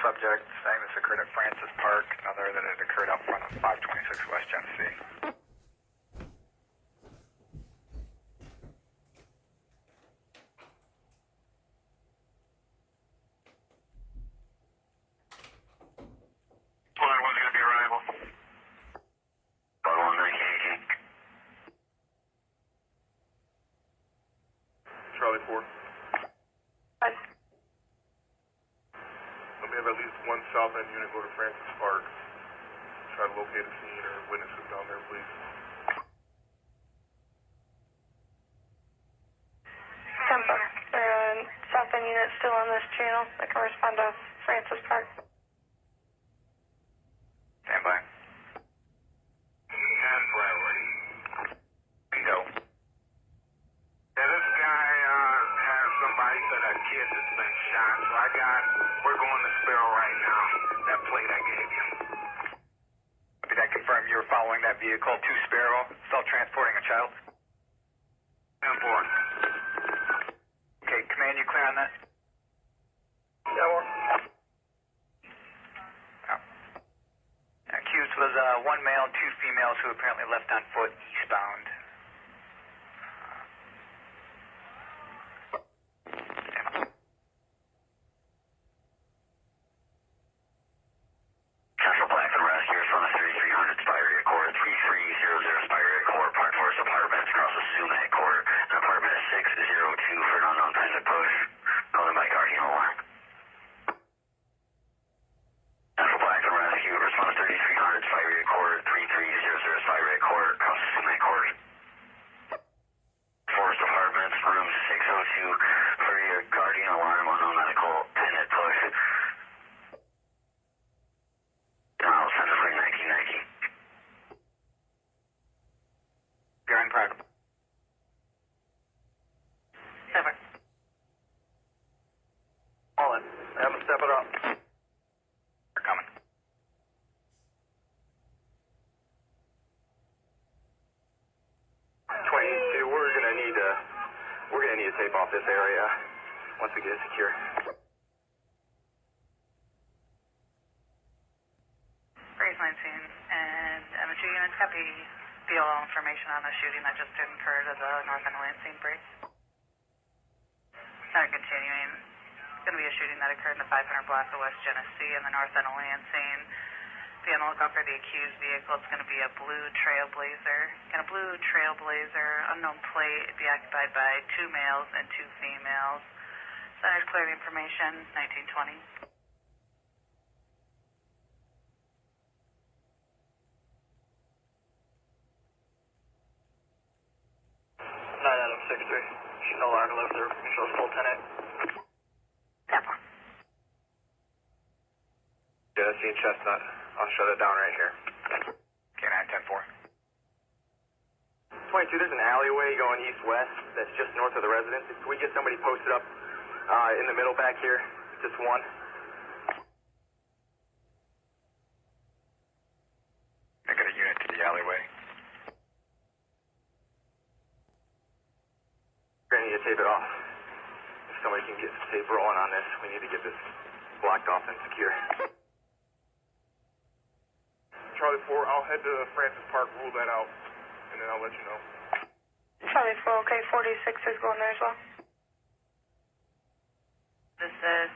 subject saying this occurred at Francis Park, another that it occurred out front of 526 West Genesee. Line one's going to be arrival. Line 1918. Charlie 4. Hi. Let me have at least one South End unit go to Francis Park. Try to locate a scene or witnesses down there, please. Tempo. South End unit still on this channel that can respond to Francis Park. Stand by. And priority. Bingo. Yeah, this guy has somebody said a kid that's been shot, so we're going to Sparrow right now. That plate I gave you. Did I confirm you were following that vehicle to Sparrow, still transporting a child? 10-4. Okay, command, you clear on that? Yeah, more. Accused was one male and two females who apparently left on foot eastbound. Central Blackford Rescuers from the 3300 Spire Court, 3300 Spire Court, Park Forest Apartments, across the Sumac Court, and apartment 602 for an unknown time to push. Calling by Guardian Alarm. Central Blackford Rescue, respond to 3300 Spire Court, 3300 Spire Court, across the Sumac Court. Forest Apartments, room 602 for your Guardian Alarm, unknown medical, 10-hit push. I'll send it for 1919. You're in private. Never. All in. Have them step it up. They're coming. We're gonna need to tape off this area once we get it secure. Raise Lansing and MSU units copy BLO information on the shooting that just occurred at the north end of Lansing break. Now continuing, it's going to be a shooting that occurred in the 500 block of West Genesee and the north end of Lansing. Be on the lookout for the accused vehicle. It's going to be a blue Trailblazer. Unknown plate, be occupied by 2 males and 2 females. Center's clear the information, 1920. 9 out of 6-3. She no longer lives there. Shows full tenant. Tempo. Genesee and Chestnut. I'll shut it down right here. Okay, 9-10-4. 22, there's an alleyway going east-west that's just north of the residence. Can we get somebody posted up in the middle back here? Just one. I got a unit to the alleyway. We're gonna need to tape it off. If somebody can get some tape rolling on this, we need to get this blocked off and secure. Charlie 4, I'll head to Francis Park, rule that out, and then I'll let you know. Charlie 4, okay, 46 is going there as well. This is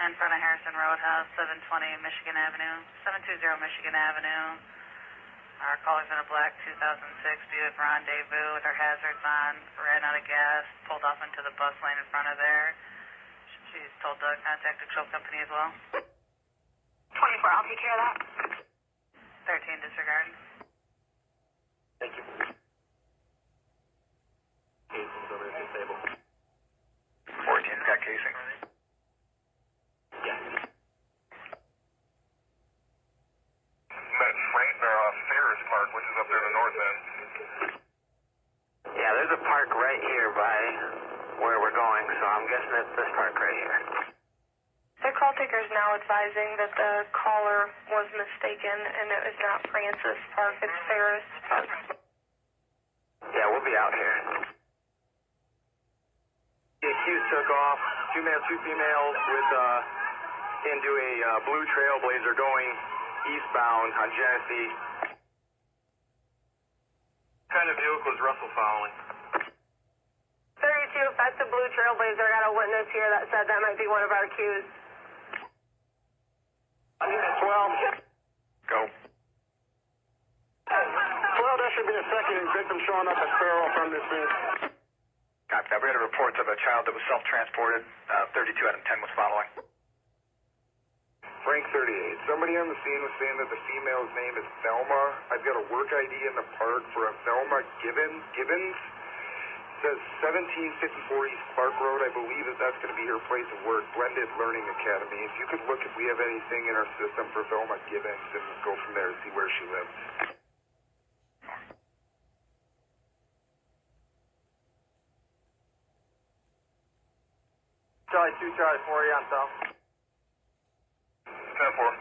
in front of Harrison Roadhouse, 720 Michigan Avenue, 720 Michigan Avenue. Our caller's in a black 2006 Buick Rendezvous with her hazards on, ran out of gas, pulled off into the bus lane in front of there. She's told to contact the tow company as well. 24, I'll take care of that. 13 disregard. Thank you. Casing's over at this table. 14's got casing. Yeah. Met Frank Ferris Park, which is up there in the north end. Yeah, there's a park right here by where we're going, so I'm guessing it's this park right here. The call taker is now advising that the caller was mistaken and it was not Francis Park, it's Ferris Park. Yeah, we'll be out here. The accused took off, 2 males, 2 females with into a blue Trailblazer going eastbound on Genesee. What kind of vehicle is Russell following? 32, if that's a blue Trailblazer, I got a witness here that said that might be one of our cues. 12. Go. 12, that should be a second victim showing up at Sparrow from this scene. Copy that. We had a report of a child that was self-transported. 32 out of 10 was following. Frank 38. Somebody on the scene was saying that the female's name is Thelma. I've got a work ID in the park for a Thelma Gibbons. It says 1754 East Park Road. I believe that's going to be her place of work, Blended Learning Academy. If you could look if we have anything in our system for Thelma Gibbons and go from there to see where she lives. Charlie 2, Charlie 4, you on South? 10-4.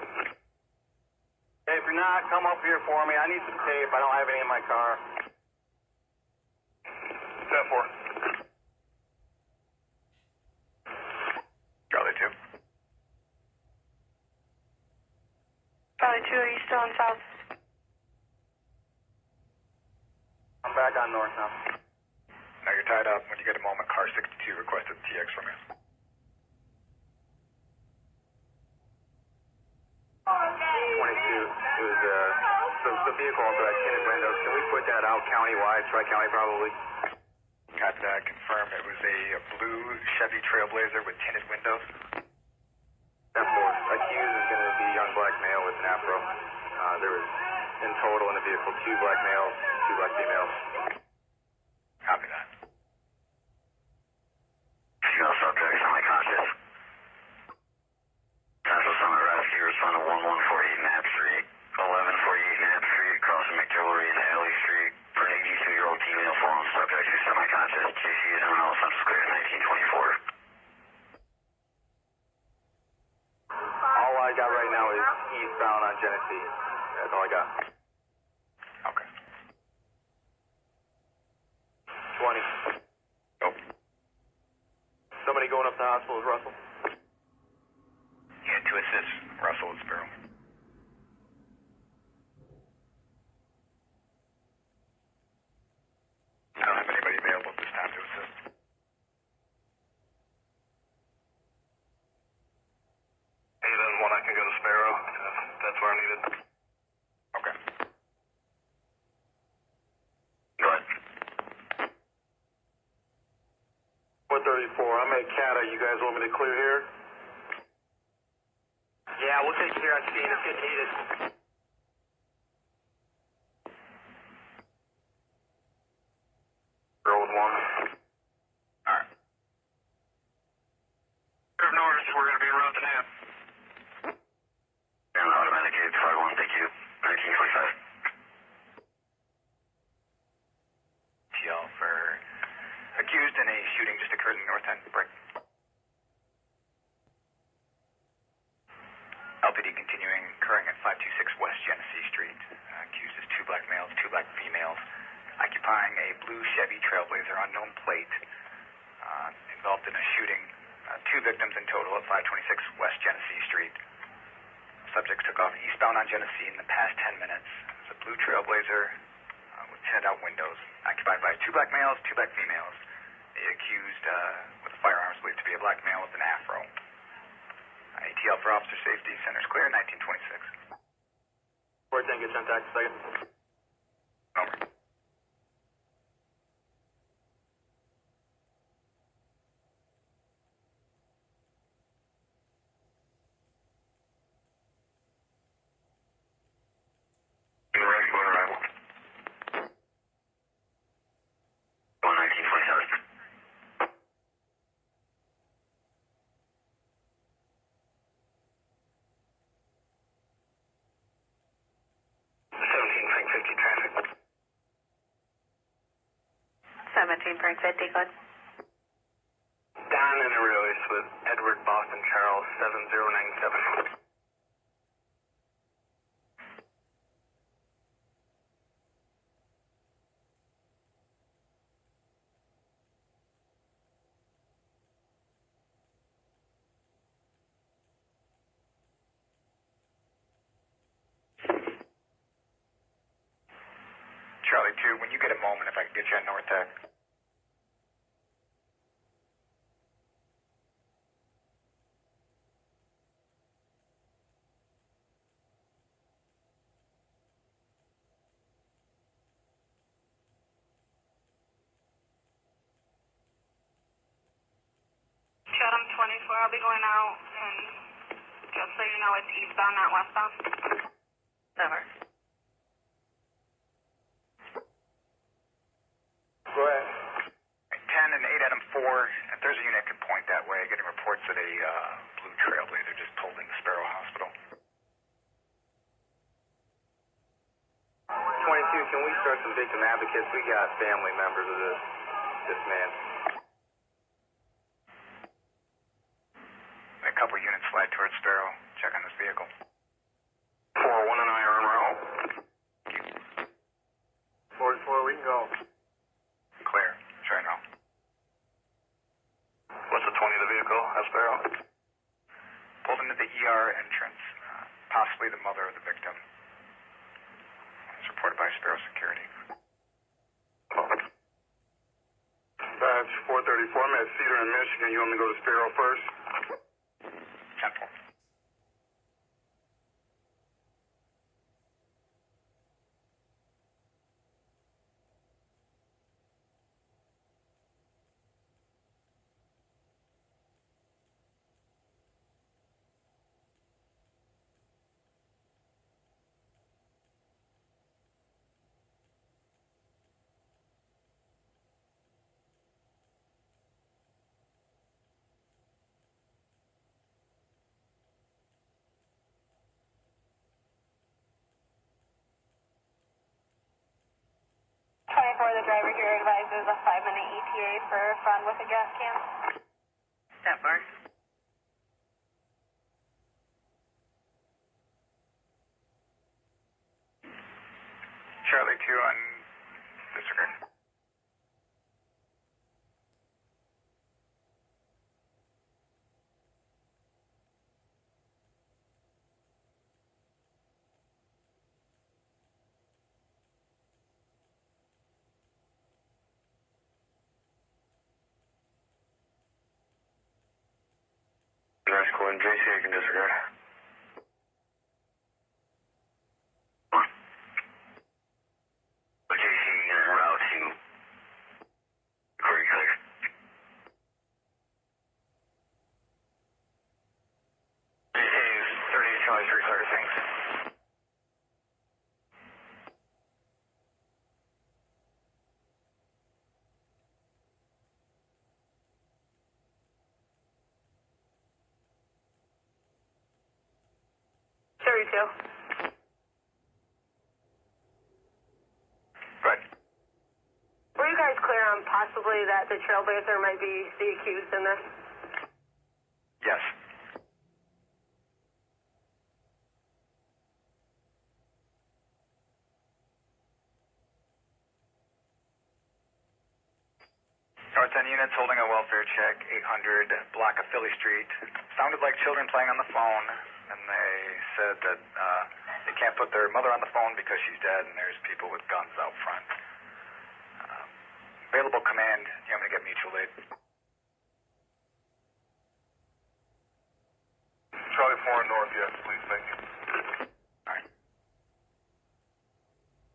Hey, if you're not, come up here for me. I need some tape. I don't have any in my car. 10-4. Charlie 2. Charlie 2, are you still on south? I'm back on north now. Now you're tied up. When you get a moment, car 62 requested TX from you. 22. It was the vehicle also had tinted windows. Can we put that out county-wide, Tri-County probably? Got that confirmed. It was a blue Chevy Trailblazer with tinted windows. 10-4. Accused is going to be a young black male with an afro. There was, in total in the vehicle, 2 black males, 2 black females. Copy that. Female subject, semi-conscious. Central Summit Rescue, respond to 1148 Knapp Street. 1148 Knapp Street, crossing McDillery and Alley Street. For an 82-year-old female fallen subject who's semi-conscious. JC is in rental, Central Square, 1924. All I got right now is eastbound on Genesee. That's all I got. Okay. 20. Go. Somebody going up to the hospital is Russell? Yeah, to assist Russell at Sparrow. I don't have anybody available at this time to assist. Hey, then one I can go to Sparrow. That's where I'm needed. Okay. Go ahead. 434. I'm at Cata. You guys want me to clear here? Yeah, we'll take you here on scene. It's getting heated. Road 1. Alright. Serve notice. We're going to be around the nap. And automatic 851, thank you. 1925. TL for accused in a shooting just occurred in North End. Break. LPD continuing, occurring at 526 West Genesee Street. Accused is 2 black males, 2 black females, occupying a blue Chevy Trailblazer, unknown plate, involved in a shooting. 2 victims in total at 526 West Genesee Street. Subjects took off eastbound on Genesee in the past 10 minutes. It's a blue Trailblazer with tinted out windows, occupied by 2 black males, 2 black females. The accused with a firearm is believed to be a black male with an afro. ATL for officer safety, center's clear, 1926. 410, get sent back a second. Over. Ready for arrival. 1927. 17 Frank 50, go ahead. Don and Aurelius with Edward Boston Charles 7097. Charlie 2, when you get a moment, if I could get you on North Tech. Chatham 24, I'll be going out, and just so you know, it's eastbound, not westbound. Over. Go ahead. 10 and 8 Adam 4, if there's a unit can point that way, getting reports that a blue Trailblazer just pulled into Sparrow Hospital. 22, can we start some victim advocates? We got family members of this man. A couple units fly towards Sparrow. Check on this vehicle. 4-1 and I are en route. 44, we can go. Clear. Train route. What's the 20 of the vehicle? Sparrow. Pulled into the ER entrance. Possibly the mother of the victim. It's reported by Sparrow Security. Badge 434, I'm at Cedar in Michigan. You want me to go to Sparrow first? Temple. The driver here advises a 5-minute ETA for a friend with a gas can. Step bar. Charlie 2 on disregard. Nice, cool. And JC, I can disregard. JC en route to Corey Clear. JC 30 Charlie 3 clear, thanks. Good. Were you guys clear on possibly that the Trailblazer might be the accused in this? Yes. North End units holding a welfare check, 800 block of Philly Street. Sounded like children playing on the phone, and they said that they can't put their mother on the phone because she's dead, and there's people with guns out front. Available command, you want me to get mutual aid? Charlie 4 north, yes, please, thank you. All right.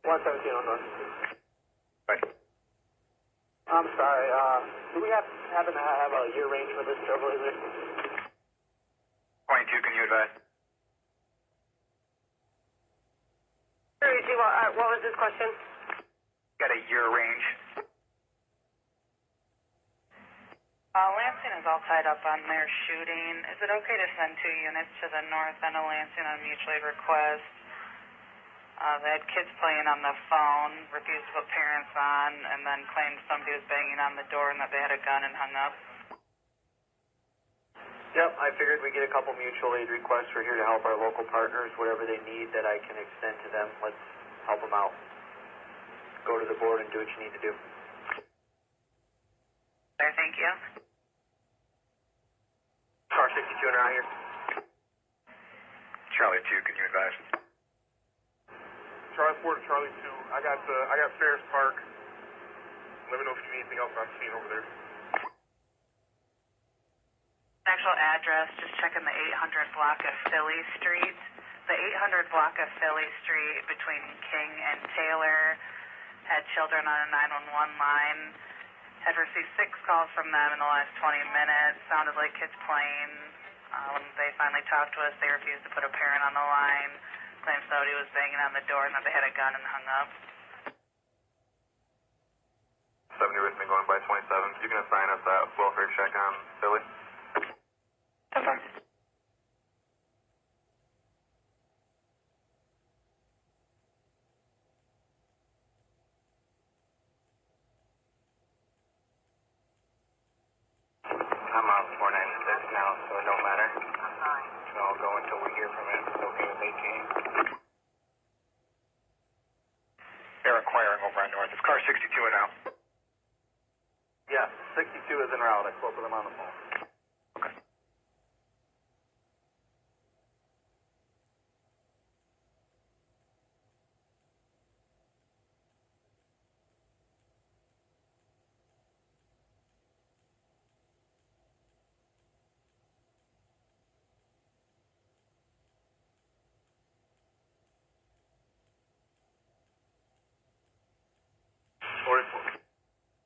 117 on north. Good. I'm sorry, do we happen to have a year range for this Trailblazer? 22, can you advise? 32, what was this question? Got a year range. Lansing is all tied up on their shooting. Is it okay to send 2 units to the north end of Lansing on mutual aid request? They had kids playing on the phone, refused to put parents on, and then claimed somebody was banging on the door and that they had a gun and hung up. Yep, I figured we'd get a couple mutual aid requests. We're here to help our local partners, whatever they need that I can extend to them. Let's help them out. Go to the board and do what you need to do. There, thank you. Car 62 and around here. Charlie 2, can you advise? Charlie report to Charlie 2. I got Ferris Park. Let me know if you need anything else I'm seeing over there. Actual address, just checking the 800 block of Philly Street. The 800 block of Philly Street between King and Taylor had children on a 911 line. Had received 6 calls from them in the last 20 minutes. Sounded like kids playing. When they finally talked to us, they refused to put a parent on the line. Claimed somebody was banging on the door and that they had a gun and hung up. 70 with me going by 27. You can assign us that welfare check on Philly. Over. I'm out 496 now, so it don't matter. So I'll go until we hear from him. It's okay with 18. They're inquiring over on north. It's car 62 and out. Yeah, 62 is en route. I spoke with him on the phone. Okay.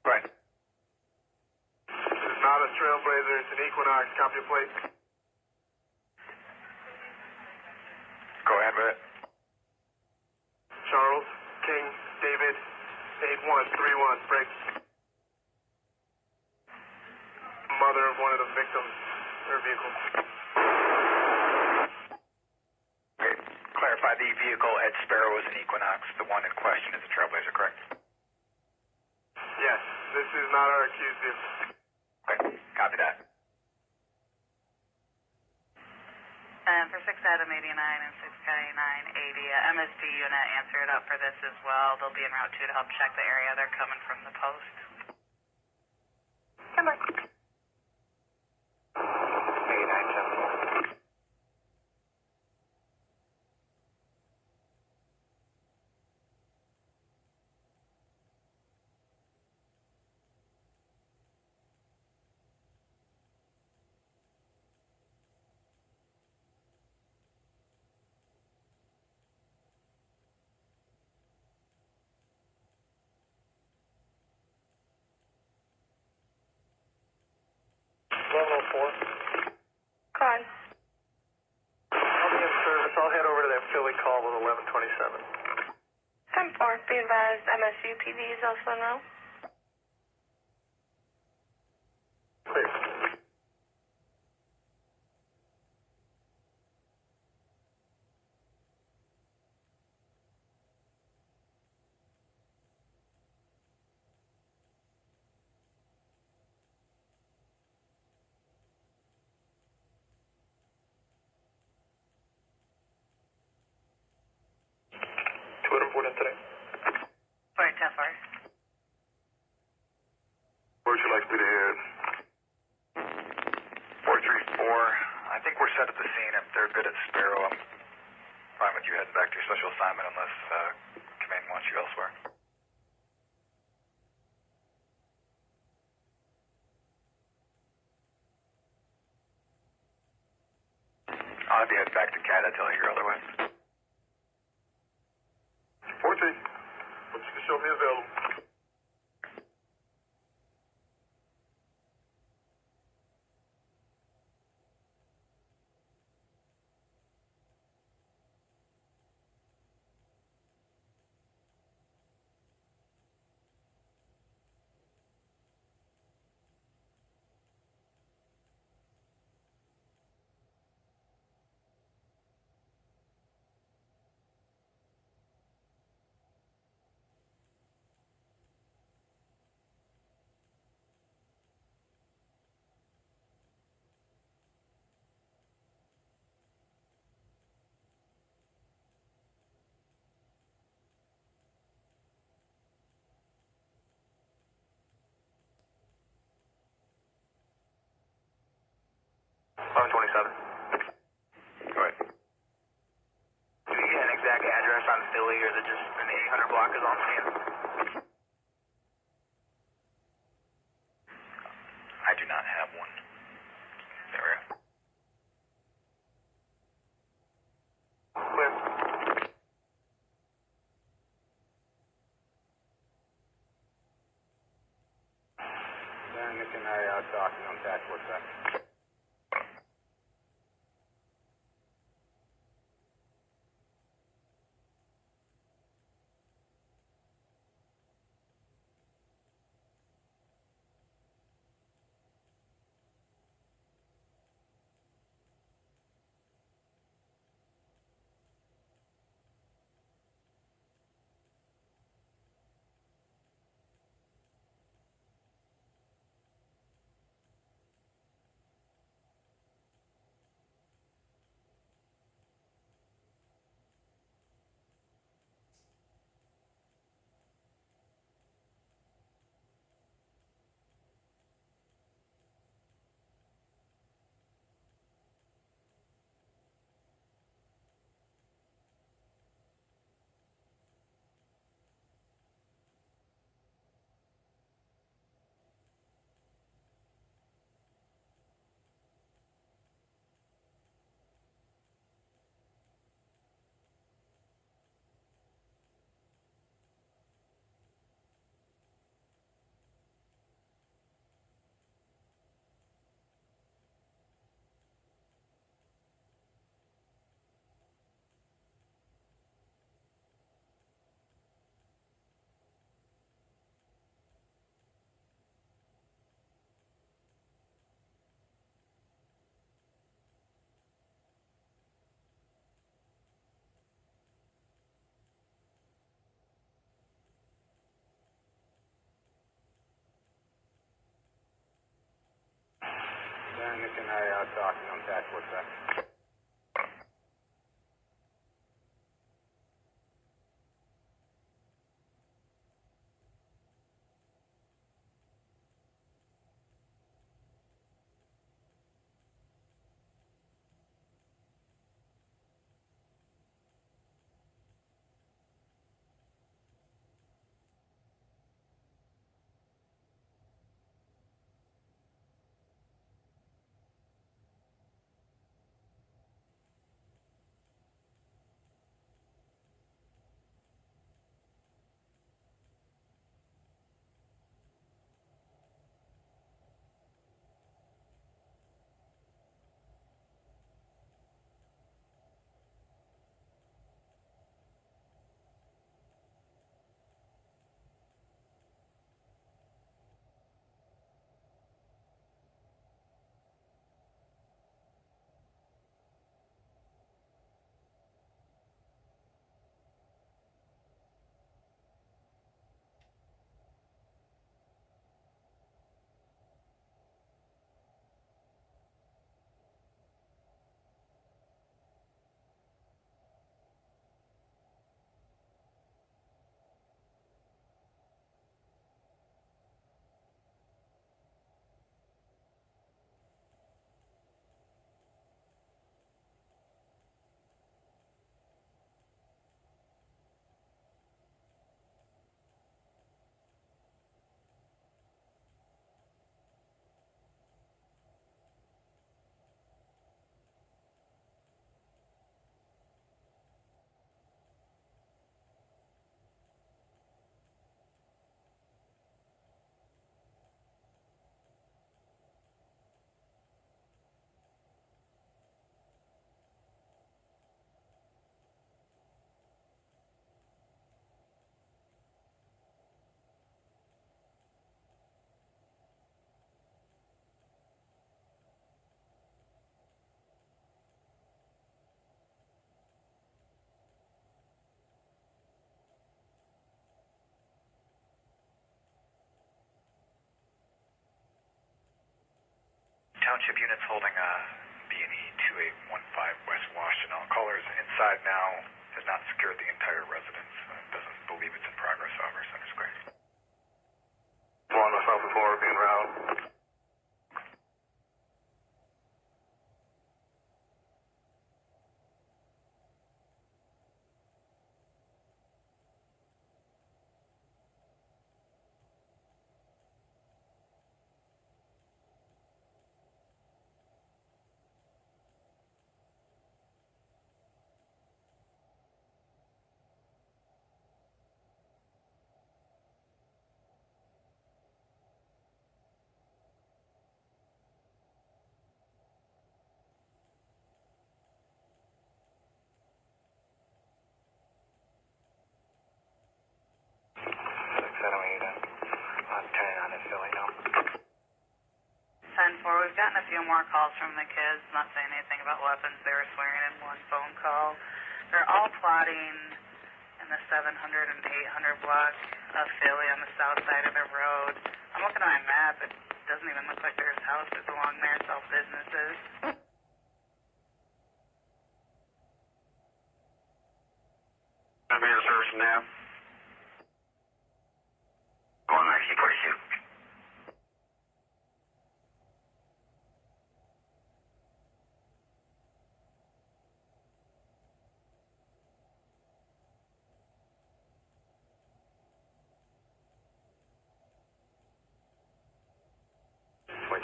Right. It's not a Trailblazer, it's an Equinox. Copy your plate. Go ahead with it. Charles, King, David, 8131, break. Mother of one of the victims, her vehicle. Okay. Clarify, the vehicle at Sparrow is an Equinox. The one in question is a Trailblazer, correct? Yes, this is not our accused vehicle. Okay. Copy that. And for 6 Adam 89 and 6 980, MSD unit answered up for this as well. They'll be en route 2 to help check the area. They're coming from the post. Come on. 8974. Go on. I'll be in service. I'll head over to that Philly call with 1127. 10-4. Be advised, MSU PD is also en route. Clear. What important today? Sorry, 10-4. Where'd you like me to head? 434. I think we're set at the scene. If they're good at Sparrow, I'm fine with you heading back to your special assignment unless command wants you elsewhere. I'll have you head back to CAT until I hear otherwise. 14. What you can show me available. can I talk to contact what's that? Can I talk to contact what's that? Township units holding B&E 2815 West Washington. All callers inside now has not secured the entire residence. Doesn't believe it's in progress. Over, Center Square. One myself and four being route. 10-4, we've gotten a few more calls from the kids, not saying anything about weapons. They were swearing in one phone call. They're all plotting in the 700 and 800 block of Philly on the south side of the road. I'm looking at my map. It doesn't even look like there's houses along there. It's all businesses. Gonna be your service now. Going 1942.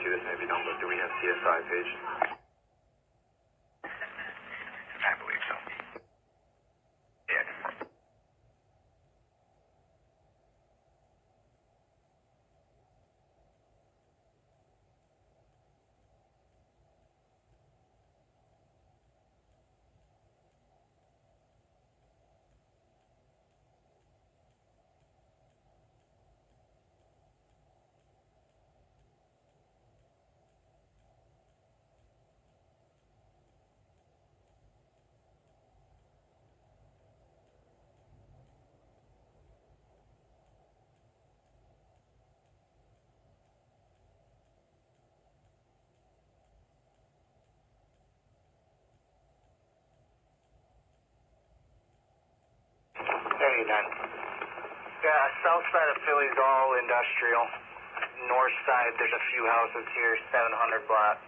This may be done, but do we have CSI page? I believe so. Yeah. Yeah, south side of Philly's all industrial. North side, there's a few houses here, 700 block.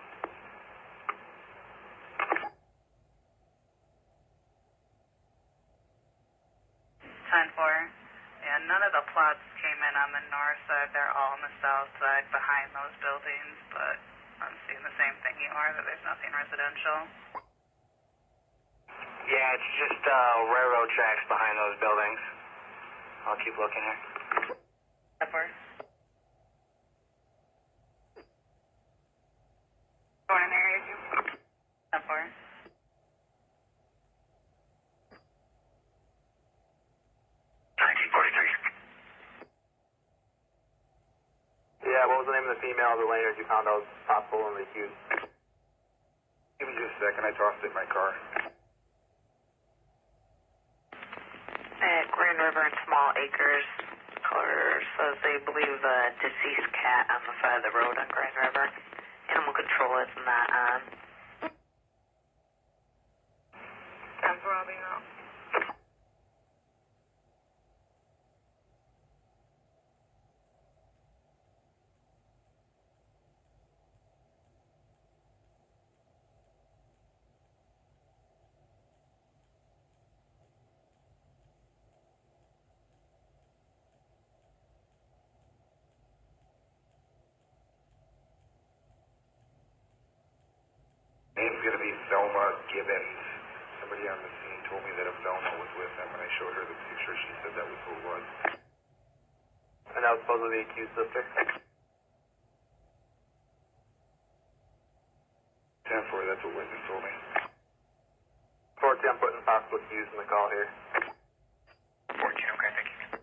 10-4. Yeah, none of the plots came in on the north side. They're all on the south side behind those buildings, but I'm seeing the same thing you are, that there's nothing residential. Yeah, it's just railroad tracks behind those buildings. I'll keep looking here. 10-4. Going in area 2. 10-4. Yeah, what was the name of the female of the laners you found out was possible in the accused? Give me just a second. I tossed it in my car. At Grand River and Small Acres, caller says they believe a deceased cat on the side of the road on Grand River. Animal control is not on. 10-4, I'll be out. Name's gonna be Thelma Gibbons. Somebody on the scene told me that a Thelma was with them. When I showed her the picture, she said that was who it was. And that was supposedly the accused sister? 10-4, that's what witness told me. 14, I'm putting possible accused in the call here. 14, okay, thank you.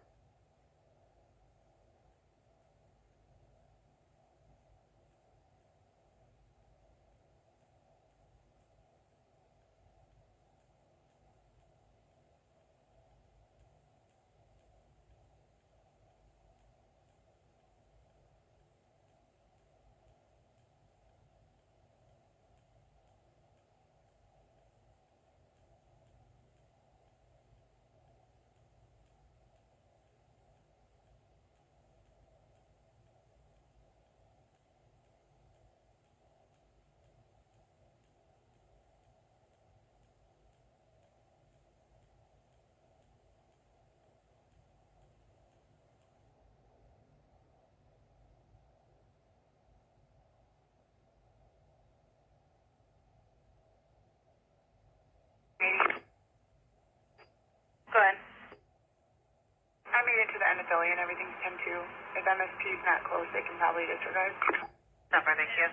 Go ahead. I made it to the end of Philly and everything's 10-2. If MSP's not close, they can probably disregard. 10-4, thank you.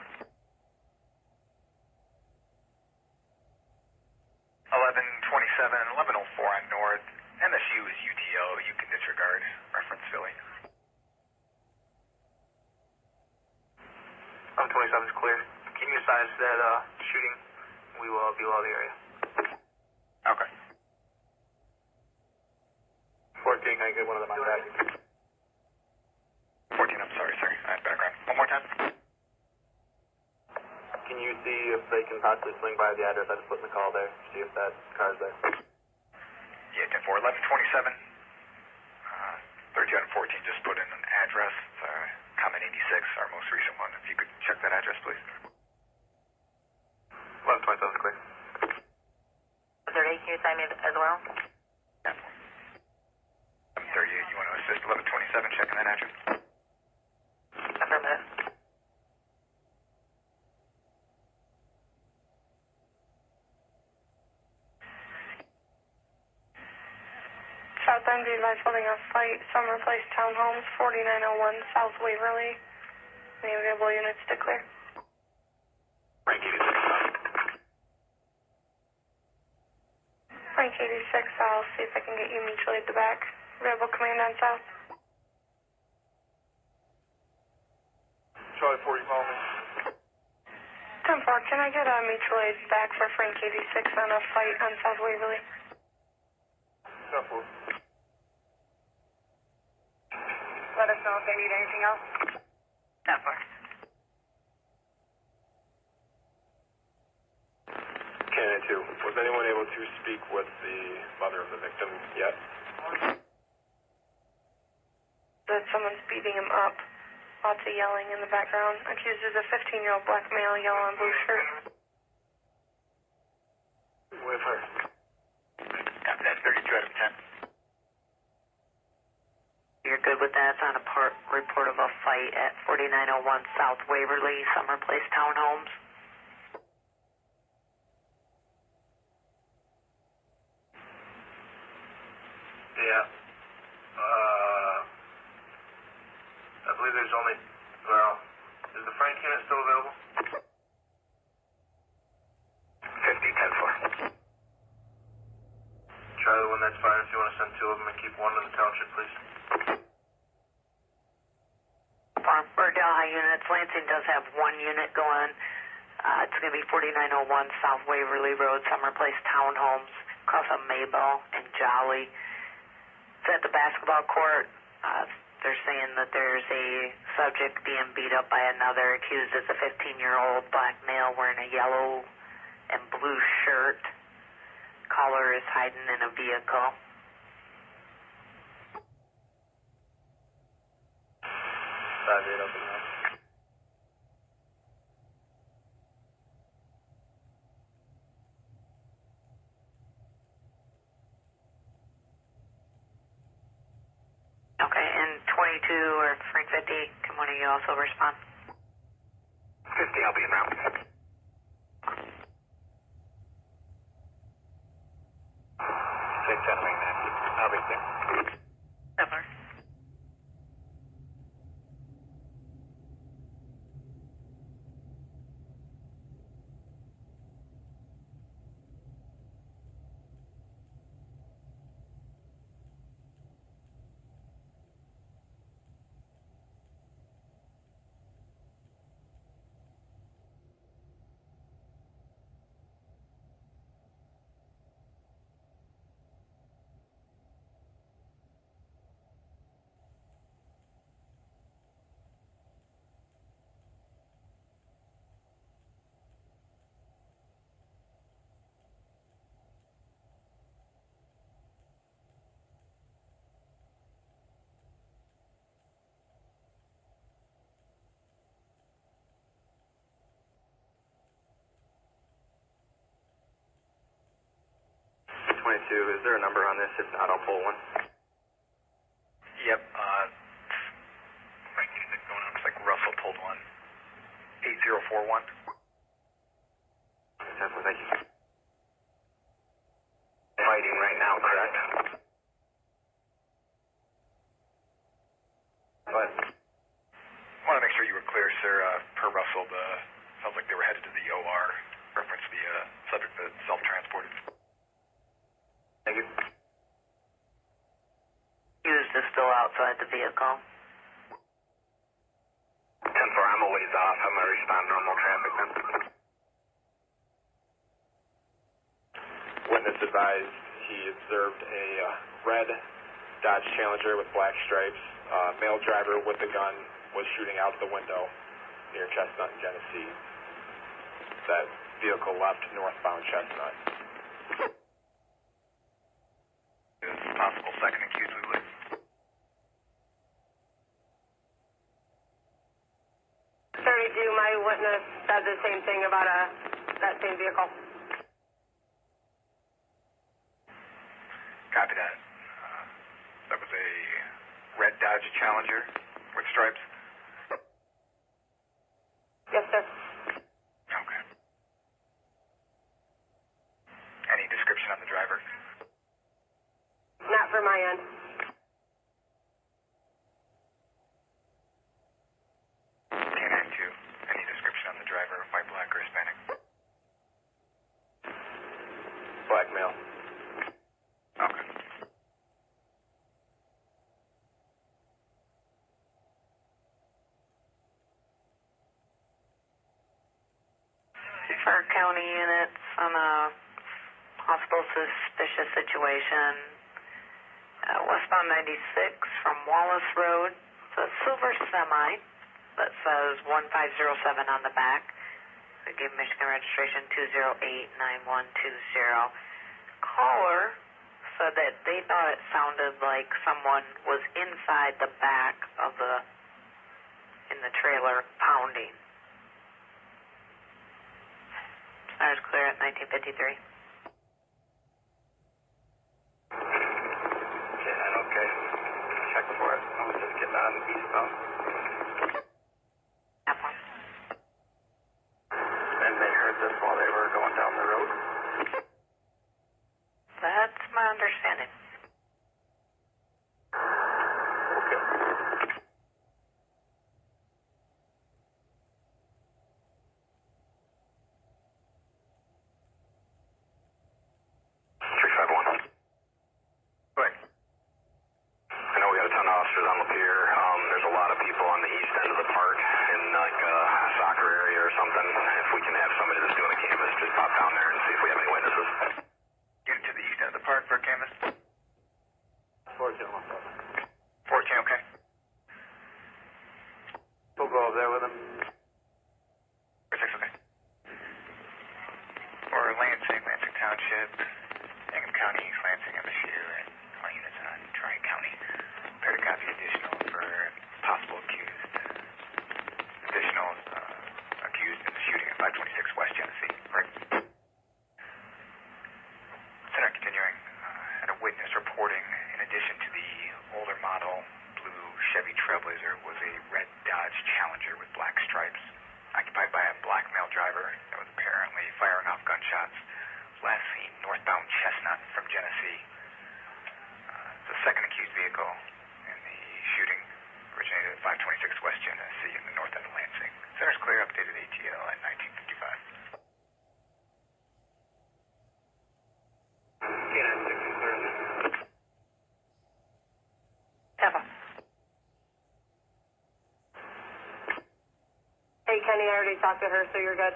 1127, 1104 on north. MSU is UTO. You can disregard. Reference Philly. 127 is clear. Can you size that shooting? We will be below the area. Okay. 14, can I get one of them on back? 14, I'm sorry, sir. Background. One more time. Can you see if they can possibly swing by the address? I just put in the call there. See if that car's there. Yeah, 10-4, 1127. 3214 just put in an address. Comment 86, our most recent one. If you could check that address, please. 1127 is clear. 38, can you sign me as well? Yeah. 738, you want to assist 1127 checking that address? Affirmative. South End, be advised holding a fight, Summer Place Townhomes, 4901 South Waverly. Any available units to clear? Frank 86. Frank 86, I'll see if I can get you mutually at the back. Available command on South. Charlie 40, call me. 10-4, can I get a mutual aid back for Frank 86 on a fight on South Waverly? 10-4. Let us know if they need anything else. 10-4. Canada 2, was anyone able to speak with the mother of the victim yet? That someone's beating him up. Lots of yelling in the background. Accused is a 15-year-old black male, yellow and blue shirt. With her. Copy that, 32 out of 10. You're good with that? It's on a report of a fight at 4901 South Waverly, Summer Place Townhomes. Yeah. I believe there's only, well, is the Frank unit still available? 50, 10-4. Charlie, when that's fine, if you want to send two of them and keep one in the township, please. For Burdell High units, Lansing does have one unit going. It's going to be 4901 South Waverly Road, Summer Place Townhomes, across from Maybell and Jolly. It's at the basketball court. They're saying that there's a subject being beat up by another. Accused is a 15-year-old black male wearing a yellow and blue shirt. Caller is hiding in a vehicle. 5-8 up in there. Okay, and 22 or Frank 50, can one of you also respond? 50, I'll be in route. 6 entering that. I'll be there. Never. Is there a number on this? If not, I'll pull one. Yep, Frank 86 going on. Looks like Russell pulled one. 8041. Thank you. Fighting right now, correct? But I want to make sure you were clear, sir. Per Russell, sounds like they were headed to the OR. Reference the subject that self-transported. thank you. Accused is still outside the vehicle. 10-4, I'm a ways off. I'm going to respond advised he observed a red Dodge Challenger with black stripes. Male driver with a gun was shooting out the window near Chestnut and Genesee. That vehicle left northbound Chestnut. Possible second accused, we would. My witness said the same thing about that same vehicle. Copy that. That was a red Dodge Challenger with stripes? Yes, sir. Okay. Any description on the driver? Not for my end. K-9-2. Any description on the driver, white, black, or Hispanic? Black male. Okay. For county units on a possible suspicious situation, westbound 96 from Wallace Road, it's a silver semi that says 1507 on the back. They gave Michigan registration 2089120. Caller said that they thought it sounded like someone was inside the back of in the trailer pounding. Tires clear at 1953. Okay. Check for it. I was just getting on eastbound. And they heard this while they were going down the road? That's my understanding. Okay. Lansing, Lansing Township, Ingham County, Lansing, MSU, and all units on Tri-County. Prepare to copy additional for possible accused. Additional accused in the shooting at 526 West Genesee. Right. Center continuing. Had a witness reporting, in addition to the older model blue Chevy Trailblazer, was a red Dodge Challenger with black stripes, occupied by a black male driver that was apparently firing off gunshots. Last seen northbound Chestnut from Genesee. The second accused vehicle in the shooting originated at 526 West Genesee in the north end of Lansing. Center's clear, updated ATL at 1955. Ever. Hey, Kenny, I already talked to her, so you're good.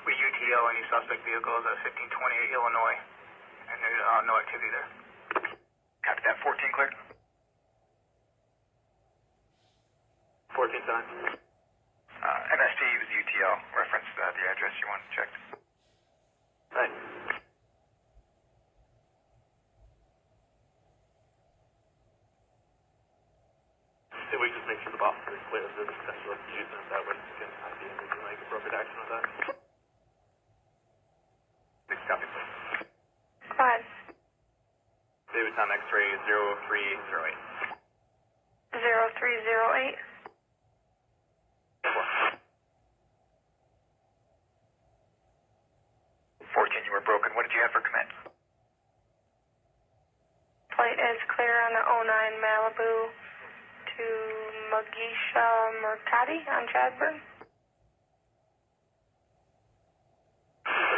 We UTL any suspect vehicles at 1528 Illinois, and there's no activity there. Copy that. 14 clear. 14 time. MSP was UTL. Reference the address you want checked. Right. Did we just make sure the box is clear of the potential accused and that witness can ID and we can make appropriate action with that? Next copy, please. Go ahead. Davidson X-ray 0308. 0308. 14, you were broken. What did you have for command? Plate is clear on the 09 Malibu to Magisha Mercati on Chadburn.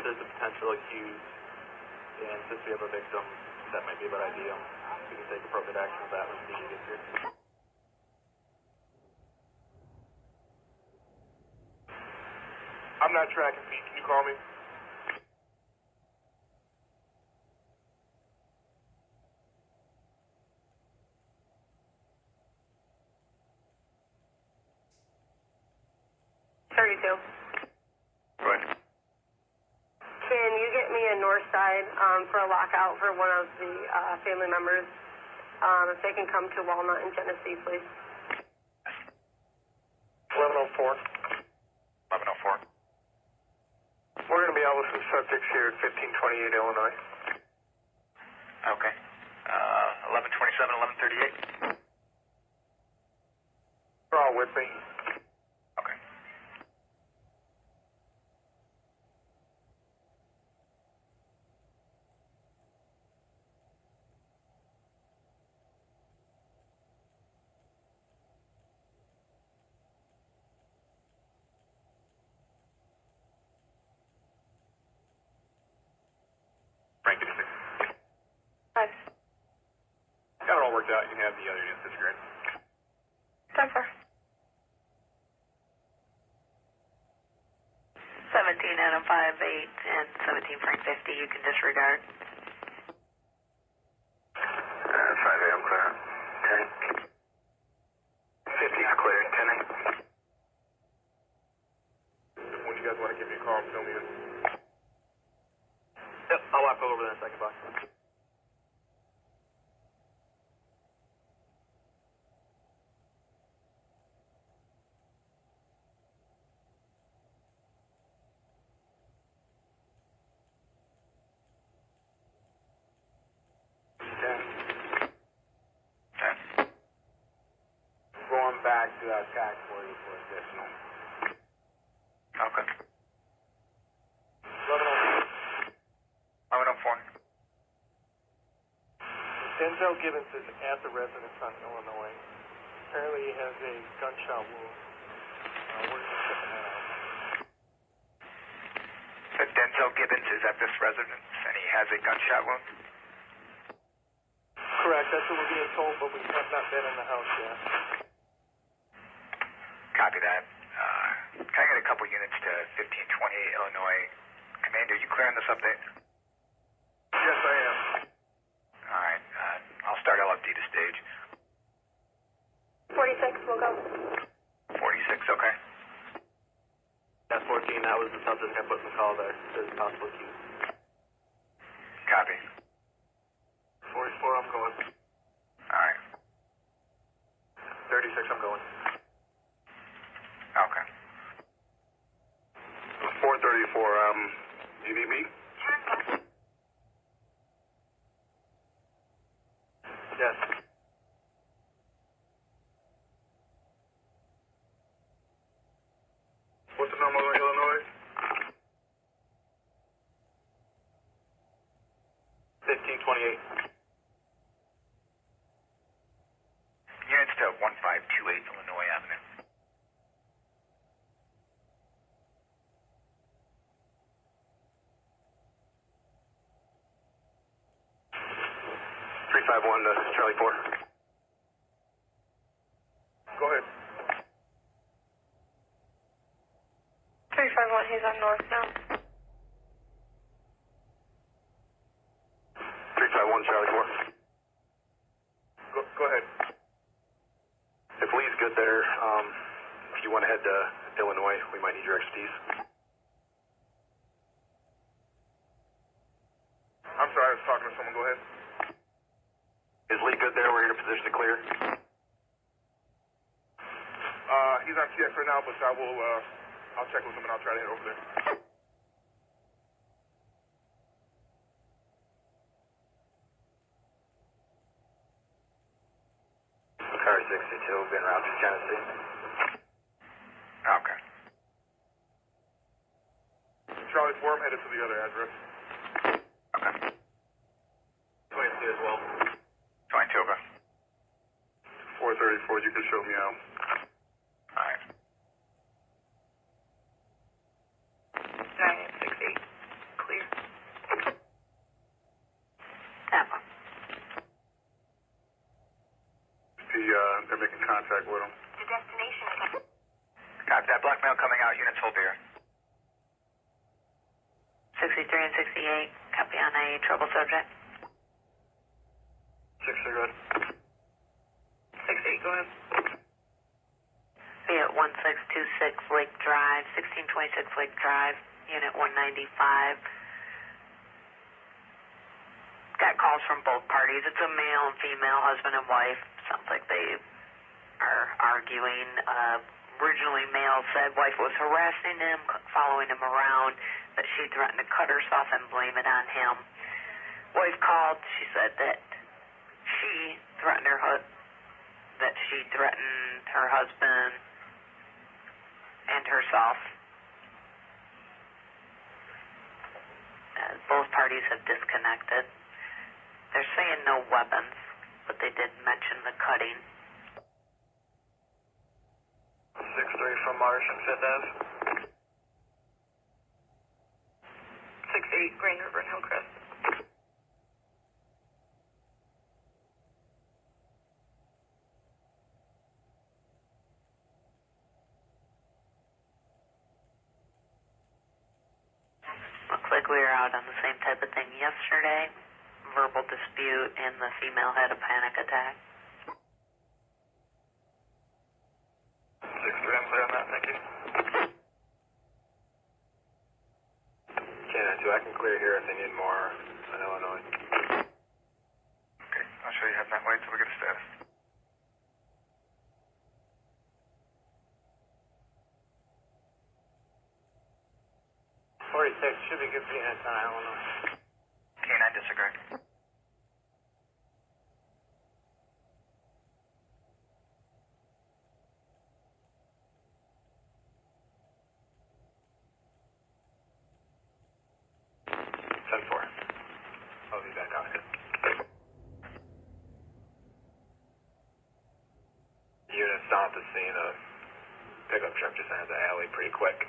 There's a potential accused, and since we have a victim, that might be a bad idea. We can take appropriate action with that when DD gets here. I'm not tracking, Pete. Can you call me? Go ahead. Can you get me a north side for a lockout for one of the family members? If they can come to Walnut in Genesee, please. 1104. 1104. We're going to be out with some subjects here at 1528 Illinois. Okay. 1127, 1138. They're all with me. Okay. Frank, 56. Hi. Got it all worked out. You can have the other units disagreed. 10-4. 17 Adam 58 and 17 Frank 50, you can disregard. 5 AM clear. 10. 50's clear. 10. When you guys want to give me a call, fill me in. Yep, I'll walk over there in a second, boss. Going back to that tax for you for additional. Okay. 1104. Denzel Gibbons is at the residence on Illinois. Apparently he has a gunshot wound. We're going to check that out. So Denzel Gibbons is at this residence, and he has a gunshot wound? Correct, that's what we're being told, but we have not been in the house yet. Copy that. Can I get a couple units to 1528 Illinois? Commander, you clearing this update? Yes, I am. All right. I'll start LFD to stage. 46, we'll go. 46, okay. That's 14, that was the subject I put in the call there. There's a possible queue. Copy. 44, I'm going. All right. 36, I'm going. Okay. 434, you need me? Yes. What's the number in Illinois? 1528. Units to 1528 Illinois Avenue. One to Charlie 4. Go ahead. 351, he's on north now. 351 Charlie 4. Go ahead. If Lee's good there, if you want to head to Illinois, we might need your expertise. I'm sorry, I was talking to someone. Go ahead. Is Lee good there? We're in a position to clear. He's on TX right now, but I will, I'll check with him and I'll try to head over there. Car 62, being routed to Genesee. Okay. Charlie 4, I'm headed to the other address. Okay. 22 as well. 22, okay. 434, you can show me out. All right. 968, clear. Tampa. making contact with them. The destination is... Copy that. Black male coming out. Units hold here. 63 and 68, copy on a trouble subject. 6, go ahead. 6-8, go ahead. Be at 1626 Lake Drive, 1626 Lake Drive, unit 195. Got calls from both parties. It's a male and female, husband and wife. Sounds like they are arguing. Originally, male said wife was harassing him, following him around, that she threatened to cut herself and blame it on him. Wife called. She said that she threatened her husband and herself. Both parties have disconnected. They're saying no weapons, but they did mention the cutting. 6-3 from Marsh and 5th Ave. 6-8, Green River and Hillcrest. Looks like we were out on the same type of thing yesterday. Verbal dispute, and the female had a panic attack. 6-3, I'm clear on that, thank you. Cannon 2, I can clear here if they need more in Illinois. Okay, I'll show you heading that way until we get a status. 46, should be good for units on Illinois. K9 disagree. I'll be back on it. Units down at the scene, a pickup truck just entered the alley pretty quick.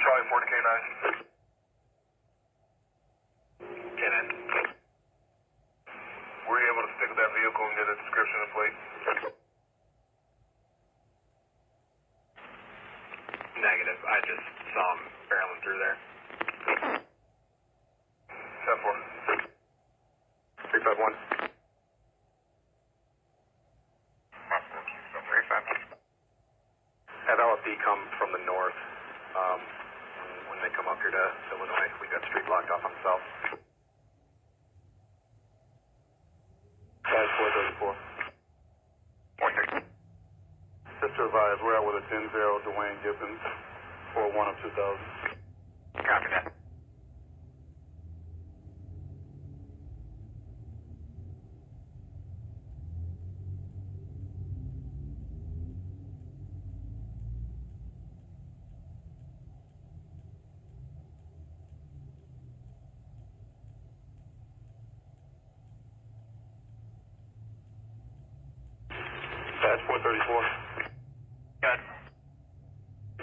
Charlie 4 to K9. K9. Were you able to stick with that vehicle and get a description of plate? Negative. I just saw him barreling through there. 10-4. 351. 351. Have LFD come from the north. When they come up here to Illinois, we got street blocked off on the south. 434. 430. Sister advised, we're out with a 10-0 Dwayne Gibbons, 4-1 of 2000. Copy that. That's 434. Good.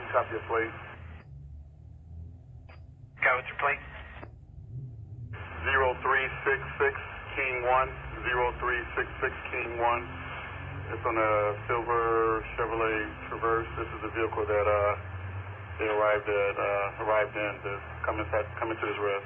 Copy your plate. Got what's your plate? 0366 King 1. 0366 King 1. It's on a silver Chevrolet Traverse. This is the vehicle that they arrived in to come into this res.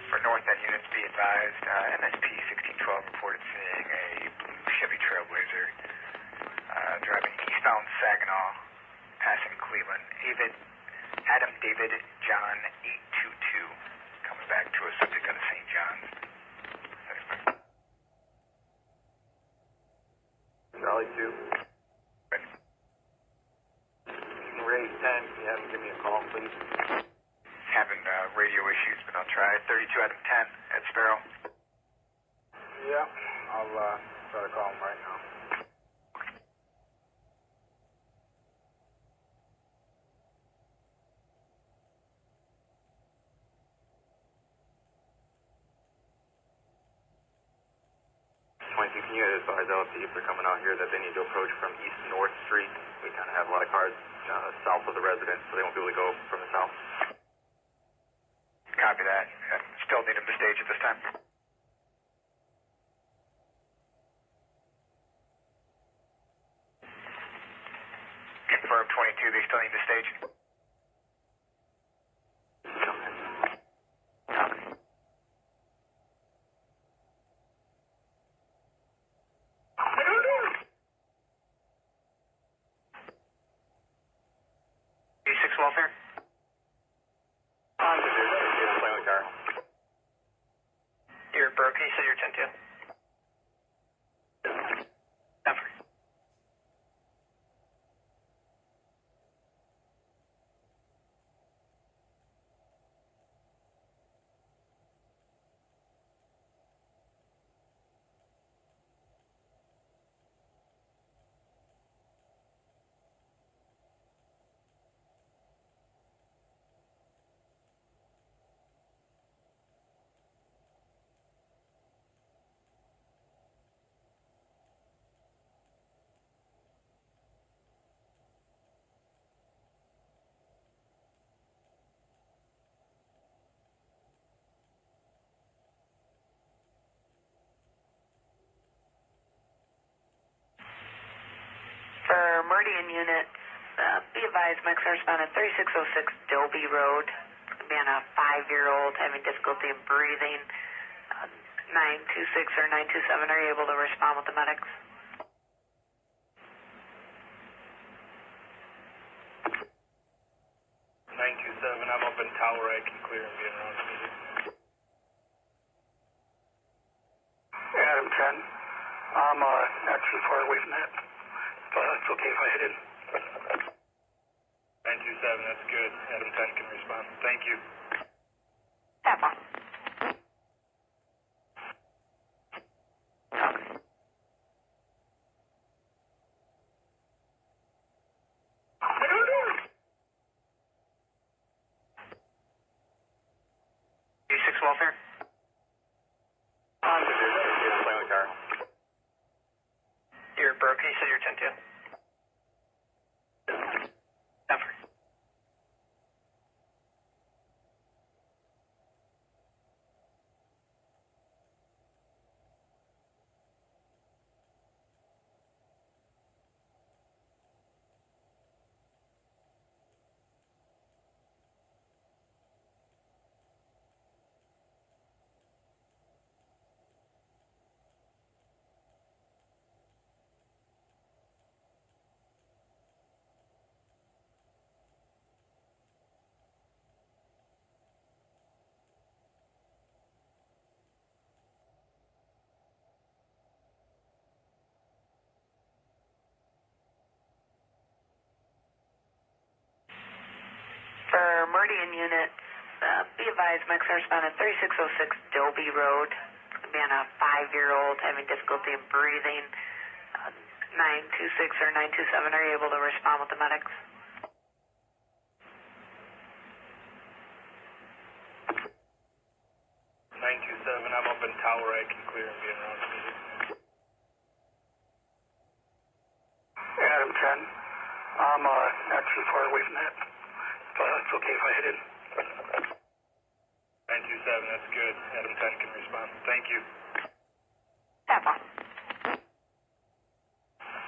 For North advised, MSP 1612 reported seeing a blue Chevy Trailblazer driving eastbound Saginaw, passing Cleveland. Adam David John 822, coming back to a subject out of St. John's. Charlie 2. Ray 10, can you have him give me a call, please? Having radio issues, but I'll try. 32 Adam 10 at Sparrow. Yeah, I'll try to call him right now. Can you advise LFD if they're coming out here that they need to approach from East North Street? We kind of have a lot of cars south of the residence, so they won't be able to go from the south. Copy that. Still need him to stage at this time. Confirm 22, they still need to stage. Welfare? Dear Burke, can you say your 10-2? Effort. For Meridian units, be advised, Mike responded 3606 Dobie Road. It's going to be on a 5-year-old having difficulty in breathing. 926 or 927, are you able to respond with the medics? I'm up in Tower. I can clear and be around the meeting. Adam 10. I'm not too far away from that, but it's okay if I hit it. 927, that's good. Adam 10 can respond. Thank you. That one. Welfare? Dear Burke, can you say your 10-2? Effort. For Meridian units, be advised, Mike responded 3606 Dobie Road. It's going to be on a 5-year-old having difficulty in breathing. 926 or 927, are you able to respond with the medics? I'm up in Tower. I can clear and be around the meeting. Adam 10. I'm not too far away from that, but it's okay if I hit it. 927, that's good. Adam 10 can respond. Thank you. That one.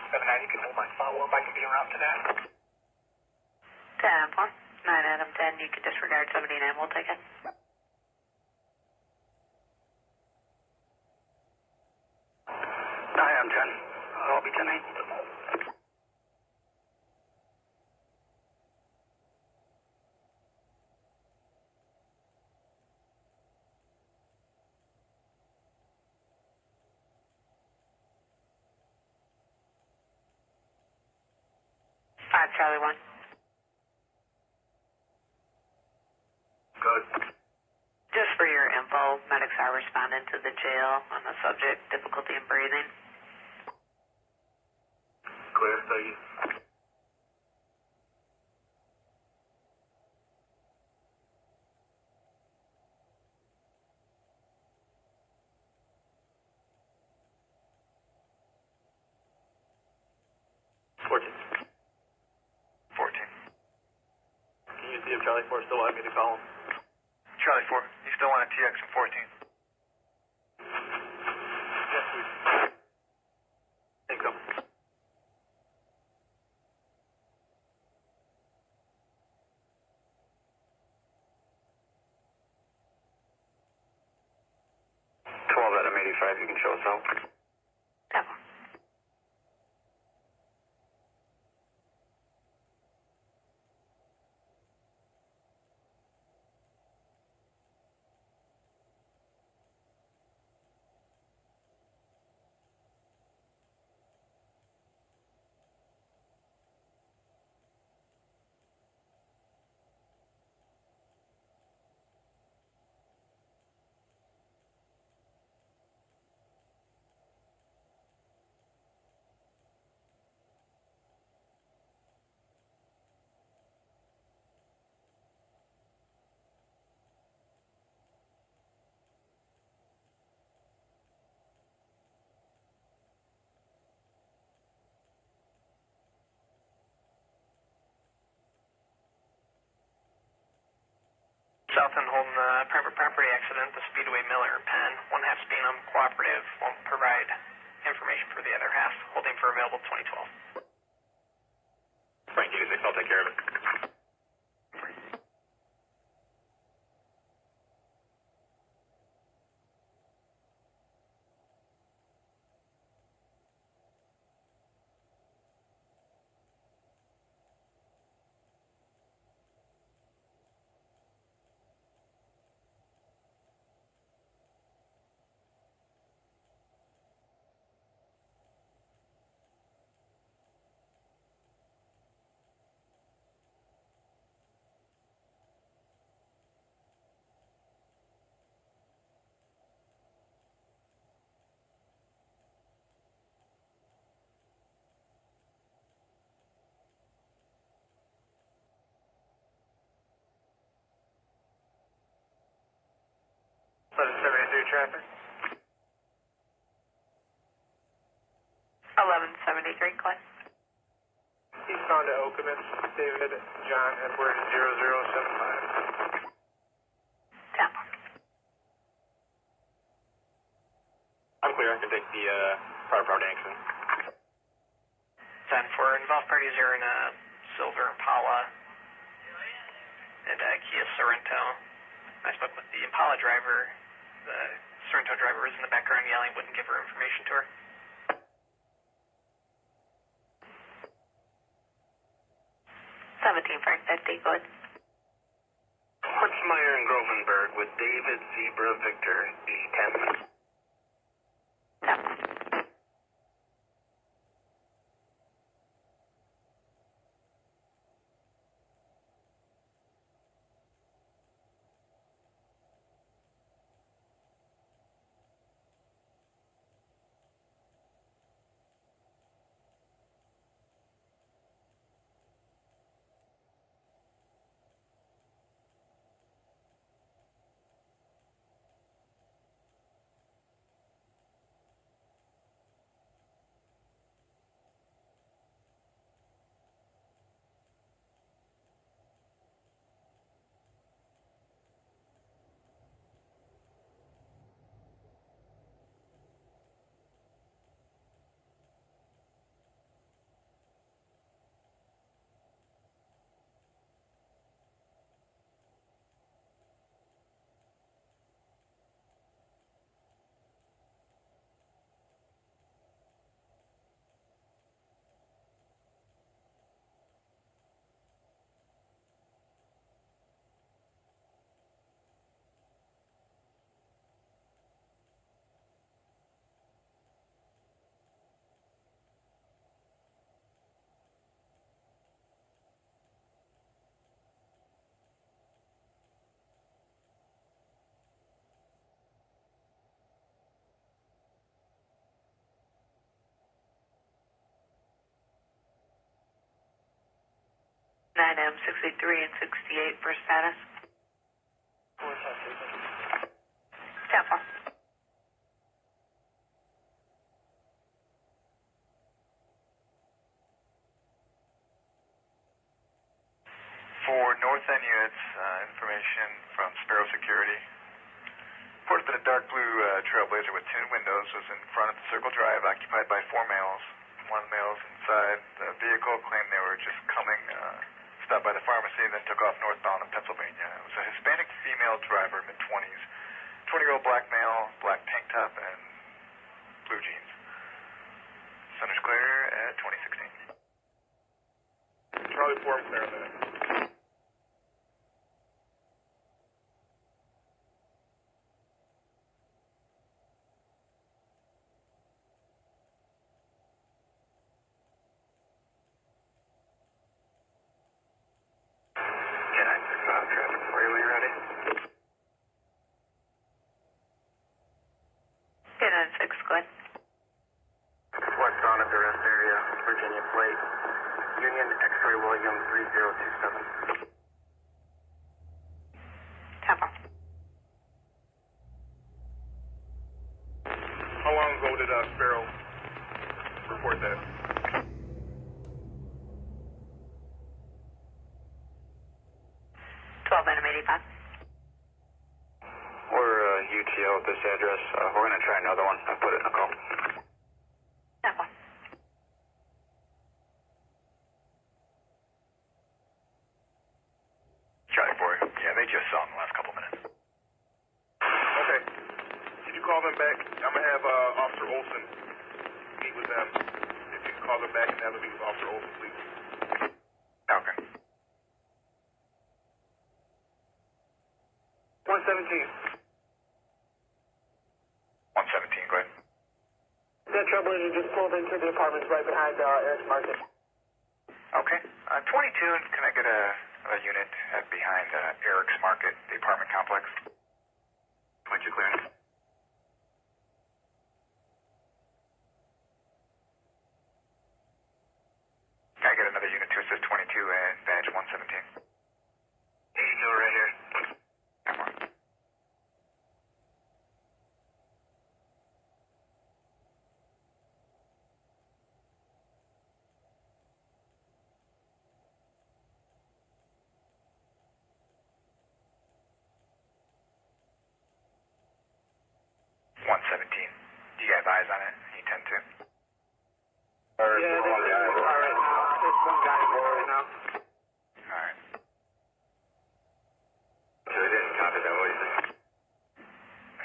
79, you can hold my follow-up. I can be around to that. 10-4. 9 Adam 10, you can disregard 79, we'll take it. 10-8. Charlie 1. Good. Just for your info, medics are responding to the jail on the subject, difficulty in breathing. Clear, thank you. Can you see if Charlie 4 still want me to call him? Charlie 4, you still want a TX in 14? Yes, please. Think so. Adam 85, you can show us out. Temple. Southend holding the private property accident, the Speedway Miller Penn. One half being uncooperative, won't provide information for the other half. Holding for available 2012. Frank 86, I'll take care of it. Traffic. 1173, Clay. Eastbound to Okemos, David John Edward 0075. Temple. I'm clear. I can take the private property accident. 10-4, involved parties are in a silver Impala and a Kia Sorento. I spoke with the Impala driver. The Sorento driver was in the background yelling, wouldn't give her information to her. Frank 50, good. Hortzmeyer and Grovenberg with David Zebra Victor, E10. Temple. 9M63 and 68 for status. 10-4. For North End units, information from Sparrow Security. Reported that a dark blue Trailblazer with tinted windows was in front of the Circle Drive, occupied by 4 males. One of the males inside the vehicle claimed they were just coming, stopped by the pharmacy, then took off northbound in Pennsylvania. It was a Hispanic female driver, mid-20s, 20-year-old black male, black tank top, and blue jeans. Center's clear at 2016. Charlie 4, clear a minute. Traffic for you when you're ready. 10-6, go ahead. Westbound at the rest area, Virginia plate, Union X-ray William 3027. 10-4. How long ago did Sparrow report that? 12-85. We're UTO at this address. We're going to try another one. I put it in a call. 10-4. Charlie 4, yeah, they just saw him the last couple minutes. Okay. Can you call them back? I'm going to have Officer Olson meet with them. If you can call them back and have a meet with Officer Olson, please. Okay. 117. 117, go ahead. That Trailblazer just pulled into the apartments right behind Eric's Market. Okay. 22, can I get a unit behind Eric's Market, the apartment complex? 22 clearance. Can I get another unit to assist 22 and badge 117? 82 right here. Come on. Do you have eyes on it? You tend to. Yeah, there's one guy right now. There's one guy right now. Alright. So they didn't copy that, what do you think? I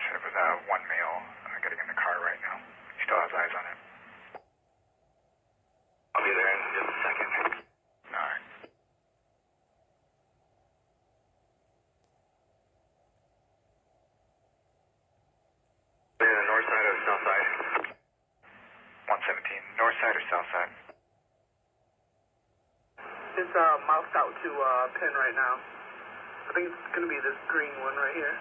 said it was one male getting in the car right now. He still has eyes on it. I'll be there in just a second. Alright. They're in the north side or the south side? 117, north side or south side? It's mouthed out to Penn right now. I think it's going to be this green one right here.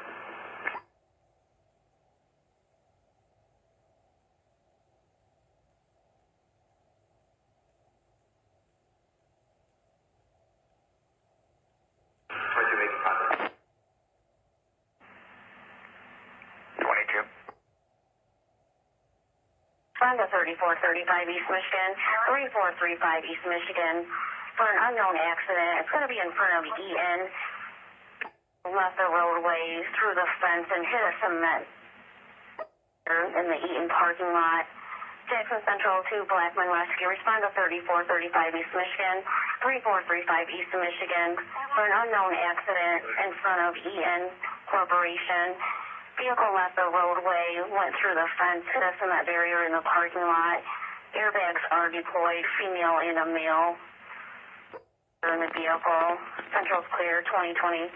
Where'd you make contact? 22. Honda 3435 East Michigan, 3435 East Michigan, for an unknown accident. It's going to be in front of EN. Left the roadway through the fence and hit a cement in the Eaton parking lot. Jackson Central 2 Blackman Rescue. Respond to 3435 East Michigan, 3435 East Michigan, for an unknown accident in front of EN Corporation. Vehicle left the roadway, went through the fence, hit a cement barrier in the parking lot. Airbags are deployed, female and a male in the vehicle. Central's clear, 2020.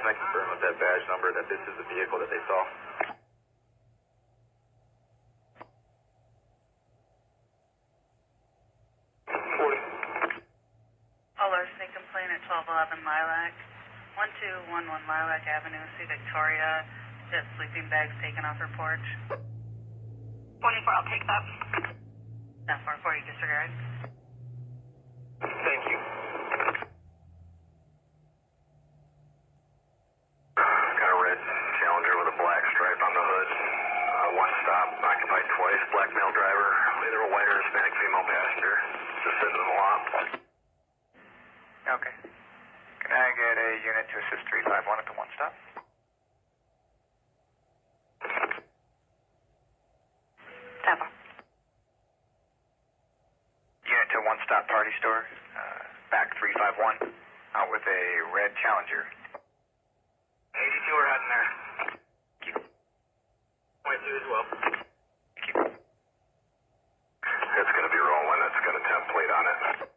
Can I confirm with that badge number that this is the vehicle that they saw? 1211 Lilac. 1211 Lilac Avenue, see Victoria. She has sleeping bags taken off her porch. 24, I'll take that. 1044, you disregard. Thank you. Got a red Challenger with a black stripe on the hood. One stop, occupied twice, black male driver, either a white or Hispanic female passenger, just sitting in the lot. Okay. Can I get a unit to assist 351 at the one stop? Tampa. Unit to one stop party store, back 351, out with a red Challenger. 82, we're heading there. Thank you. 22 as well. Thank you. It's going to be rolling. It's got a template on it.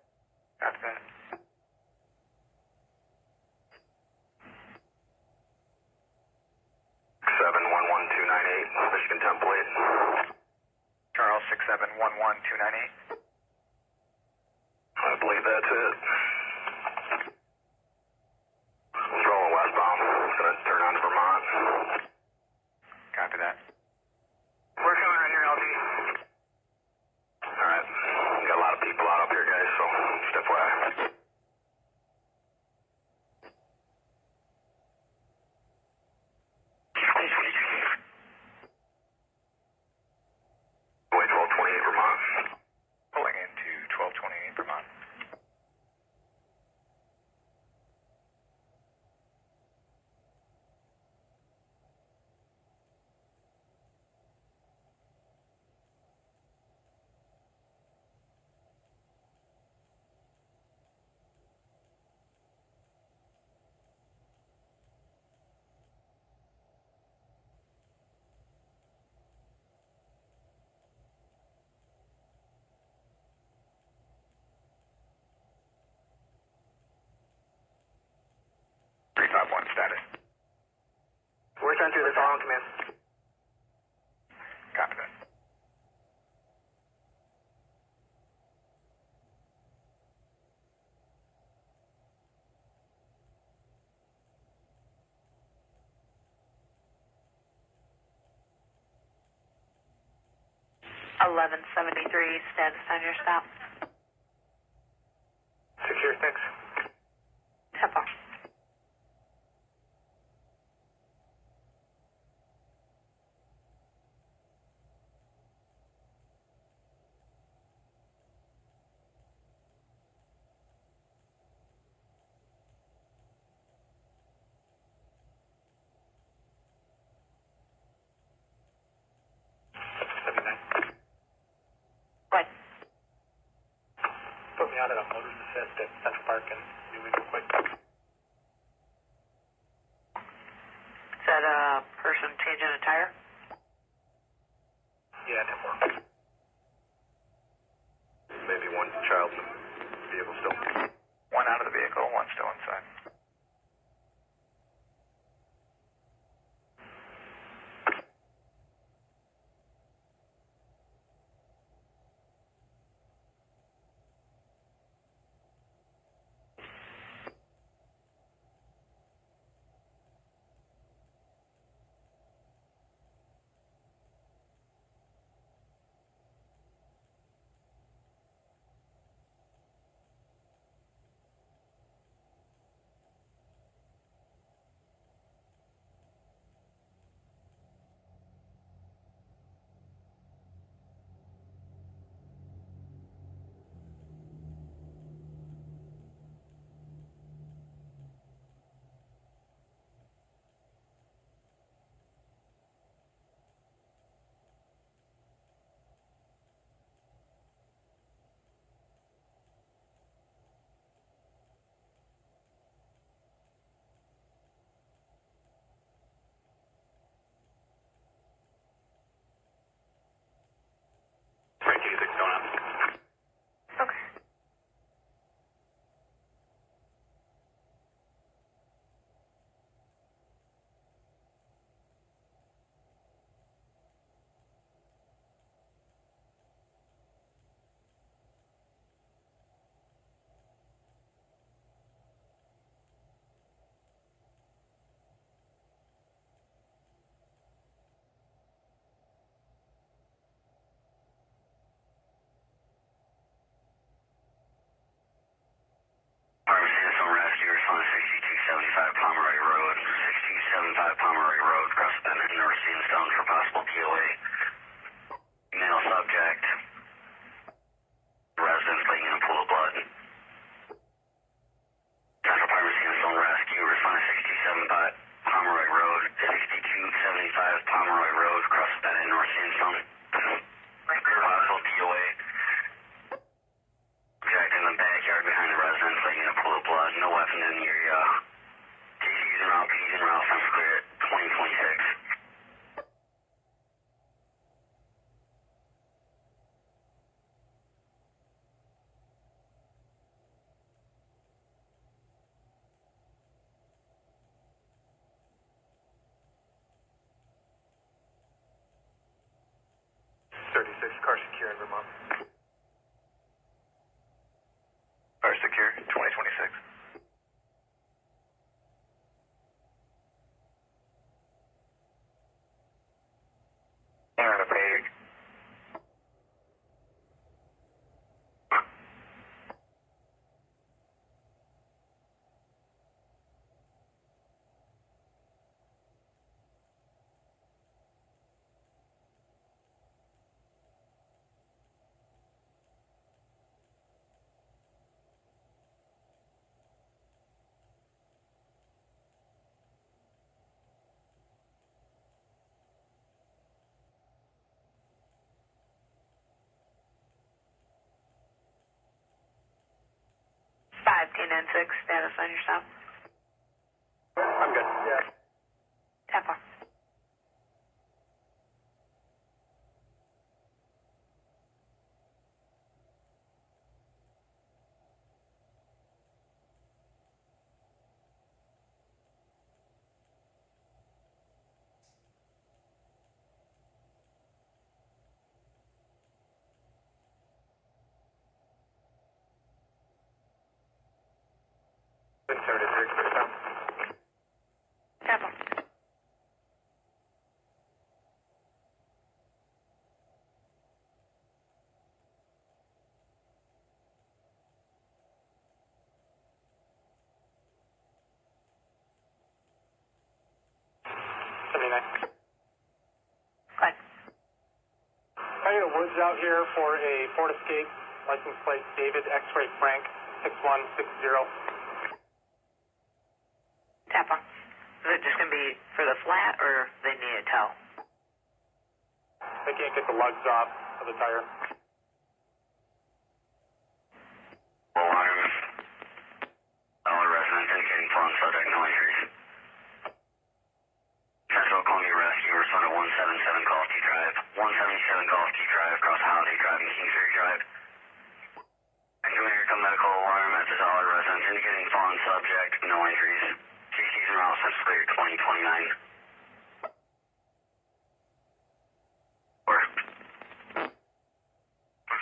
Got that. Michigan template. Charles 6711298. I believe that's it. It's rolling westbound. It's going to turn on to Vermont. Copy that. We're coming right here, LG. All right. We got a lot of people out up here, guys, so just FYI. Wait, 1228 Vermont. Pulling into 1228 Vermont. One status. We're trying to do the following command. Copy that. Status on your stop. Secure, thanks. Tempo. What? Put me out at a motorist assist at Central Park and be with you quick. Is that a person changing a tire? Yeah, 10-4. Maybe one child in the vehicle still. One out of the vehicle, one still inside. car secure in Vermont. Car secure, 2026. Aaron, a page. Five K 96, status on your stop. I'm good. Yeah. 10-4. Been 76%. 10-4. Go ahead. I got a Woods out here for a Ford Escape, license plate David X-Ray Frank 6160. 10-4. Is it just going to be for the flat, or they need a tow? They can't get the lugs off of the tire. Alarm. Dollar resident indicating phone subject no injuries. Central Columbia Rescue responded 177 Golf Key Drive. 177 Golf Key Drive across Holiday Drive and Kingsbury Drive. Activator come medical alarm at the Dollar residence indicating phone subject no injuries. CC's and route since clear 2029.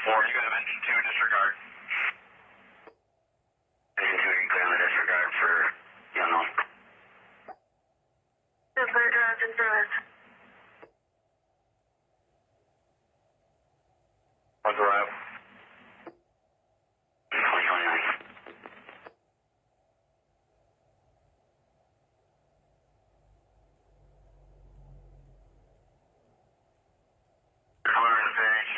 Four, you got a mention 2 disregard. Mention 2, you can clear on the disregard for the unknown. Clear drive in service. What's the route? 2029. Color and finish.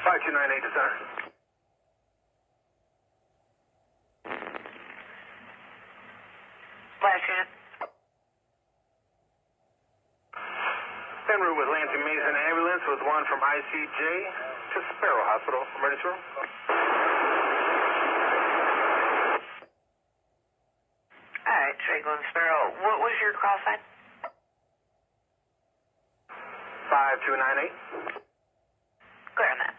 Five two nine eight to center. Last unit. En route with Lansing Mason ambulance with one from ICJ to Sparrow Hospital. Emergency room. All right, Trago and Sparrow. What was your call sign? 5298. Clear on that.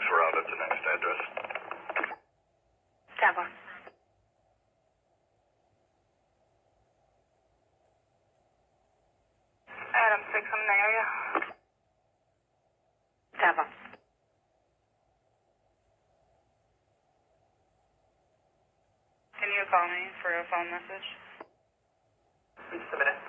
We're out at the next address. 10-4. Adam 6, I'm in the area. 10-4. Can you call me for a phone message? Just a minute.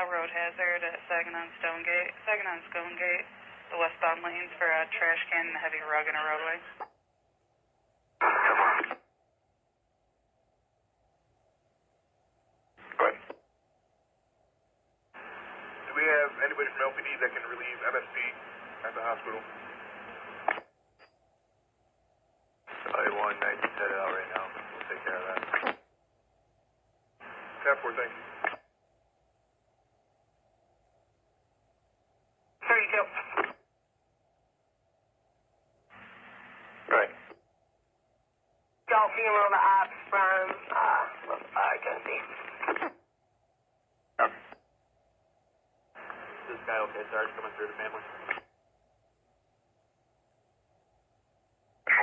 Road hazard at Saginaw Stone Gate. lanes for a trash can and a heavy rug in a roadway. Go ahead. Do we have anybody from LPD that can relieve MSP at the hospital? Charlie 1, 19 set it out right now. We'll take care of that. Tap 4, thank you. 32. Go ahead. Don't female the ops from, Tennessee. Okay. Is this guy okay, Sarge, coming through the family?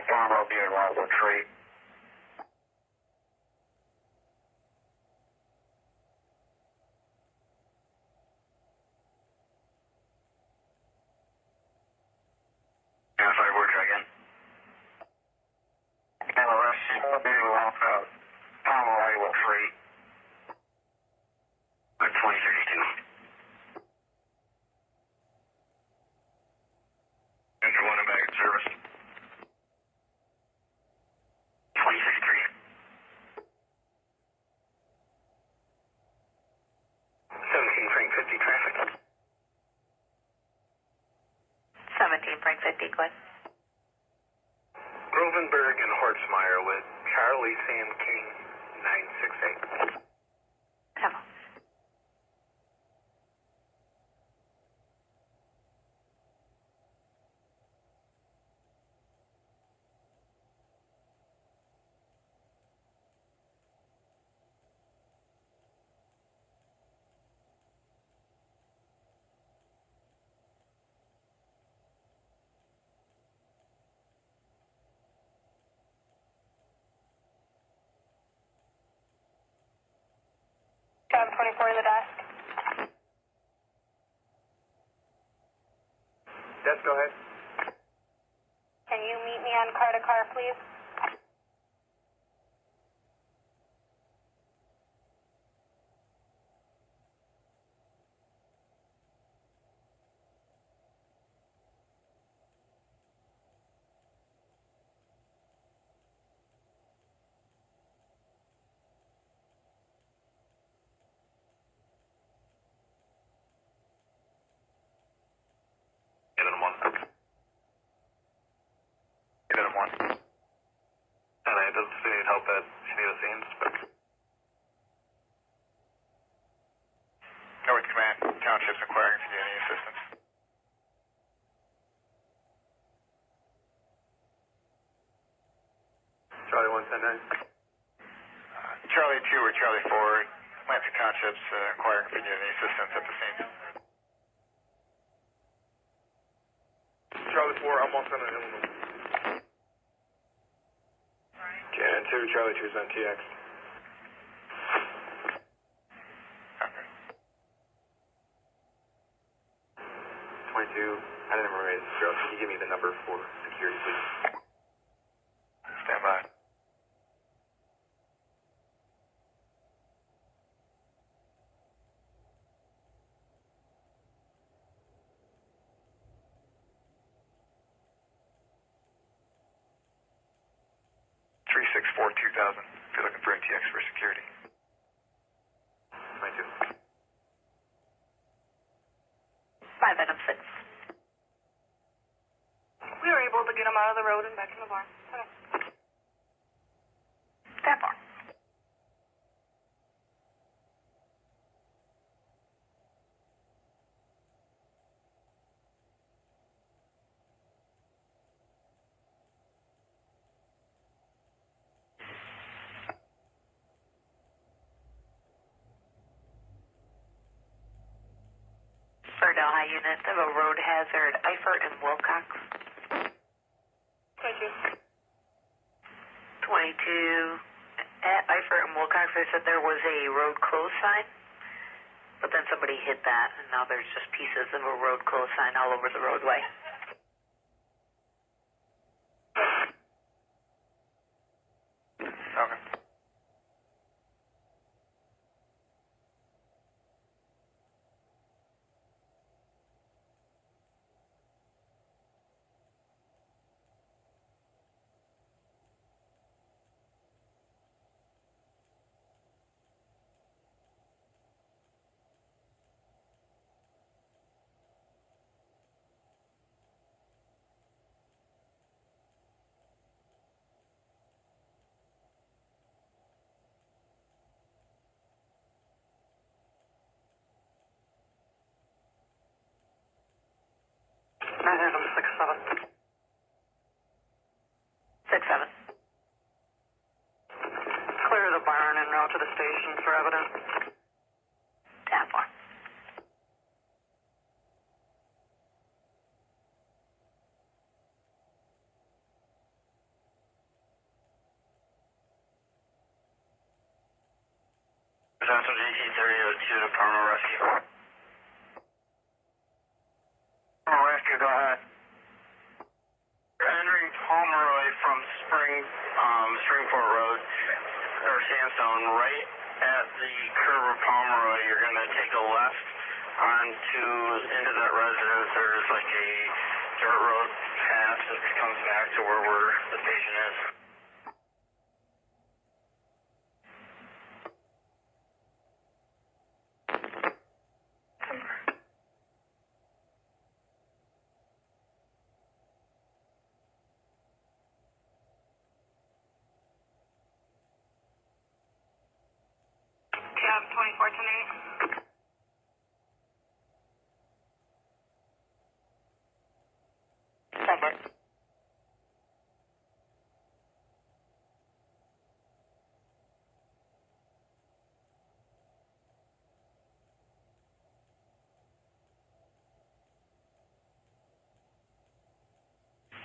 Farm, I'll be in Wildwood Tree. Identified word, try again. LRS, I'll be in Wildwood, Farm, Wildwood Tree. 2032. Enter 1 and back in service. 2063. 17 Frank 50 traffic. 17 Frank 50, go ahead. Grovenberg and Hortzmeyer with Charlie Sam King 968. Have a. Job 24 in the desk. Desk, go ahead. Can you meet me on car to car, please? Get him 1. And I doesn't see any help at any of the scenes, but... North Command, Township's inquiring if you need any assistance. Charlie 110 Charlie 2 or Charlie 4, Lansing Township's inquiring if you need any assistance at the scene. Charlie 4, I'm on Center Illinois. Cannon 2, Charlie 2's on TX. Okay. 22, I didn't remember this girl. Can you give me the number for security, please? Stand by. Three 6-4 2000. If you're looking for ATX for security. 22. 5 item 6. We were able to get him out of the road and back in the barn. Okay. That far. For Delhi units of a road hazard, Eifert and Wilcox. 22. 22. At Eifert and Wilcox, they said there was a road closed sign, but then somebody hit that, and now there's just pieces of a road closed sign all over the roadway. Okay. 6-7. 6-7. Clear the barn and route to the station for evidence. 10-4. Central GT 3002 to Palmer Rescue. Palmer Rescue, go ahead. We're entering Pomeroy from Springport Road, or Sandstone, right at the curve of Pomeroy. You're going to take a left into that residence. There's like a dirt road path that comes back to where the station is. Cab 2410.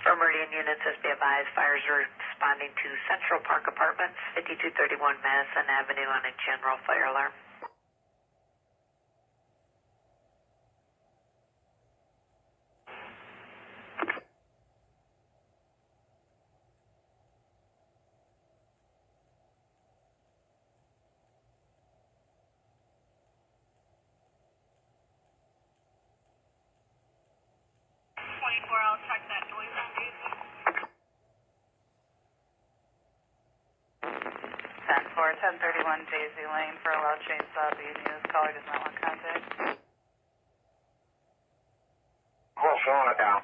For Meridian units, as be advised, fires are responding to Central Park Apartments, 5231 Madison Avenue on a general fire alarm. I'll check that noise on Daisy. 10-4, 1031 Daisy Lane for a loud chainsaw being used. Caller does not want contact. Well, slowing it down.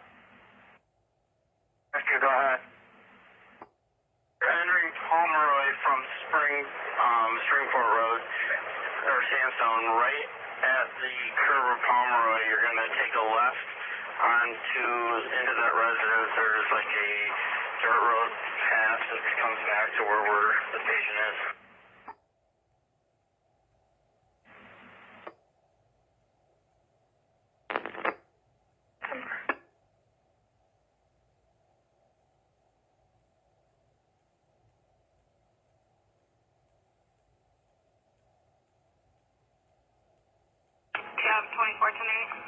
Rescue, go ahead. We're entering Pomeroy from Springport Road, or Sandstone, right at the curve of Pomeroy. You're going to take a left into that residence. There's like a dirt road path that comes back to where the station is. Cab 2410.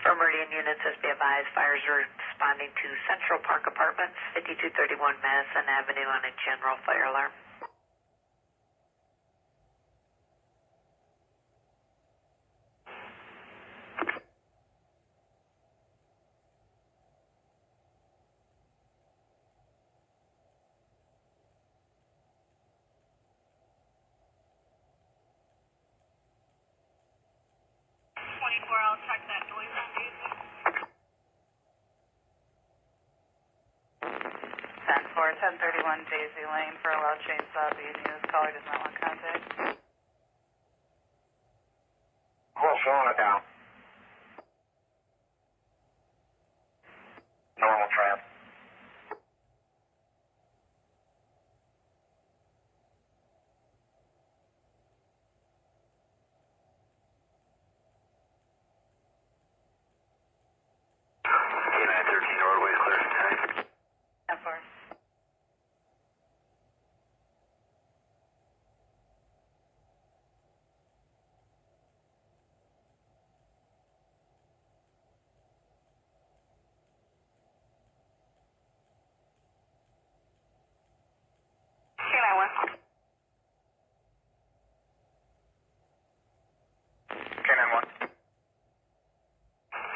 For Meridian units, as be advised, fires are responding to Central Park Apartments, 5231 Madison Avenue on a general fire alarm. I'll check that noise on Daisy. 10-4, 1031 Daisy Lane for a loud chainsaw being used. Caller does not want contact. Well, slowing it down. Normal trap.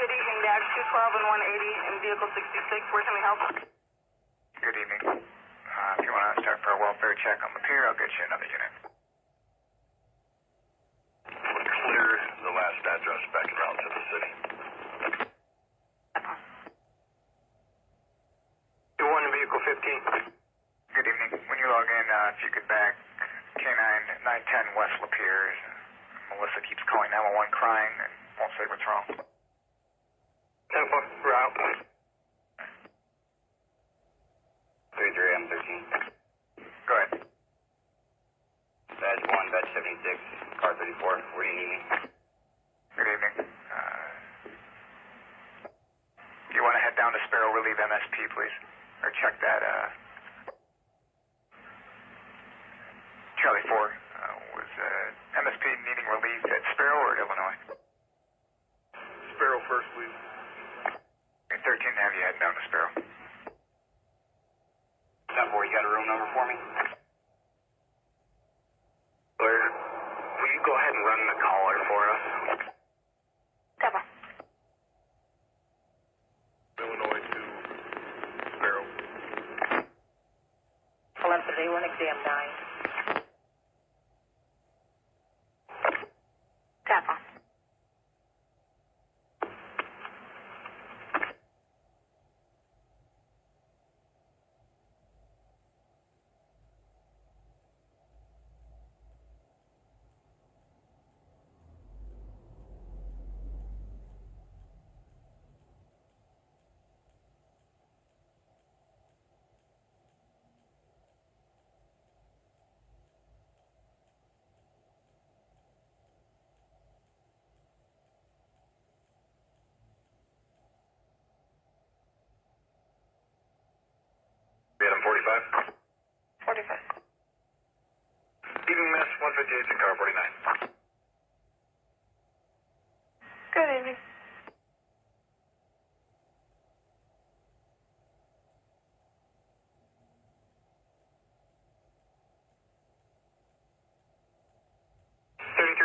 Good evening, Dash 212 and 180 in vehicle 66. Where can we help? Good evening. If you want to start for a welfare check on the pier, I'll get you another unit. Melissa keeps calling 911 crying and won't say what's wrong. 10-4, route. 33M13. Go ahead. Badge 1, badge 76, car 34. Where do you need me? Good evening. Do you want to head down to Sparrow Relieve MSP, please? Or check that, Charlie 4, was MSP needing relief at Sparrow or Illinois? Sparrow first, please. 13, have you heading down to Sparrow? 10-4, you got a room number for me? Blair, will you go ahead and run the caller for us? Deborah. Illinois to Sparrow. Telepathy, 1 exam 9. Deborah. Adam 45. 45. Evening, miss. 158 to car 49. Good evening.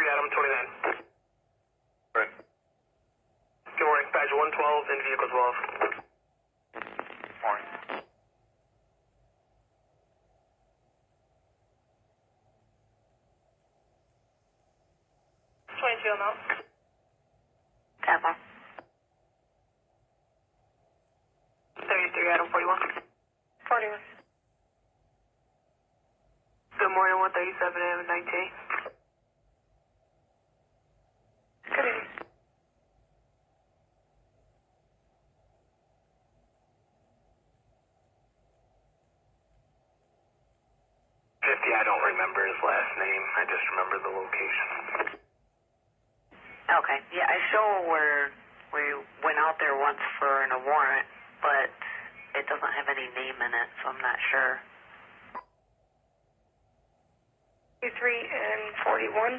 Adam 29. Good. Good morning, badge 112 in vehicle 12. Morning. Amount. Deborah. 33 Adam 41. 41. Good morning, 137 Adam 19. Good evening. I don't remember his last name. I just remember the location. Okay. Yeah, I show where we went out there once for a warrant, but it doesn't have any name in it, so I'm not sure. 23 and 41.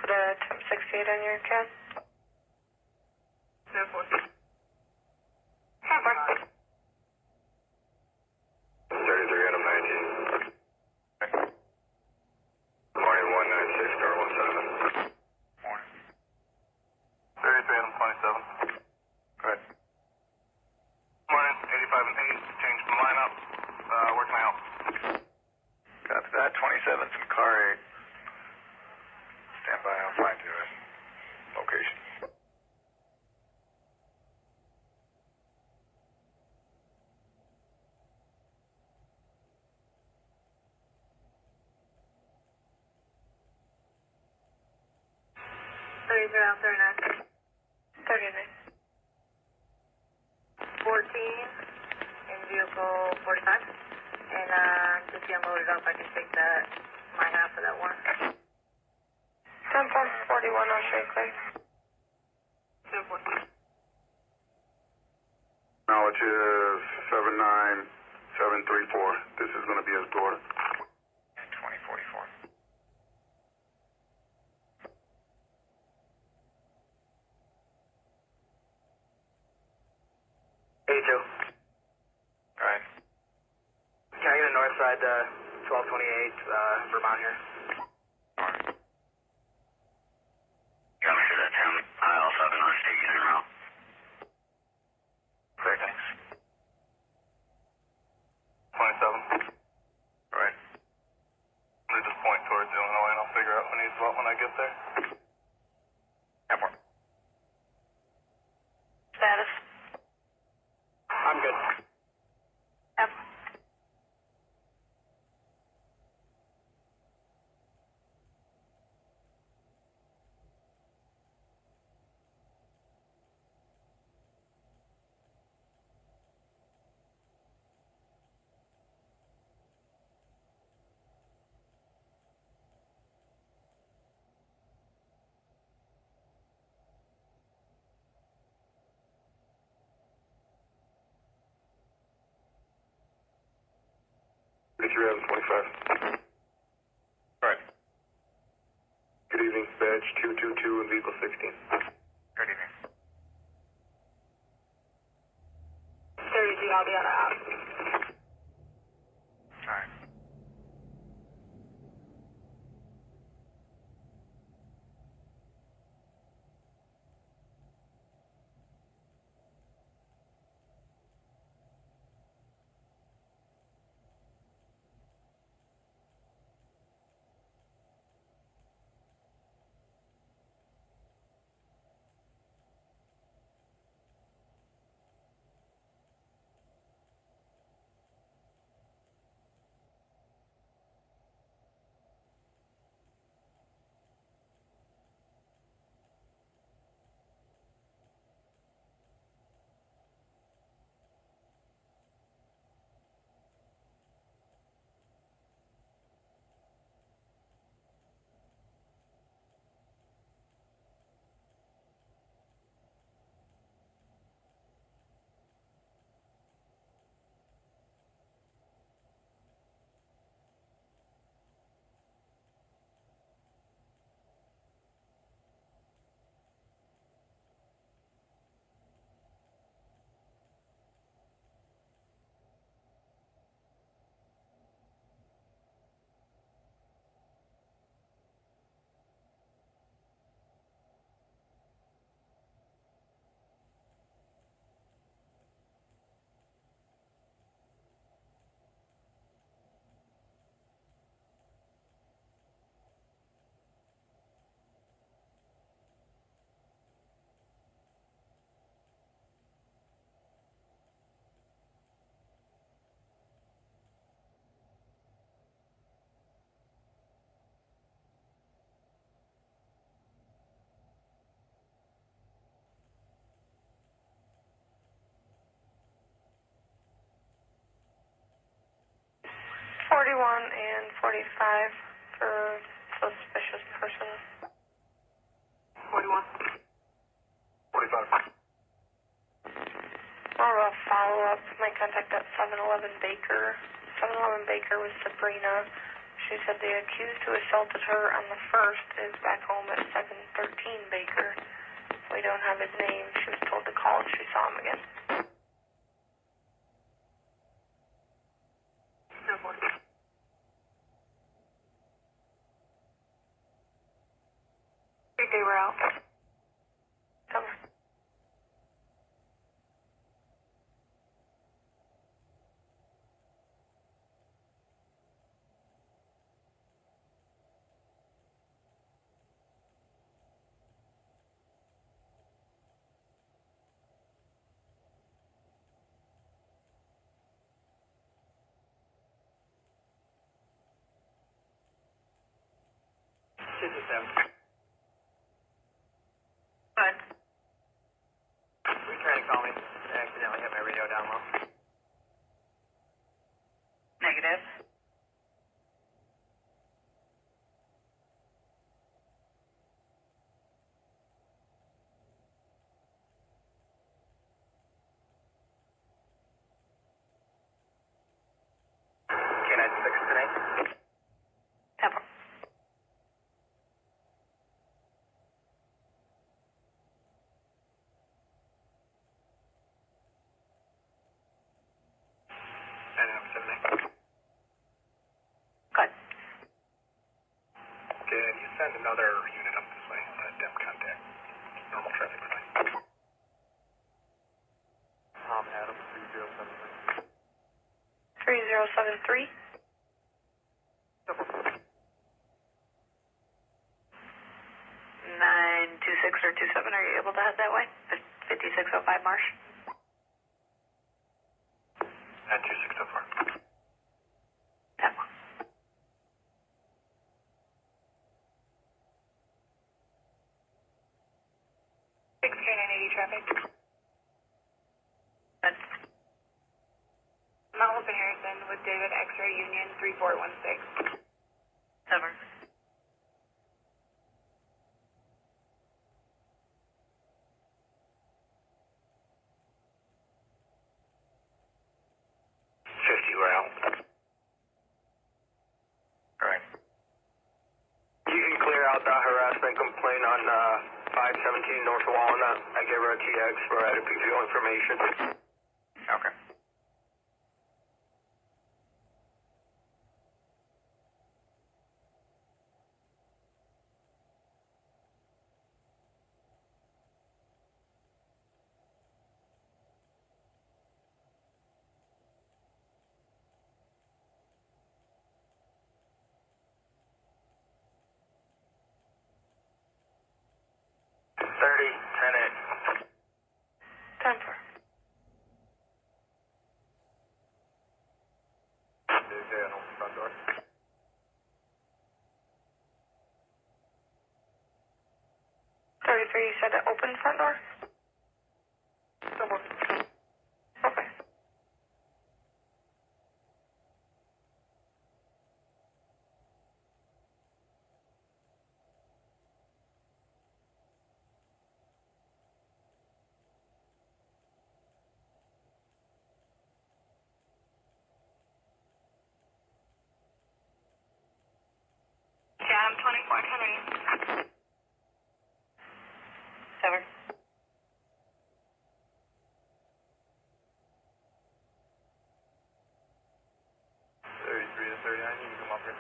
Put a temp 68 on your account. 10-4. 33 Adam 19. Morning, 196 car 17. Morning. 33 Adam 27. Good. Morning, 85 and 8. Change the lineup. Where can I help? Copy that. 27's in car 8. Stand by, I'll find you a location. Around 39. 39. 14 in vehicle 45. And just get loaded up, I can take that mine out for that one. 10-41 on Shankley. 10-4. Knowledge is 79734. This is going to be his daughter. 2044. Hey, Joe. All right. Can I get a north side 1228 Vermont here? All right. Yeah, I'm sure that's him. I also have another station en route. Great, thanks. 27. All right. They just point towards Illinois and I'll figure out who needs what when I get there. Have one. Status. I'm good. F. you're having 25. Alright. Good evening, badge 222 and vehicle 16. Good evening. 33, I'll be on a house. All right. And 45 for suspicious person. 41. 45. More of a follow-up. My contact at 711 Baker. 711 Baker was Sabrina. She said the accused who assaulted her on the 1st is back home at 713 Baker. We don't have his name. She was told to call if she saw him again. No, 40. They were out. Cover. This is them. Good. Were you trying to call me? I accidentally had my radio down low. Negative. K-9 6 tonight. Temple. Good. Can you send another unit up this way? Dem contact. Normal traffic flight. Tom Adams, 3073. 3073. 926 or 27, are you able to head that way? 5605 Marsh. 92604. 10-1. Traffic. Mount Hope and Harrison with David X-ray Union 3416. Over. We're out. 517 North Walnut. I gave her a TX for added PPO information. Okay. Time for. Front door. 33, you said to open front door? Okay. Jam 2410. 7. 33 to 39, you can come up here.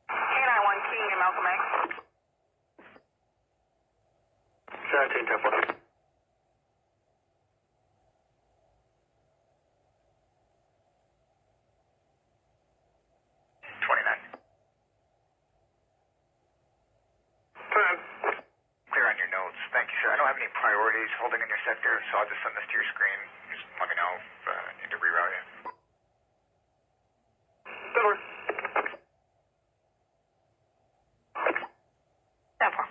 K91 King and Malcolm X. 17, 10-4. 29. Clear on your notes. Thank you, sir. I don't have any priorities holding in your sector, so I'll just send this to your screen. Just let me know if I need to reroute you. Over. 10-4.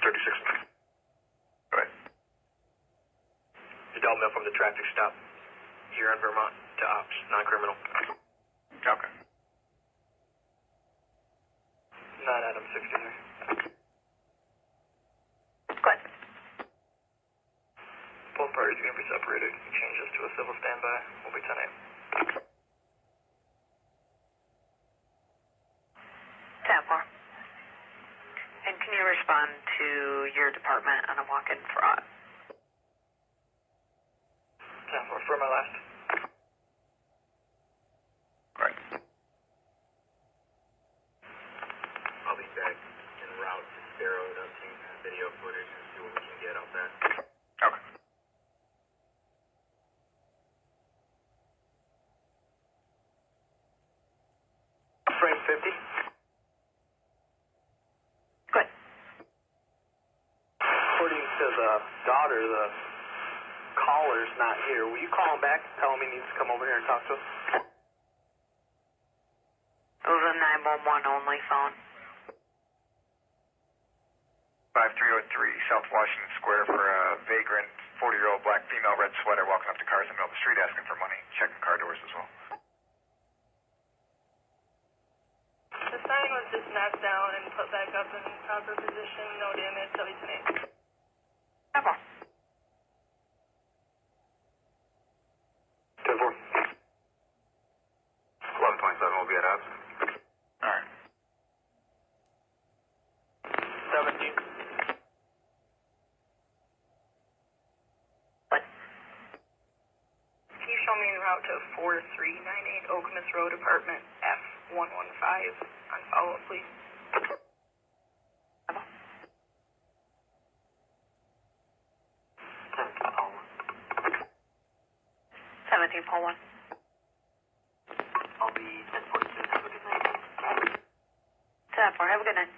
Go ahead. You dealt me from the traffic stop here in Vermont to ops, non-criminal. Okay. 9 Adam 63. Go ahead. Both parties are going to be separated. Change this to a civil standby. Will be 10 a.m. 10-4. And can you respond to your department on a walk-in fraud? 10-4 for my last. Right. I'll be back en route to Sparrow to obtain video footage and see what we can get out there. Okay. Frame 50. Good. According to the daughter, the caller's not here. Will you call him back and tell him he needs to come over here and talk to us? It was a 911 only phone. 5303 South Washington Square for a vagrant 40-year-old black female, red sweater, walking up to cars in the middle of the street asking for money. Checking car doors as well. The sign was just knocked down and put back up in proper position. No damage. W10. 10-4. 10-4. 1127 will be at ops. All right. 17. What? Can you show me en route to 4398 Okemos Road, apartment F115 on follow-up, please? 17, Paul 1. I'll be 10:42. Have a good night. 10-4. Have a good night.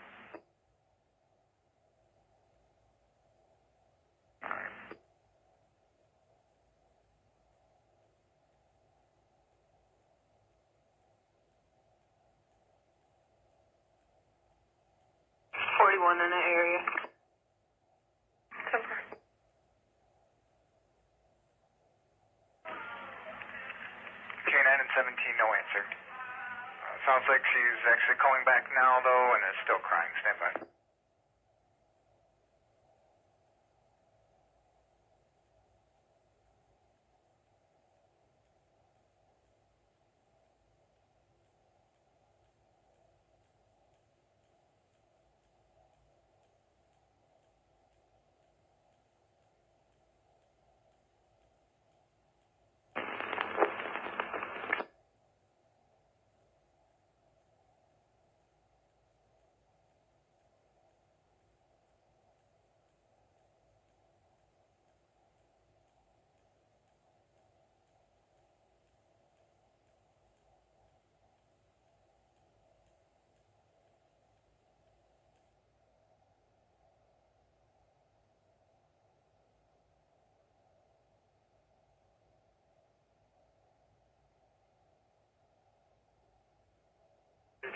going in that area. Super. K9 and 17, no answer. Sounds like she's actually calling back now, though, and is still crying. Stand by.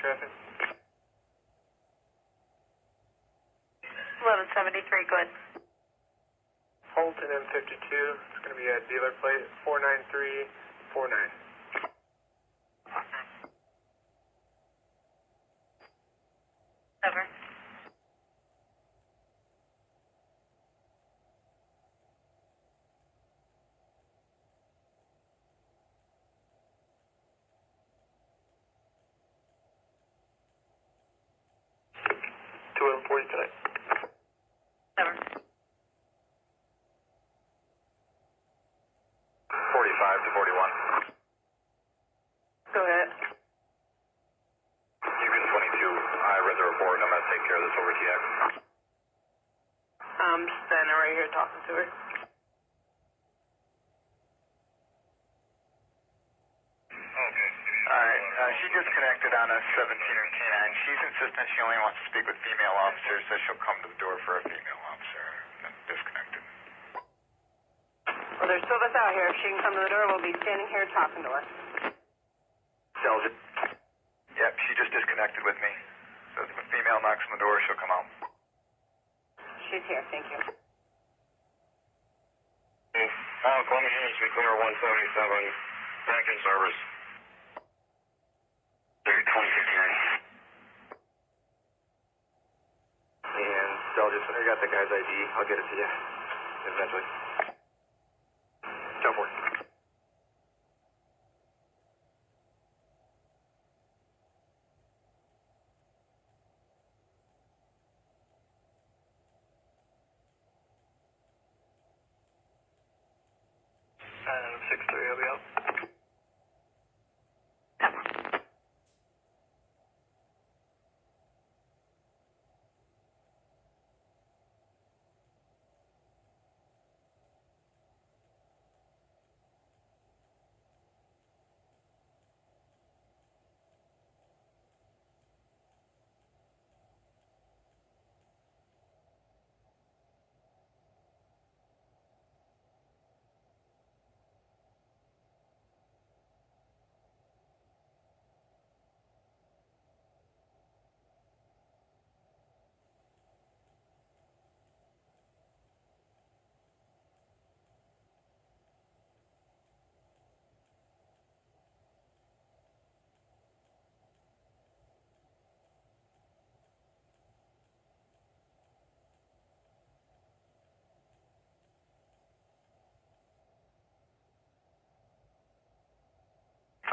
Traffic. 1173, go ahead. Fulton M52. It's going to be a dealer plate 49349. Over. Today. Over. 45 to 41. Go ahead. Yukon 22. I read the report. I'm going to take care of this over TX. I'm standing right here talking to her. Alright, she disconnected on a 17 or K9. She's insistent she only wants to speak with female officers, so she'll come to the door for a female officer. And then disconnected. Well, there's two of us out here. If she can come to the door, we'll be standing here talking to her. Sells it. Yep, she just disconnected with me. Says if a female knocks on the door, she'll come out. She's here. Thank you. Columbia Units, we clear 177. Back in service. 2059. And Del, just when I got the guy's ID, I'll get it to you eventually. Jump for it. And 6-3, I'll be up.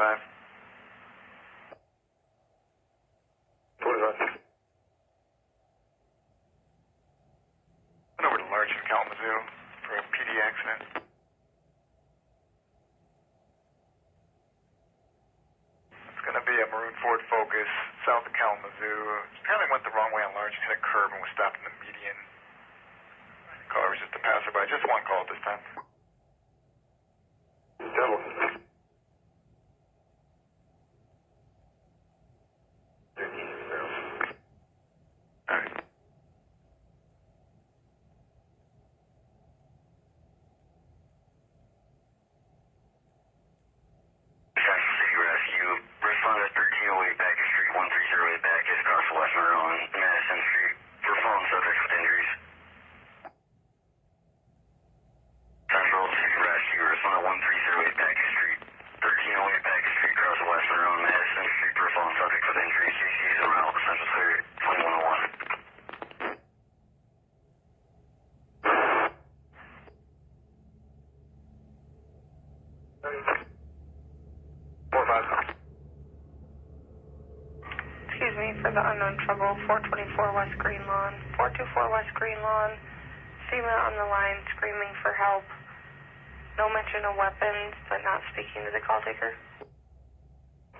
Five. What is that? Went over to Lansing, Kalamazoo for a PD accident. It's going to be a maroon Ford Focus south of Kalamazoo. Apparently went the wrong way on Lansing, hit a curb and was stopped in the median. The car was just a passerby. Just one call at this time. Double. Responded 1308 back to Street 1308 back, just across the West Maryland, Madison Street. For phone for the unknown trouble, 424 West Green Lawn. 424 West Green Lawn, female on the line screaming for help. No mention of weapons, but not speaking to the call taker.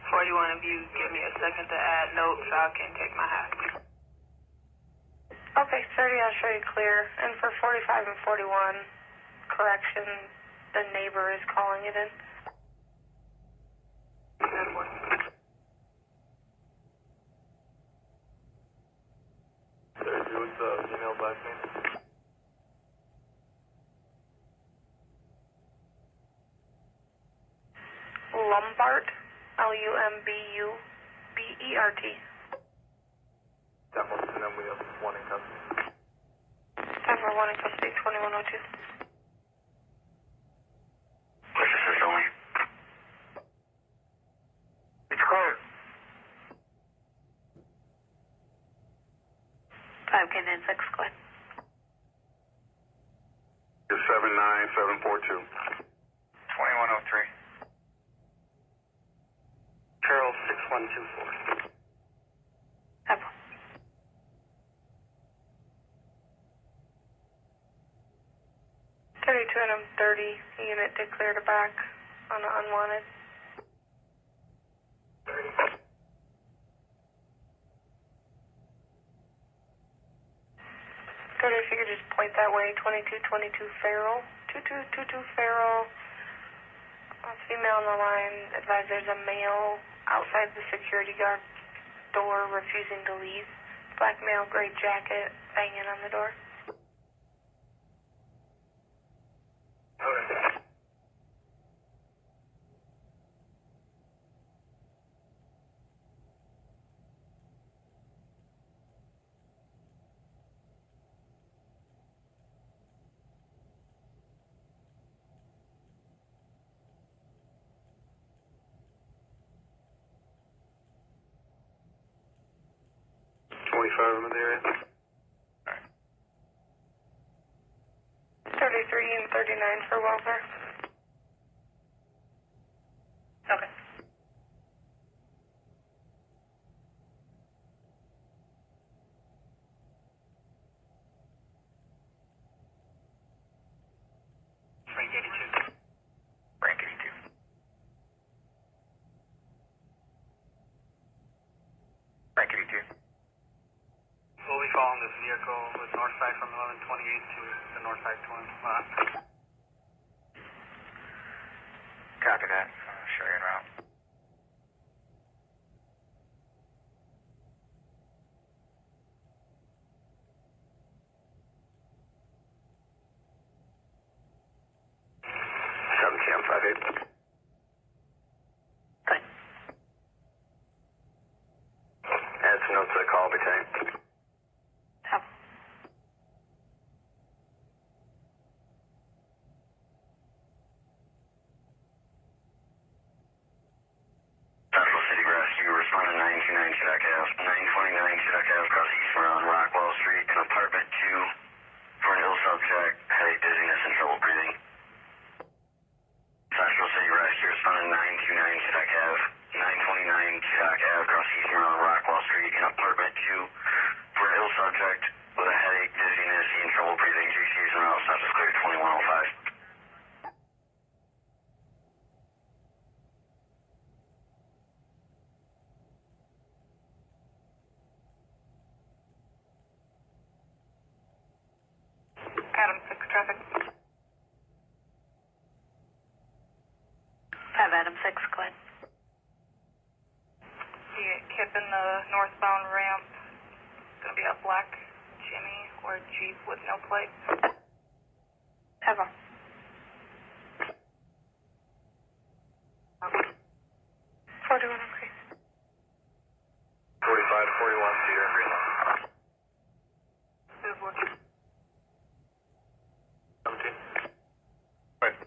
41, if you give me a second to add notes, I can take my hat. Okay, 30, I'll show you clear. And for 45 and 41, correction, the neighbor is calling it in. What's the female's last name? Lumbart, Lumbert. 10 and then we have one in custody. 10 for 1 in custody, 2102. Push assist only. It's clear. 5K 96, go ahead. 79742. 2103. Charles 6124. Have 32 and 30, unit declared a back on an unwanted. 30. Good, if you could just point that way, 2222 Farrell. 2222 Farrell. Female on the line, advise there's a male outside the security guard door refusing to leave. Black male, gray jacket, banging on the door. Okay. In the area. 33 and 39 for welfare. Okay. Frank 82. Rank 82. Rank 82. We'll be following this vehicle with north side from 1128 to the north side lot. Copy that. Show you en route. Good. Add some notes to the call, Lieutenant. Have Central City Rescue, responding 929 Check Ave, 929 Check Ave, across Eastern on Rockwell Street, in apartment 2, for an ill subject, headache, dizziness, and trouble breathing. Central City Rescue, responding 929 Check Ave, 929 Check Ave, across Eastern on Rockwell Street, in apartment 2, for an ill subject with a headache, dizziness, and trouble breathing. GC's and route, Central clear 2105. Adam 6 traffic. 5 Adam 6, go ahead. See a Kip in the northbound ramp. It's going to be a black Jimmy or Jeep with no plate. Have 41, okay. 45 to 41, Cedar and Green Line. Good work. 17. Right.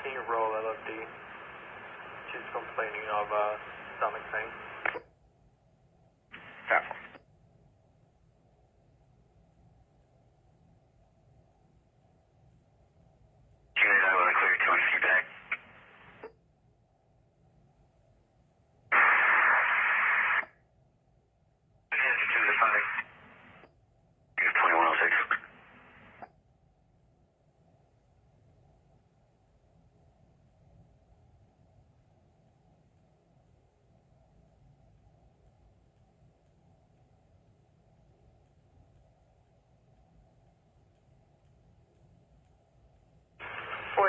Senior roll, LFD. She's complaining of stomach pain. Copy. Unit, I want to clear 200 feet back.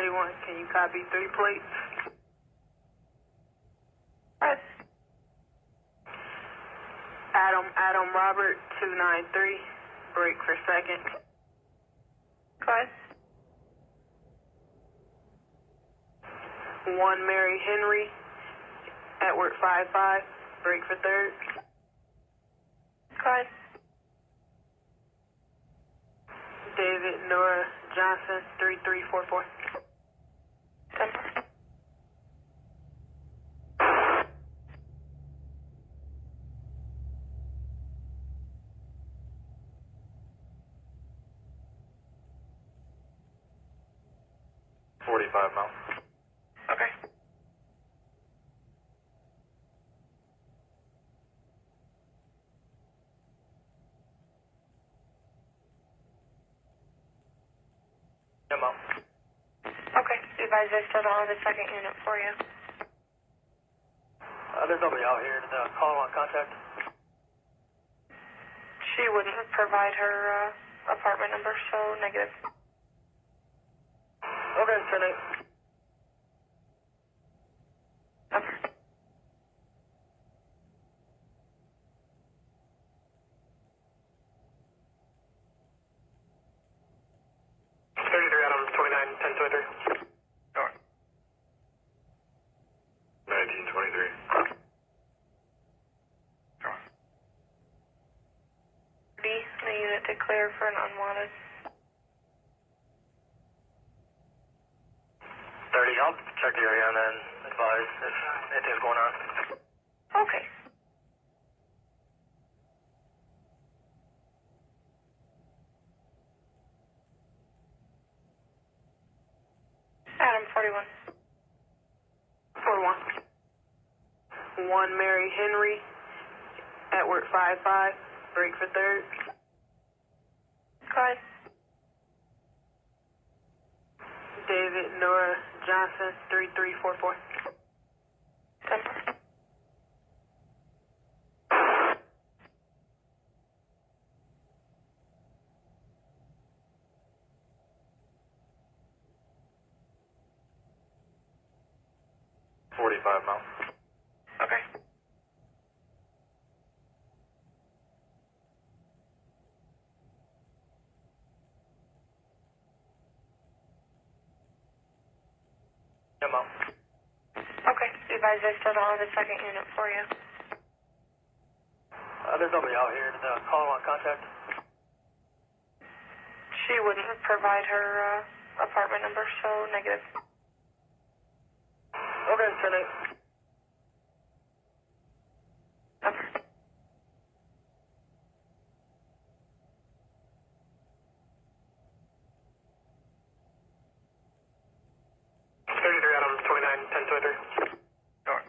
41, can you copy 3 plates? Press. Adam Robert 293, break for second. Go ahead. 1 Mary Henry, Edward 55, break for third. Go ahead. David Nora Johnson 3344. 10. 45 mile. Okay. Demo. Okay. Be advised I still don't have a second unit for you. There's nobody out here to call on contact. She wouldn't provide her apartment number, so negative. Okay, 10-8. Okay. Adams 29, 1023. Sure. 1923. Sure. B, the unit to clear for an unwanted. 30, I'll check the area and then advise if anything's going on. Okay. Adam 41. 41. 1 Mary Henry, Edward 55, break for third. Go ahead. David Nora Johnson 3344. 10. 45 mile. Okay. Demo. Okay. Be advised I still don't have a second unit for you. There's nobody out here to call on contact. She wouldn't provide her apartment number, so negative. Okay, 10-8. Okay. Adams 29, 1023. Sure.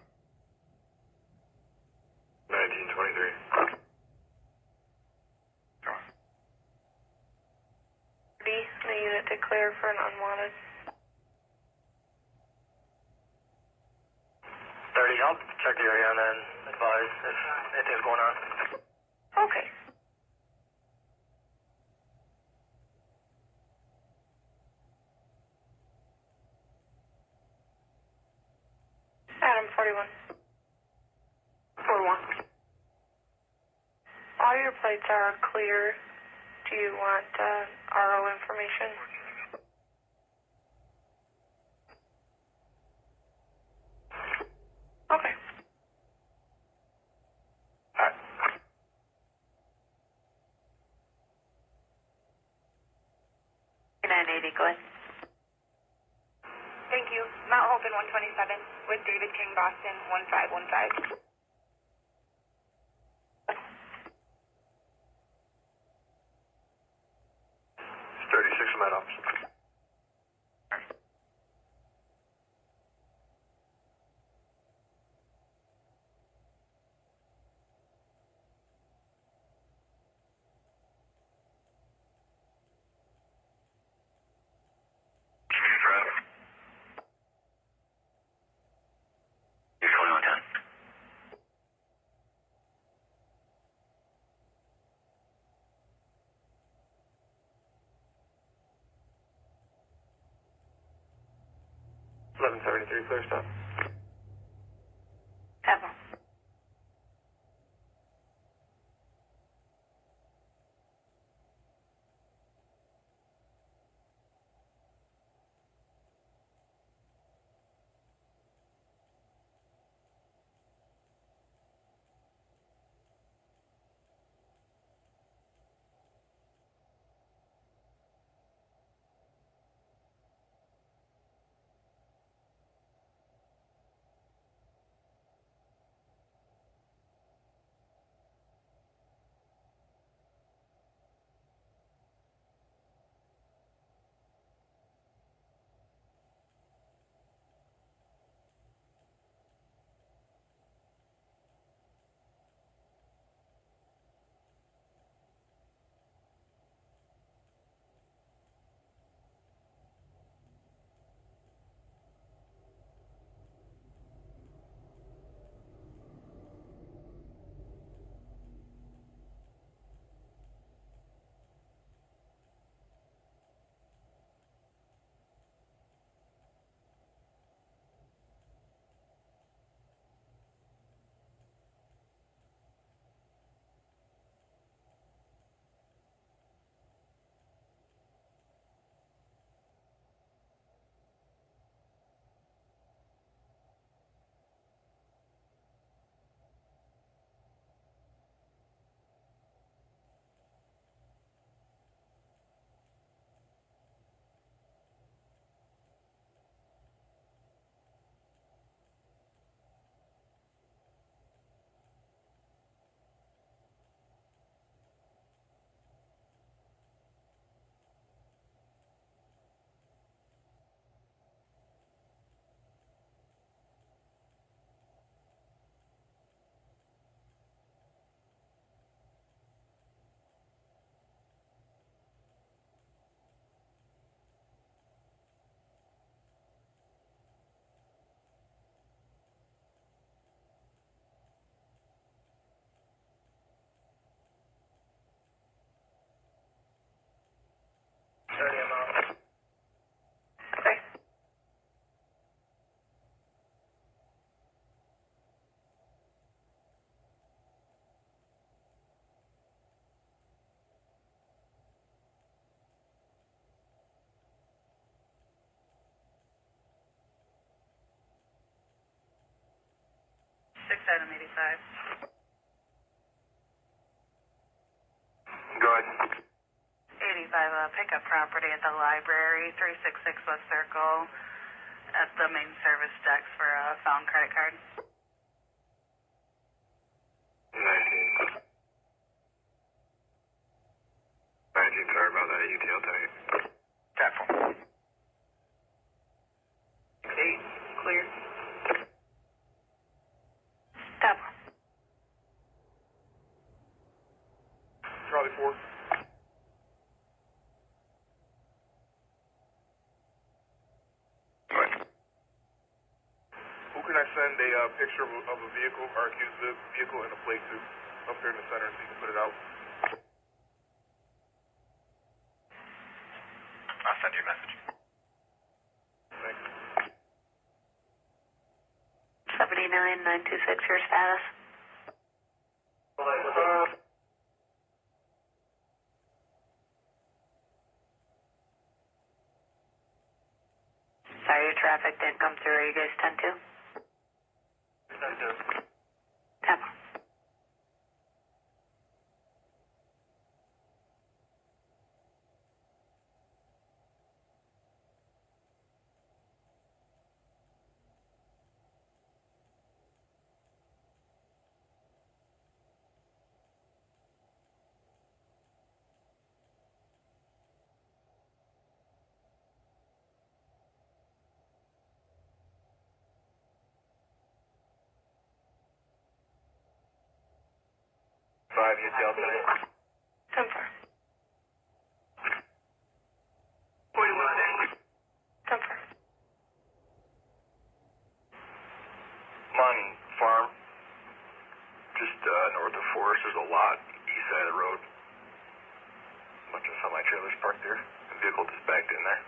1923. Sure. B, the unit to clear for an unwanted. 30, I'll check the area and then advise if anything's going on. Okay. Adam 41. 41. All your plates are clear. Do you want RO information? Okay. All right. 980, go ahead. Thank you. Mount Hope in 127 with David King, Boston 1515. 36 Meadows. Community Drive. You're 2110. 1173, clear stop. Temple. Okay. 6 item 85. Go ahead. 85, pickup property at the library, 366 West Circle, at the main service decks for a found credit card. 19. 19, sorry about that, UTL tonight. Temple. 8, clear. Temple. Charlie 4. Who can I send a picture of a vehicle, or accused vehicle, and a plate to up here in the center so you can put it out? I'll send you a message. Thanks. 70926, your status? Sorry, your traffic didn't come through. Are you guys 10-2? 10-2. Temple. UTL tonight. 10-4. 41. 10-4. Mon Farm, just north of Forest. There's a lot east side of the road. A bunch of semi-trailers parked there. The vehicle just backed in there.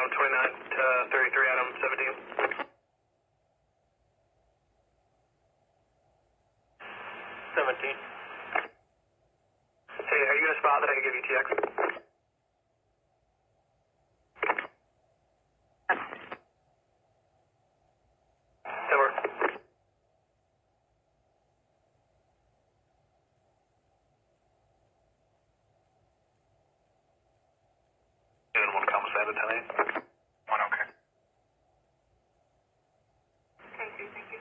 Adam 29 to 33, Adam 17. 17. Hey, are you in a spot that I can give you TX? Over. Anyone come Santa tonight? One okay. Okay, thank you.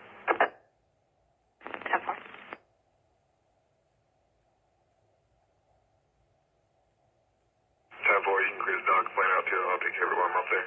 10-4. You can clear the dog plane out too. I'll take care of it while I'm up there.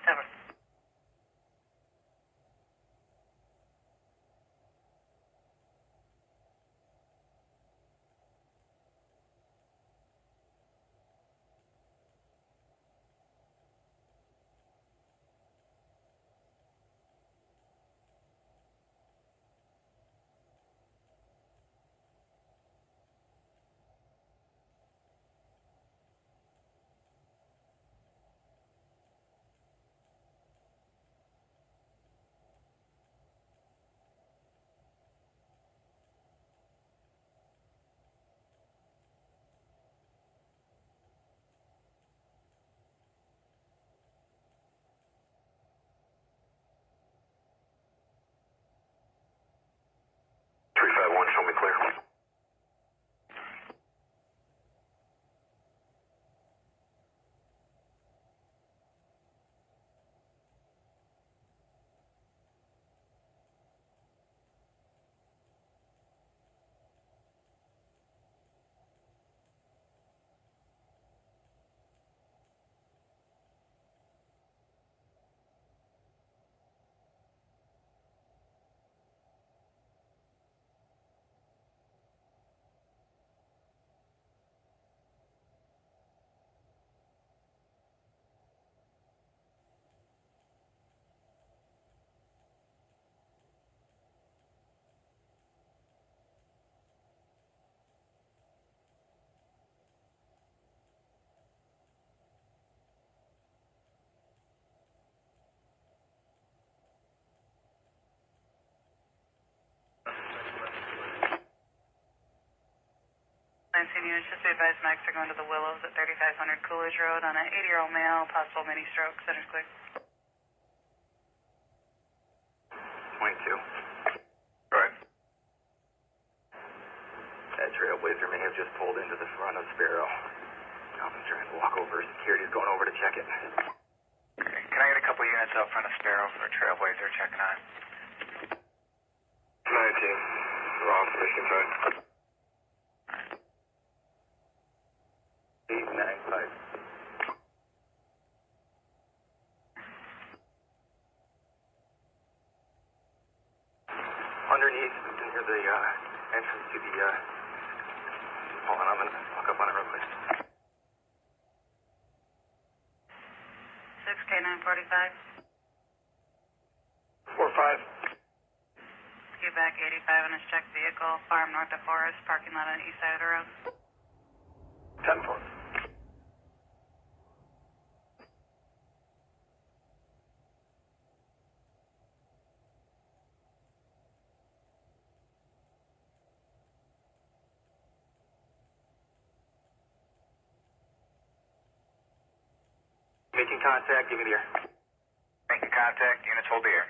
Over. Show me clear. Lansing units, just be advised, Max are going to the Willows at 3500 Coolidge Road on an 80-year-old male, possible mini stroke, center's clear. 22. Right. That trailblazer may have just pulled into the front of Sparrow. Alvin's trying to walk over. Security's going over to check it. Okay. Can I get a couple units out front of Sparrow for Trailblazer checking on? 19. Wrong, Michigan side. 895. Underneath, near the entrance to the, hold on, I'm going to walk up on it real quick. 6K945. 4-5. Ski back 85 on his checked vehicle, farm north of Forest, parking lot on the east side of the road. 10-4. Making contact, give me the air. Making contact, units hold the air.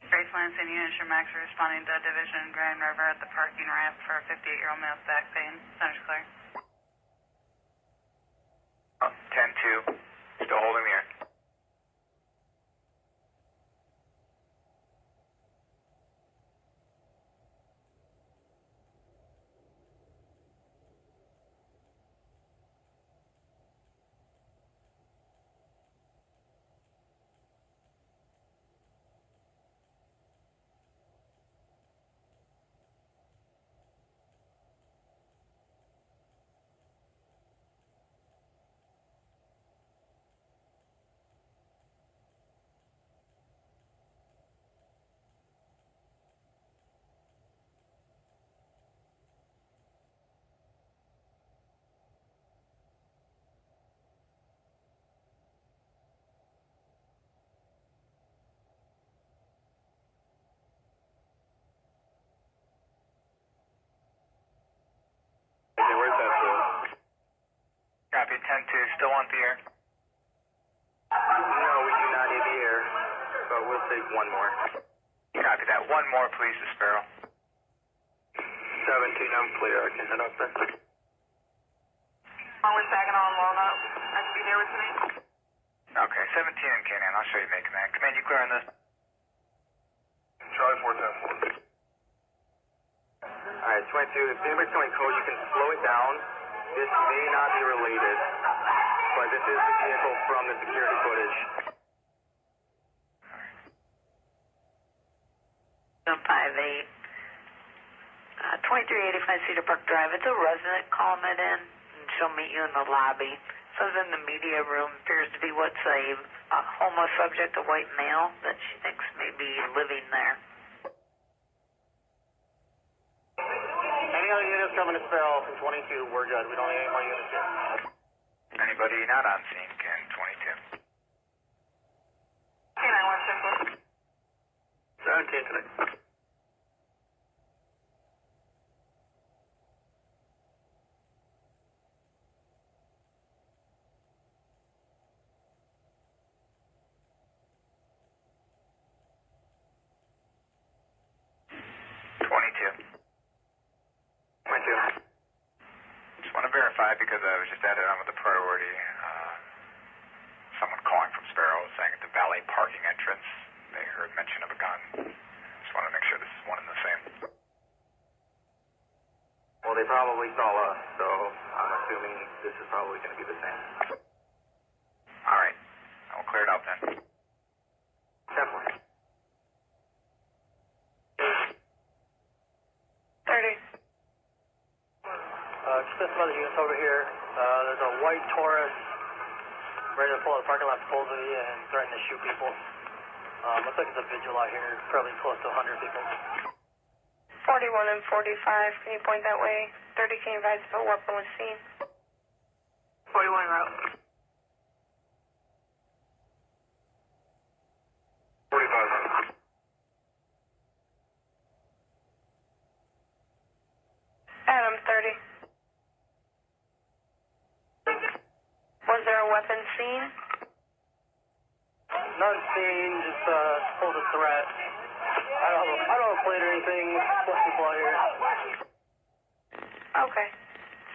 Grace Lansing units, your Max are responding to Division Grand River at the parking ramp for a 58-year-old male's back pain, center's clear. Copy 10-2, still want the air? No, we do not need the air, but we'll take one more. Copy that. One more, please, to Sparrow. 17, I'm clear. I can head up there. On with Saginaw and Walnut. I should be there with me. Okay, 17 and K9. I'll show you May Command. Command, you clear on this? Charlie 410. All right, 22. If anybody's coming code, you can slow it down. This may not be related, but this is the vehicle from the security footage. 58. 2385 Cedar Park Drive. It's a resident calling it in, and she'll meet you in the lobby. Says in the media room appears to be what's a homeless subject, a white male that she thinks may be living there. Any other units coming to Sparrow from 22? We're good. We don't need any more units here. Anybody not on scene, can 22. K9, 1 17 today. Just want to verify because I was just added on with the priority. Someone calling from Sparrow saying at the valet parking entrance they heard mention of a gun. Just want to make sure this is one and the same. Well, they probably saw us, so I'm assuming this is probably going to be the same. All right, I'll clear it out then. Definitely. 30. Just some other units over here. There's a white Taurus ready to pull out the parking lot supposedly and threatening to shoot people. Looks like it's a vigil out here, probably close to 100 people. 41 and 45, can you point that way? 30, can you advise if a weapon was seen? 41 route. 45. Adam, 30. Was there a weapon seen? None seen, just pulled a threat. I don't have a plate or anything. Plus people out here. Okay.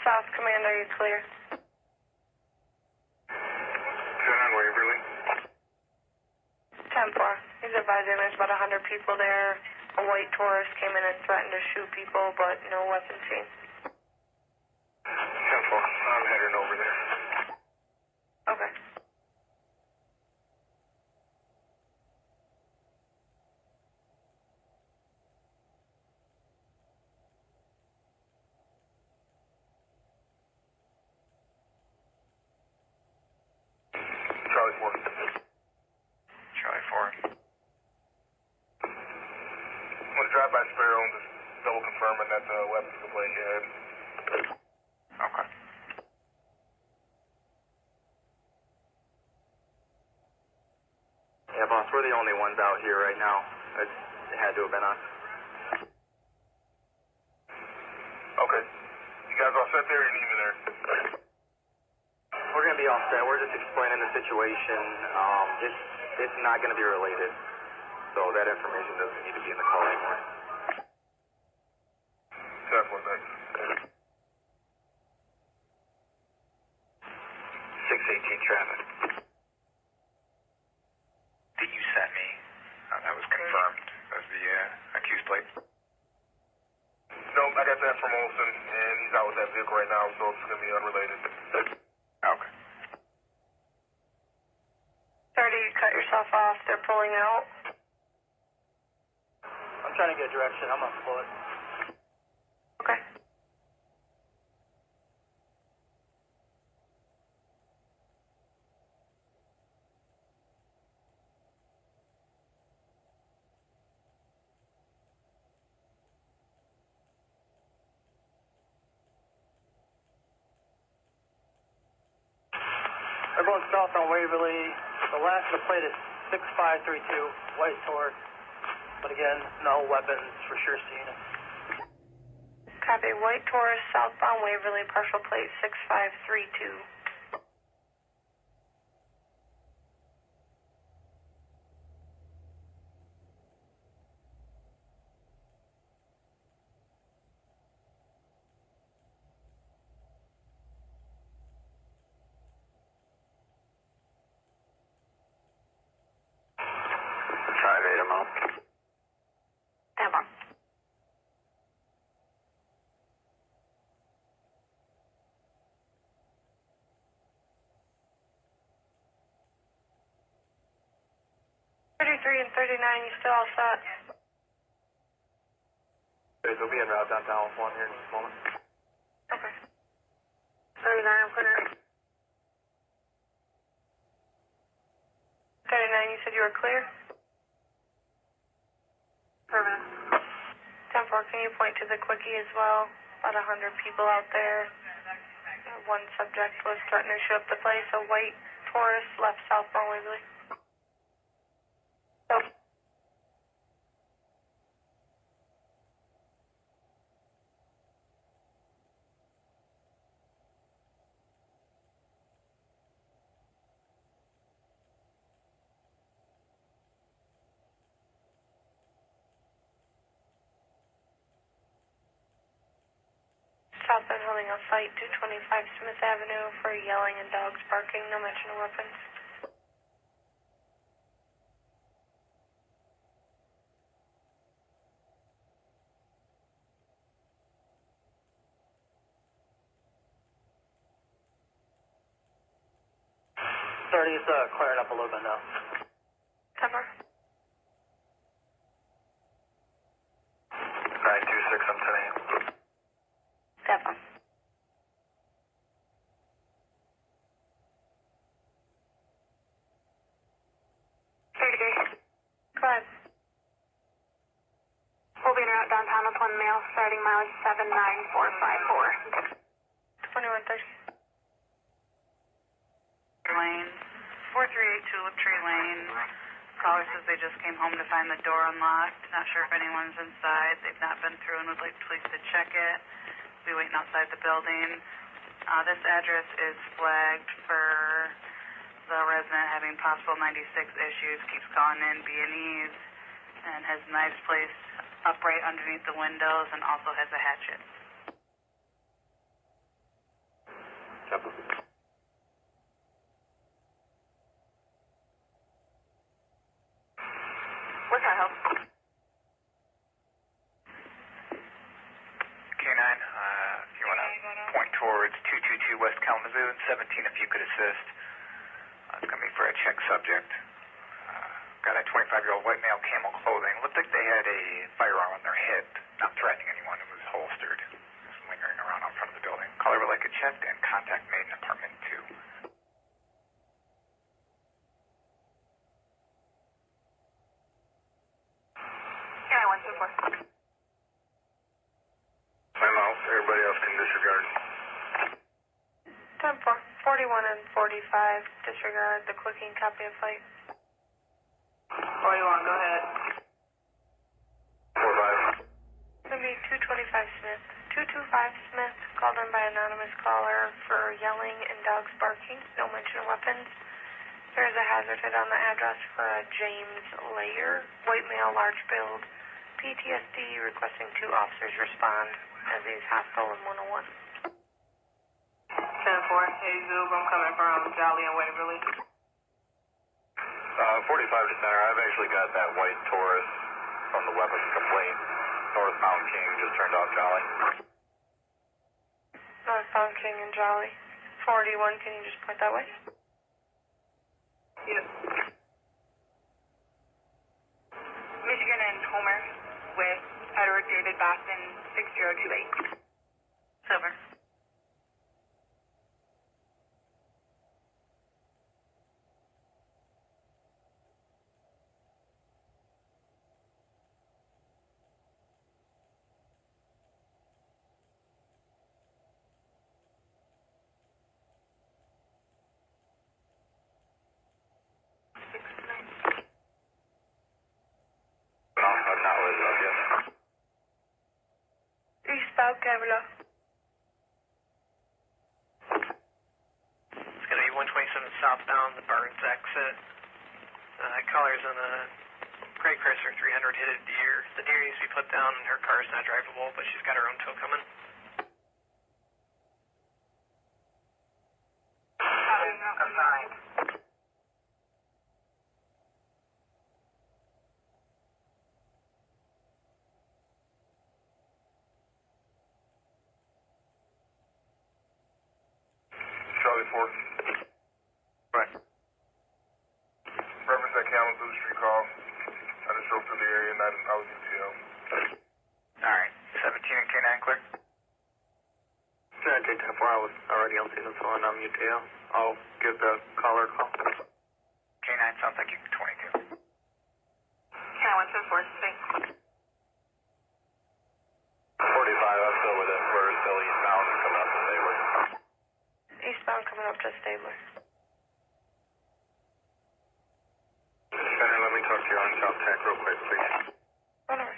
South Command, are you clear? 10 Waverly. 10-4. He's advising there's about 100 people there. A white Taurus came in and threatened to shoot people, but no weapon seen. 10-4. I'm heading over there. Okay. Charlie 4. Charlie 4. I'm going to drive by Sparrow and just double confirming that the weapons complaint you had. Okay. Yeah, boss, we're the only ones out here right now. It had to have been us. Okay. You guys all set there? You need me there? We're going to be all set. We're just explaining the situation. It's not going to be related. So that information doesn't need to be in the call anymore. 10-4, thanks. 618 traffic. That you sent me, that was confirmed as the accused plate. No, I got that from Olson, and he's out with that vehicle right now, so it's going to be unrelated. Okay. 30, you cut yourself off. They're pulling out. I'm trying to get direction. I'm on foot. Okay. They're going south on Waverly. The last of the plate is 6532, white Taurus. But again, no weapons for sure seen. Copy. White Taurus, southbound Waverly, partial plate 6532. 12. 10-4. And 39, you still all set? Okay, so we'll be en route downtown with one here in just a moment. Okay. 39, I'm clear. 39, you said you were clear? Affirmative. 10-4, can you point to the quickie as well? About 100 people out there. One subject was threatening to shoot up the place, a white Taurus left southbound Waverly. Southbound holding a fight, 225 Smith Avenue for yelling and dogs barking, no mention of weapons. It's clearing up a little bit now. 10-4. 926, I'm 10 10-4. Go ahead. We'll be en route downtown with one male, starting mileage 79454. 2130. Lane, 438 Tulip Tree Lane. Caller says they just came home to find the door unlocked. Not sure if anyone's inside. They've not been through and would like police to check it. Be waiting outside the building. This address is flagged for the resident having possible 96 issues, keeps calling in B&Es, and has knives placed upright underneath the windows and also has a hatchet. What's that help? K9, if you want to point towards 222 West Kalamazoo, and 17 if you could assist. It's going to be for a check subject. Got a 25-year-old white male, camel clothing. Looked like they had a firearm on their hip, not threatening anyone. It was holstered, just lingering around out front of the building. Caller would like it checked and contact made in apartment 2. Yeah, 124. I'm out. Everybody else can disregard. 10-4. 41 and 45, disregard the quickie and copy of fight. 41, go ahead. 45. It's going to be 225 Smith. 225 Smith, called in by anonymous caller for yelling and dogs barking, no mention of weapons. There is a hazard hit on the address for a James Layer, white male, large build, PTSD, requesting 2 officers respond as he's hostile in 101. 10-4, hey Zoob, I'm coming from Jolly and Waverly. 45 to center. I've actually got that white Taurus from the weapons complaint. Northbound King just turned off Jolly. Northbound King and Jolly. 41, can you just point that way? Yep. Michigan and Homer with Edward David Boston 6028. Silver. Eastbound Cavilla. It's going to be 127 southbound, the Burns exit. Caller's on a Gray Chrysler 300 hit a deer. The deer needs to be put down and her car is not drivable, but she's got her own tow coming. Assigned. Charlie 4. Right. Reference that Kalamazoo Street call. I just drove through the area and I was UTO. Alright, 17 and K9 clear? Yeah, take 10-4, I was already on signal, so I'm UTO. I'll give the caller a call. K9 sounds like you 22. K9 174, 45, I'm still with it. We're still eastbound coming up to Stabler. Eastbound coming up to Stabler. Center, let me talk to you on South Tech real quick, please. Whatever.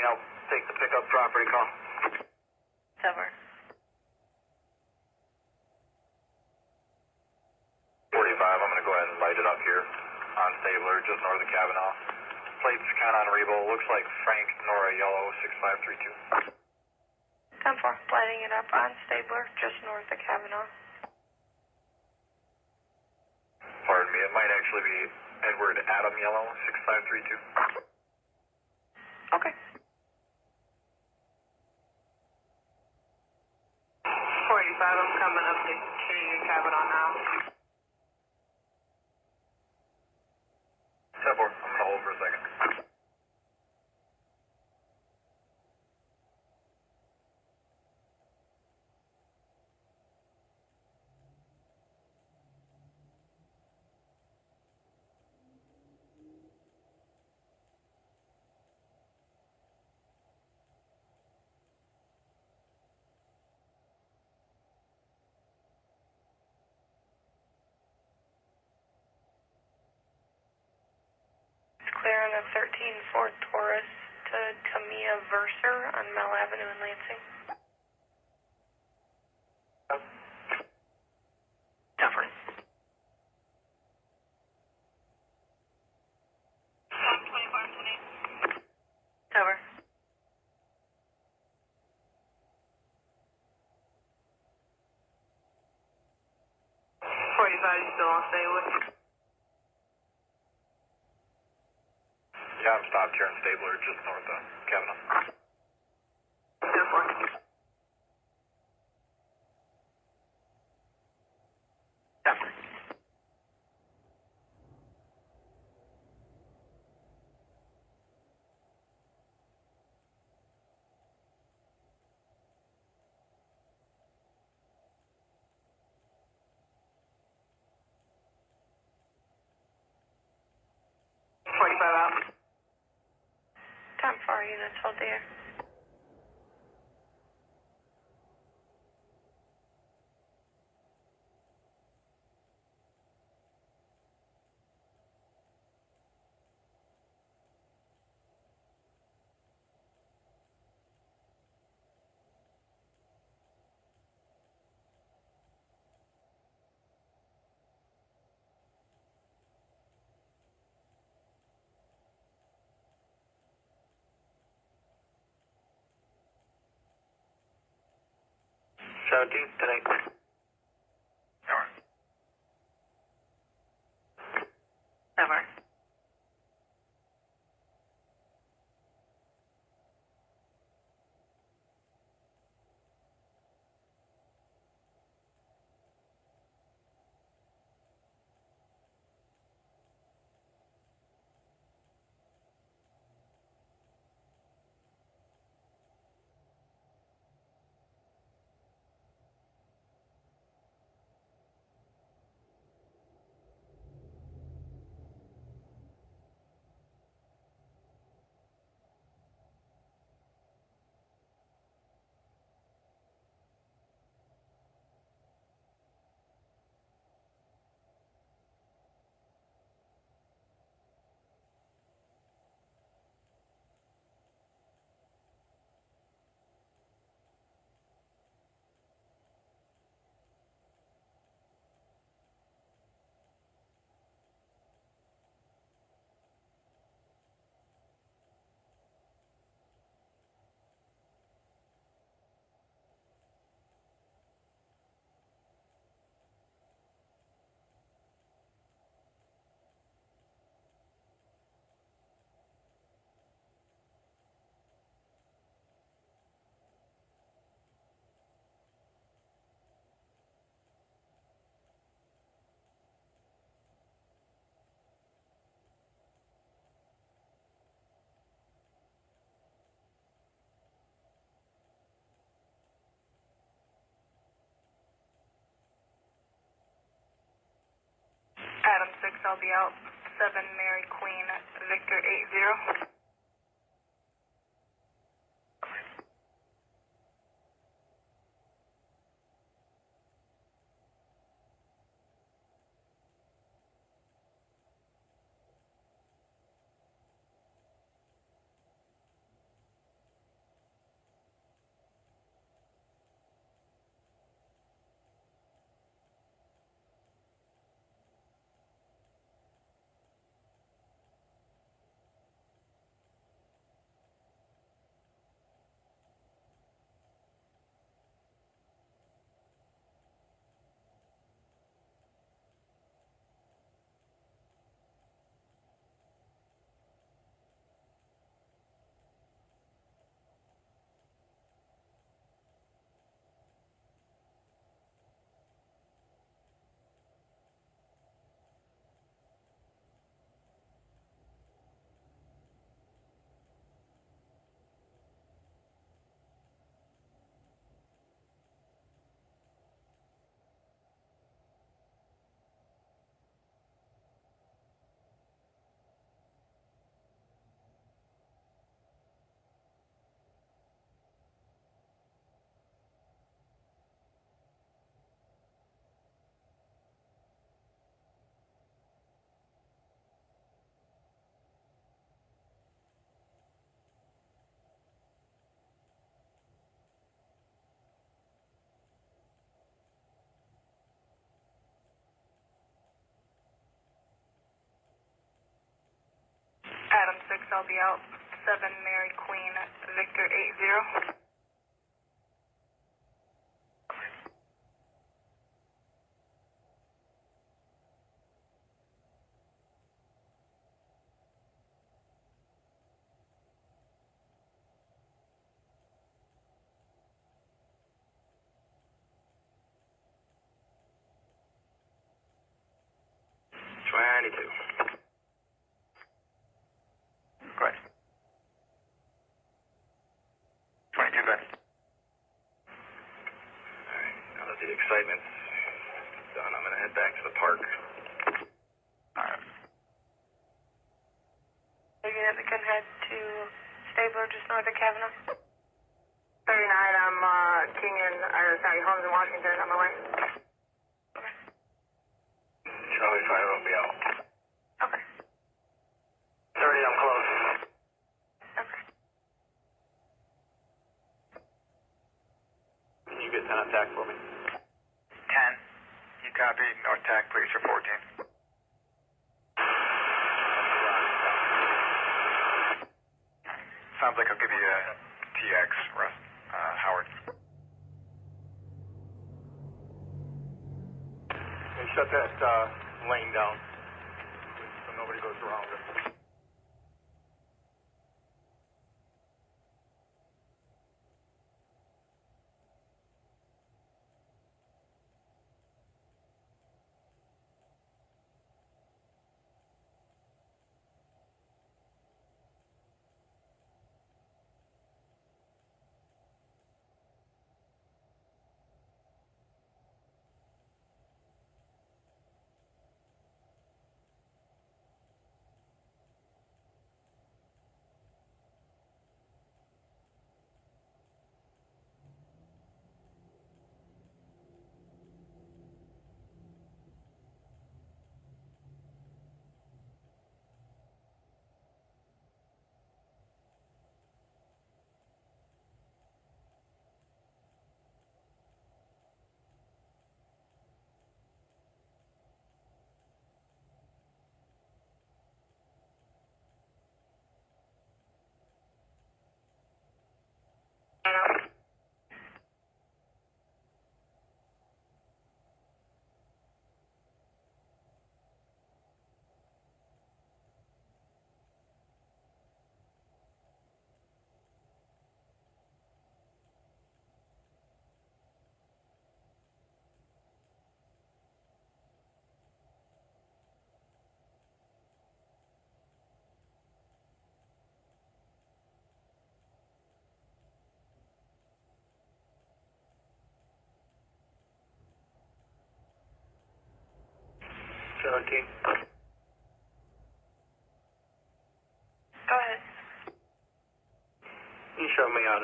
I'll take the pickup property call. Over. 45, I'm going to go ahead and light it up here on Stabler, just north of Kavanaugh. Plates count on Rebo, looks like Frank Nora Yellow 6532. 10-4, lighting it up on Stabler, just north of Kavanaugh. Pardon me, it might actually be Edward Adam Yellow 6532. Okay. 45, I'm coming up to King and Kavanaugh now. 10-4, I'm going to hold for a second. Clear on the 13 Ford Taurus to Tamiya Verser on Mel Avenue in Lansing. 10-4. Over. 45, you still on Stabler? Yeah, I'm stopped here in Stabler, just north of Kavanaugh. 10-4. 10-4. Out. Time for our units, hold the air. Today. Over. 10-4, I'll be out. 7 Mary Queen, Victor 80. Adam 6, I'll be out. 7 Mary Queen, Victor 80. Go ahead. 22, go ahead. Alright, now that the excitement's done, I'm gonna head back to the park. Alright. Unit that can head to Stabler, just north of Kavanaugh. 39, I'm Holmes in Washington, on my way. Charlie 5 will be out. Okay. 30, I'm close. Okay. Can you get 10 on TAC for me? 10. You copy. North TAC, please, for 14. Sounds like I'll give you a TX, Russ, Howard. Hey, shut that lane down so nobody goes around it.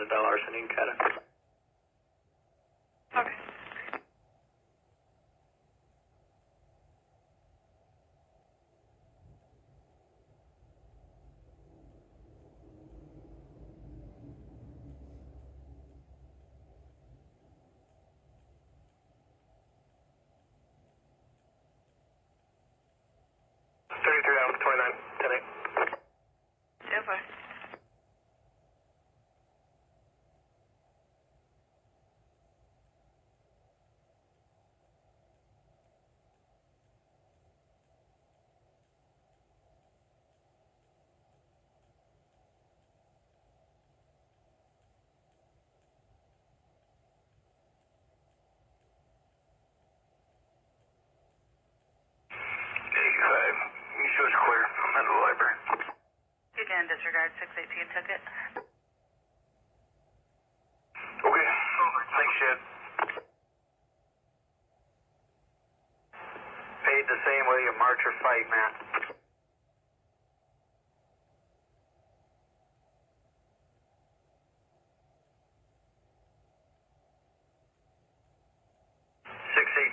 to dial arson in Canada. Okay. Down 29, 10-8. Super. You show us clear. I'm at the library. You can disregard 618 ticket. Okay. Thanks, Shit. Paid the same whether you march or fight, man.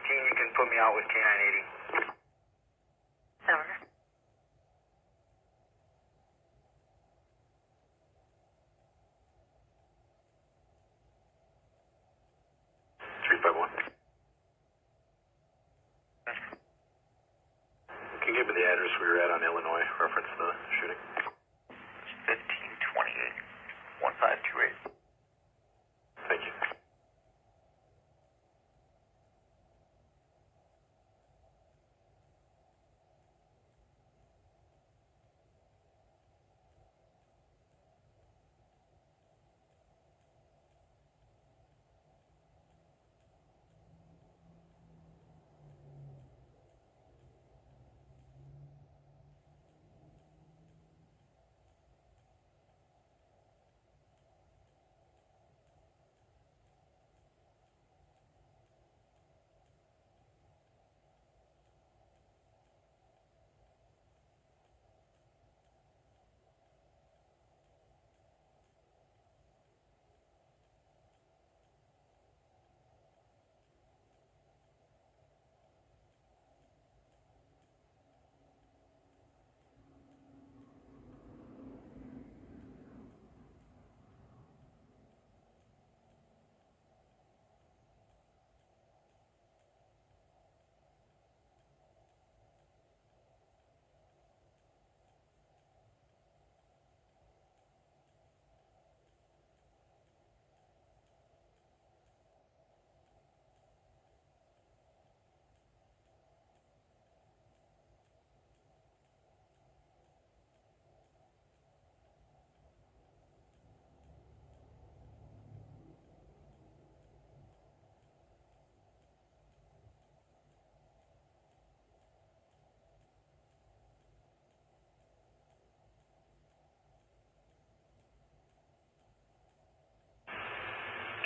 You can put me out with K980. Over. Can you give me the address we were at on Illinois, reference the shooting? 1528, 1528. Thank you.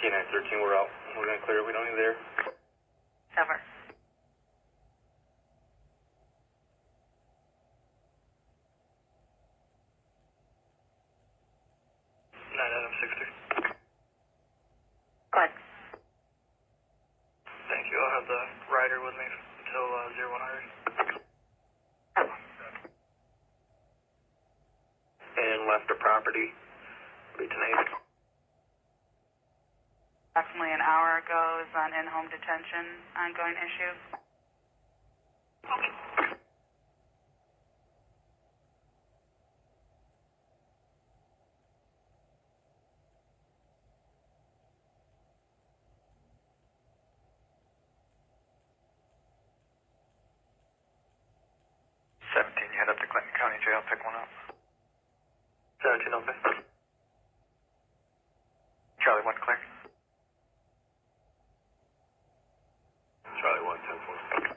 K913, we're out. We're going to clear it. We don't need there. Over. 9 Adam 60. Go ahead. Thank you. I'll have the rider with me until 0100. And left the property. Be tonight. Approximately an hour ago is on in-home detention, ongoing issue. Okay. 17, you head up to Clinton County Jail, pick one up. 17, okay. Charlie 1 clear. Charlie 1, 10-4.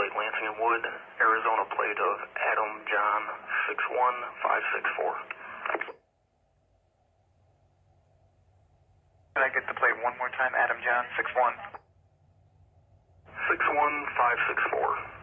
Lake Lansing and Wood, Arizona plate of Adam John 61564. Can I get the plate one more time? Adam John 61. 61564.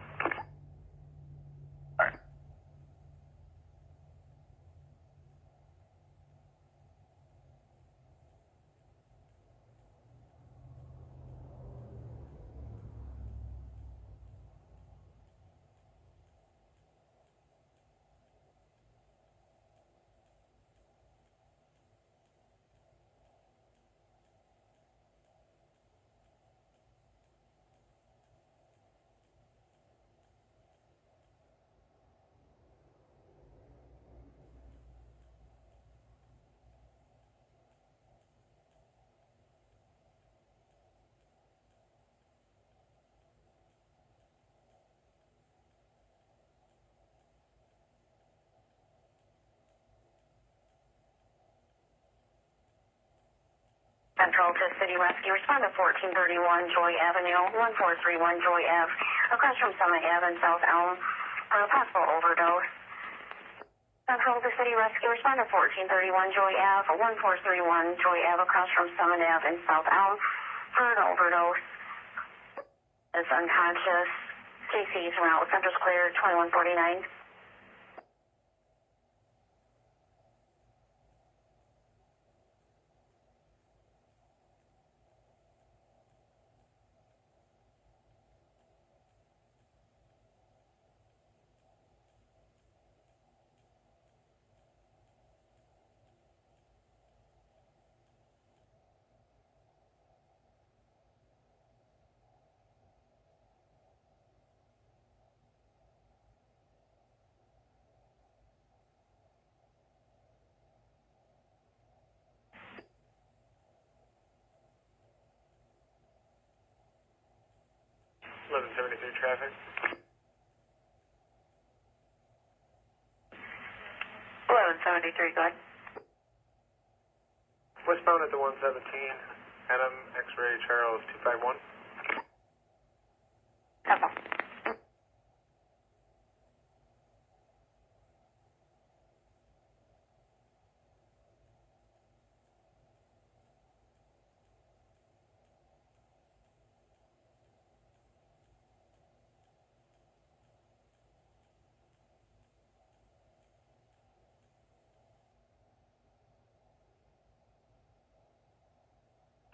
Central to City Rescue. Respond to 1431 Joy Avenue, 1431 Joy Ave, across from Summit Ave and South Elm, for a possible overdose. Central to City Rescue. Respond to 1431 Joy Ave, 1431 Joy Ave, across from Summit Ave and South Elm, for an overdose. Is unconscious. Casey's route. Center's clear, 2149. Traffic. 1173, go ahead. Westbound at the 117, Adam X-ray Charles 251. Temple.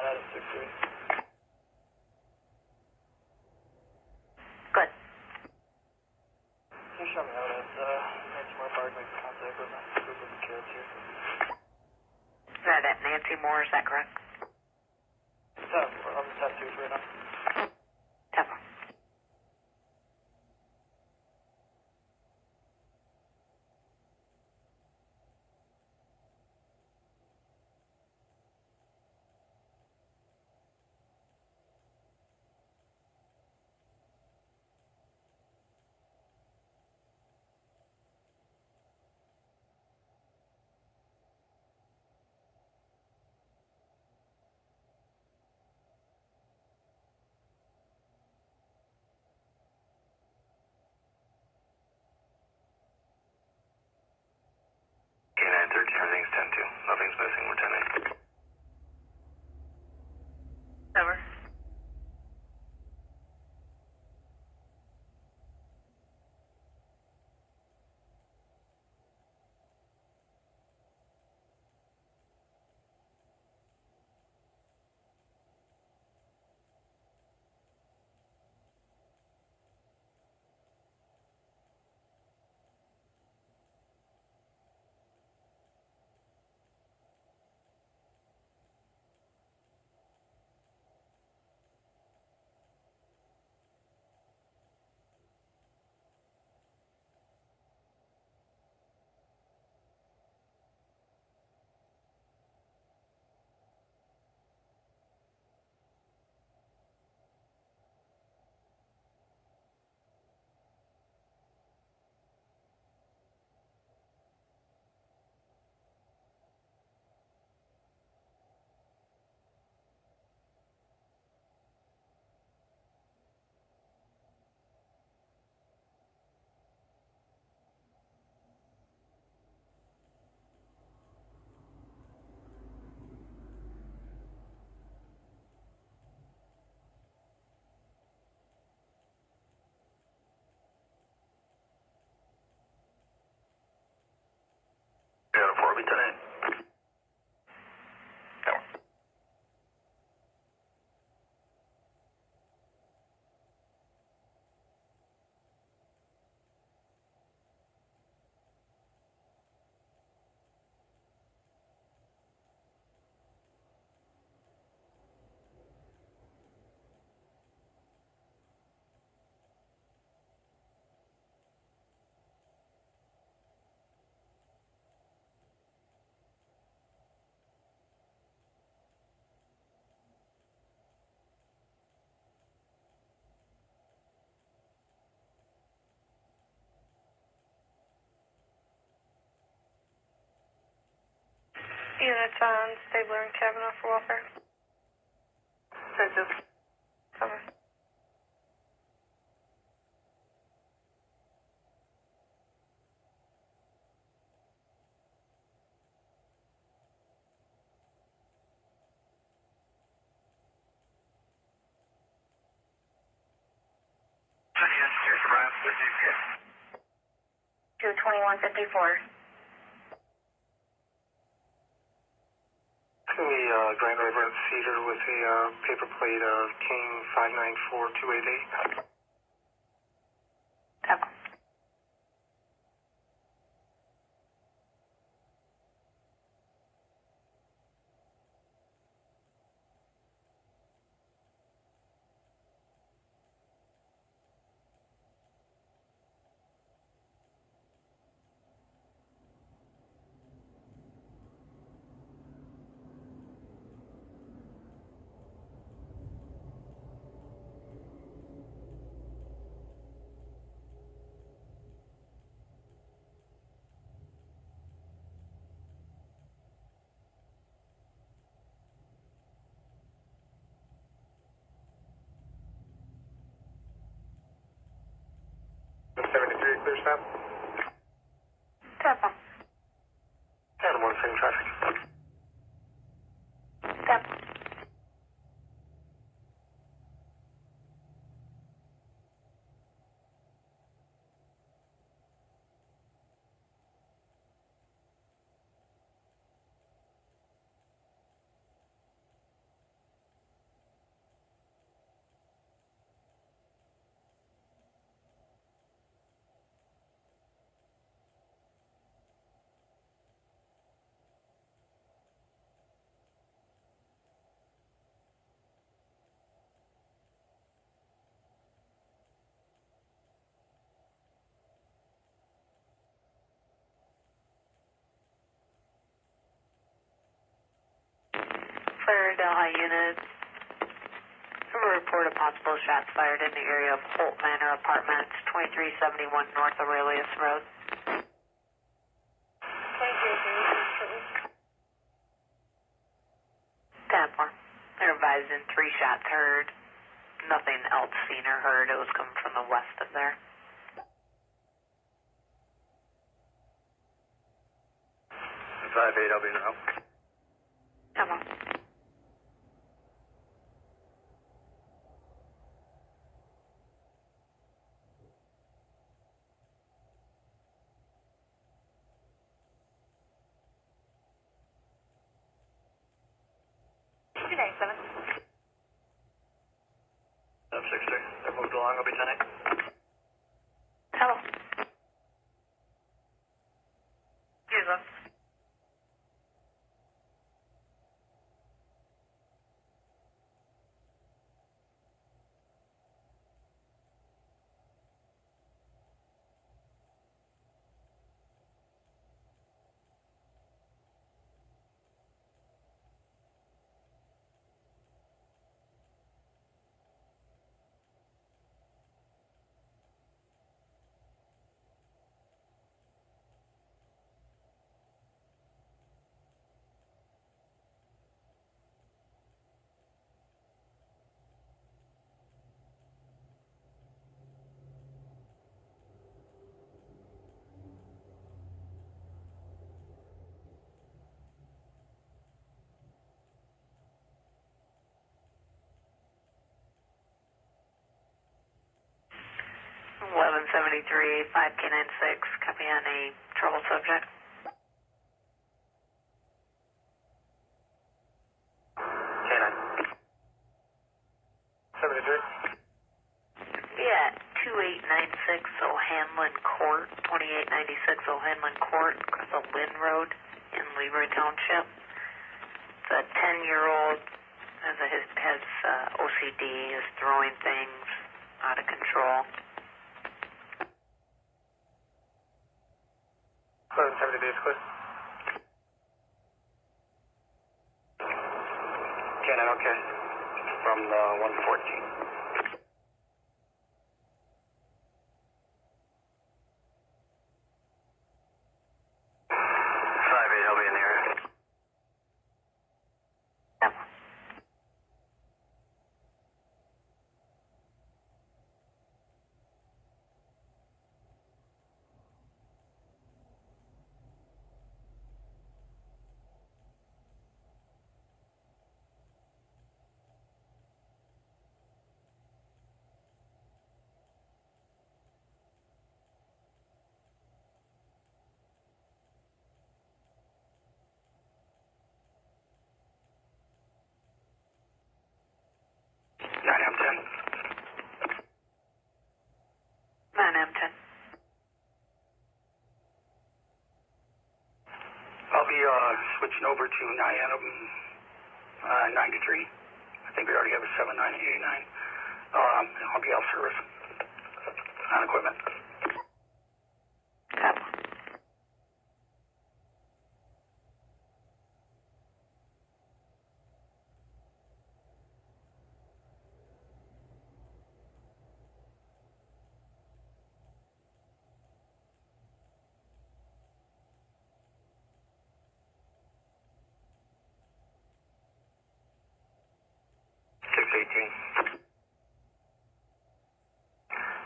Adam 63. Good. Can you show me how to Nancy Moore Park makes contact with a group of kids here? Is that at Nancy Moore, is that correct? I'm test 2 right now. Temple. Units on Stabler and Kavanaugh for welfare. Census. Over. Here's Brian. This is good. 22154. It's going to be Grand River and Cedar with a paper plate of King 594288. Tap. Clear stop. Tap on. Adam 1, same traffic. Tap. For Delhi units, have a report of possible shots fired in the area of Holt Manor Apartments, 2371 North Aurelius Road. 23. Tap 4. They're advising 3 shots heard. Nothing else seen or heard. It was coming from the west of there. 5-8, I'll be now. Come on. Up 6-6. I moved along, I'll be 10-8. Hello. Jesus. Eleven 73, 5K96, copy on a trouble subject. K9. 73. Yeah, 2896 O'Hanlon Court, 2896 O'Hanlon Court, across the Lynn Road in Leroy Township. It's a 10-year-old, has OCD, is throwing things out of control. 1170 is clear. K9, okay. From the 114. 5-8, I'll be in the area. switching over to Nianum 93. I think we already have a 7989. I'll be off service on equipment.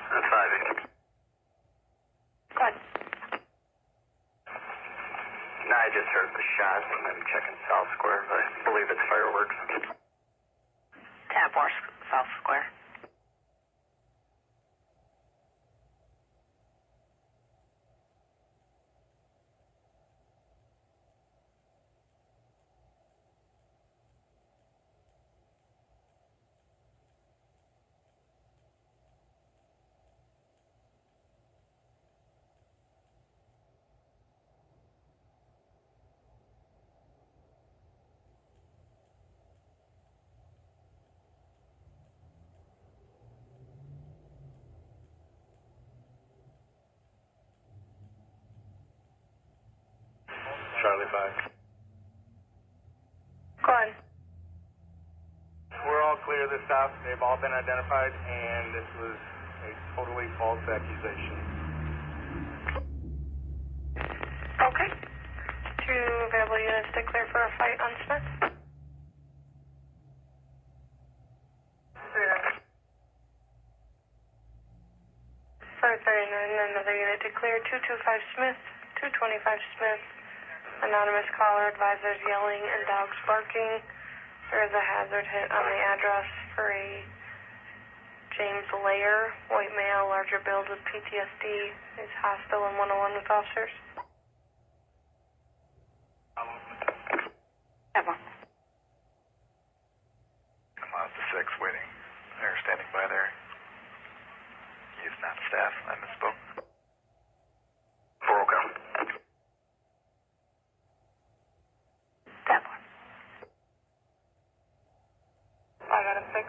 That's 5-8. Go ahead. No, I just heard the shot and I'm checking South Square, but I believe it's fireworks. Tab 4 South Square. Charlie 5. Go ahead. We're all clear this stop. They've all been identified, and this was a totally false accusation. Okay. 2 available units to clear for a fight on Smith. 539, another unit to clear. 225 Smith, 225 Smith. Anonymous caller, advisors yelling and dogs barking. There is a hazard hit on the address for a James Layer, white male, larger build with PTSD. Is hostile and 101 with officers. Tab 1. Mazda 6 waiting. They're standing by there. He is not staff. I misspoke. 4 count. Tab 1. I got a 6.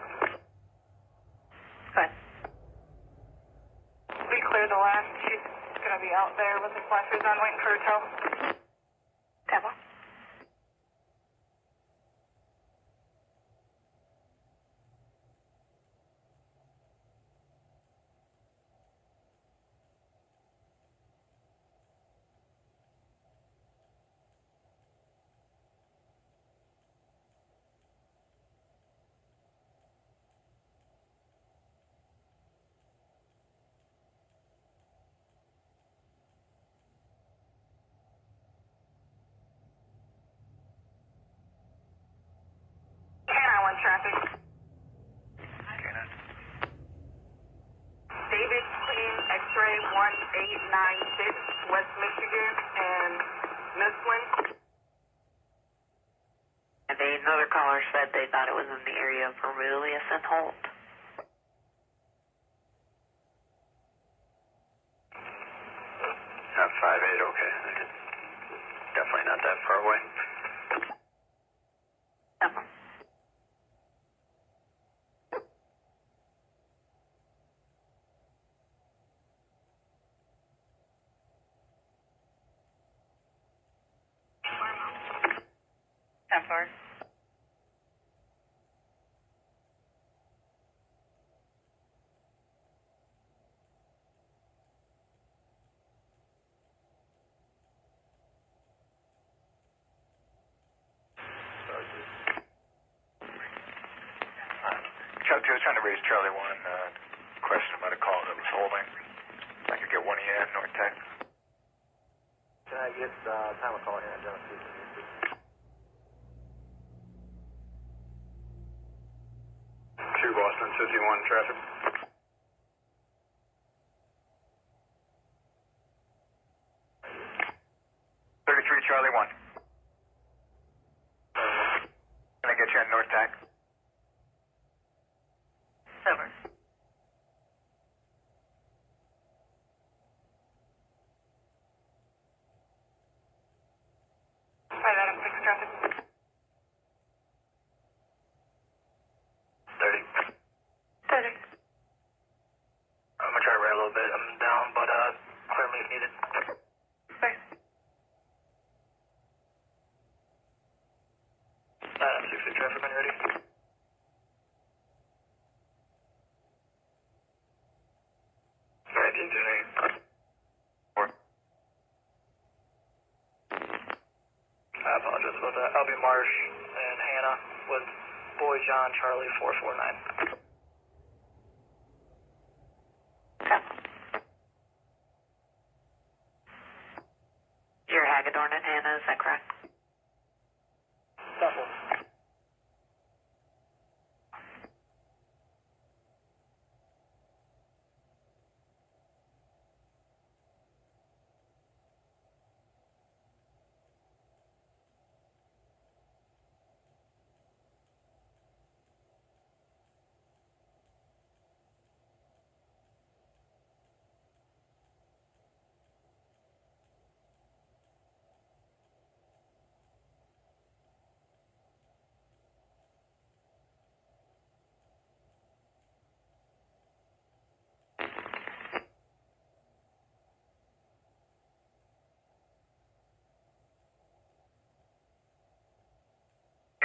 Go ahead. We cleared the last. She's going to be out there with the flashers on waiting for her tow. Tab 1. Traffic. Canine. David Queen, X-ray 1896, West Michigan, and Mifflin. And another caller said they thought it was in the area of Aurelius and Holt. Not 5-8, okay. Definitely not that far away. Tab 1. Tab 4. Chuck 2 was trying to raise Charlie 1, question about a call that was holding. If I could get 1EN, North Tech. Can I get time of call here on Genesee? 2 Boston 51 traffic. Charlie 1. Can I get you on North Tack? Silver. I got him John Charlie 449. Okay. You're Hagedorn and Hannah, is that correct? Double.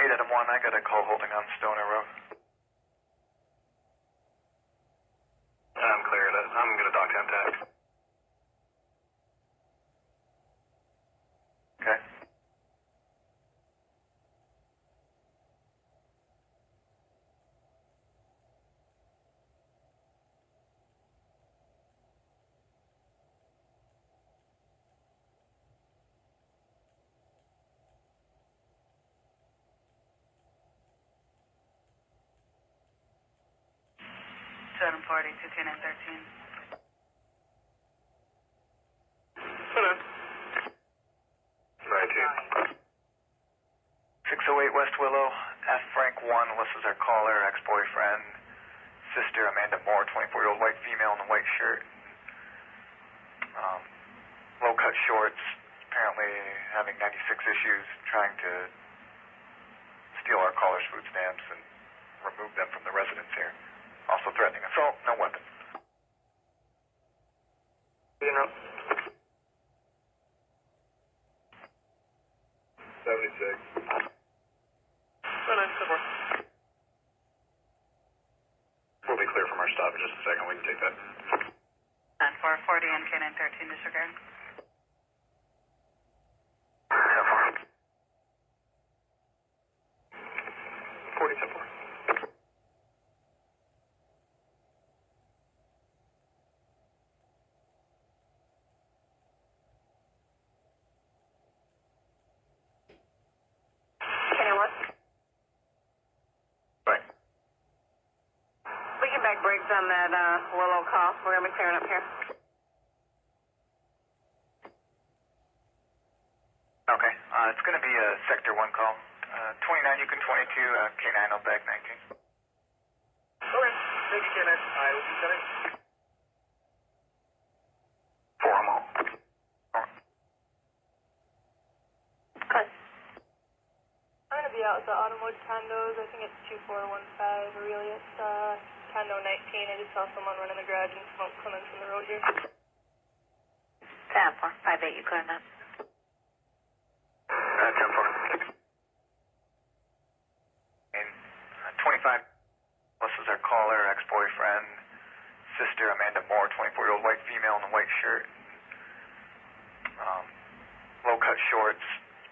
Adam 1, I got a call holding on Stoner Road. I'm cleared. I'm going to dock contact. Okay. Seven 22913. Hello. 19. 608 West Willow, F. Frank 1, this is our caller, ex-boyfriend, sister Amanda Moore, 24-year-old white female in a white shirt, low-cut shorts, apparently having 96 issues, trying to steal our caller's food stamps and remove them from the residence here. Also threatening assault, no weapon. You know. 76. We'll be clear from our stop in just a second. We can take that. 440 and K913 disregard. 40-10-4. We can back brakes on that Willow call. We're going to be clearing up here. Okay, it's going to be a Sector 1 call. 29 Yukon 22, K9 will back 19. Okay. Thank you, K9. I will be coming. 4 on all. Good. I'm going to be out at the Autumnwood condos. I think it's 2415 Aurelius, condo 19. I just saw someone run in the garage and smoke coming from the road here. 10-4, 5-8, you clear that. 10-4. 25, this is our caller, ex-boyfriend, sister Amanda Moore, 24-year-old white female in a white shirt, low-cut shorts,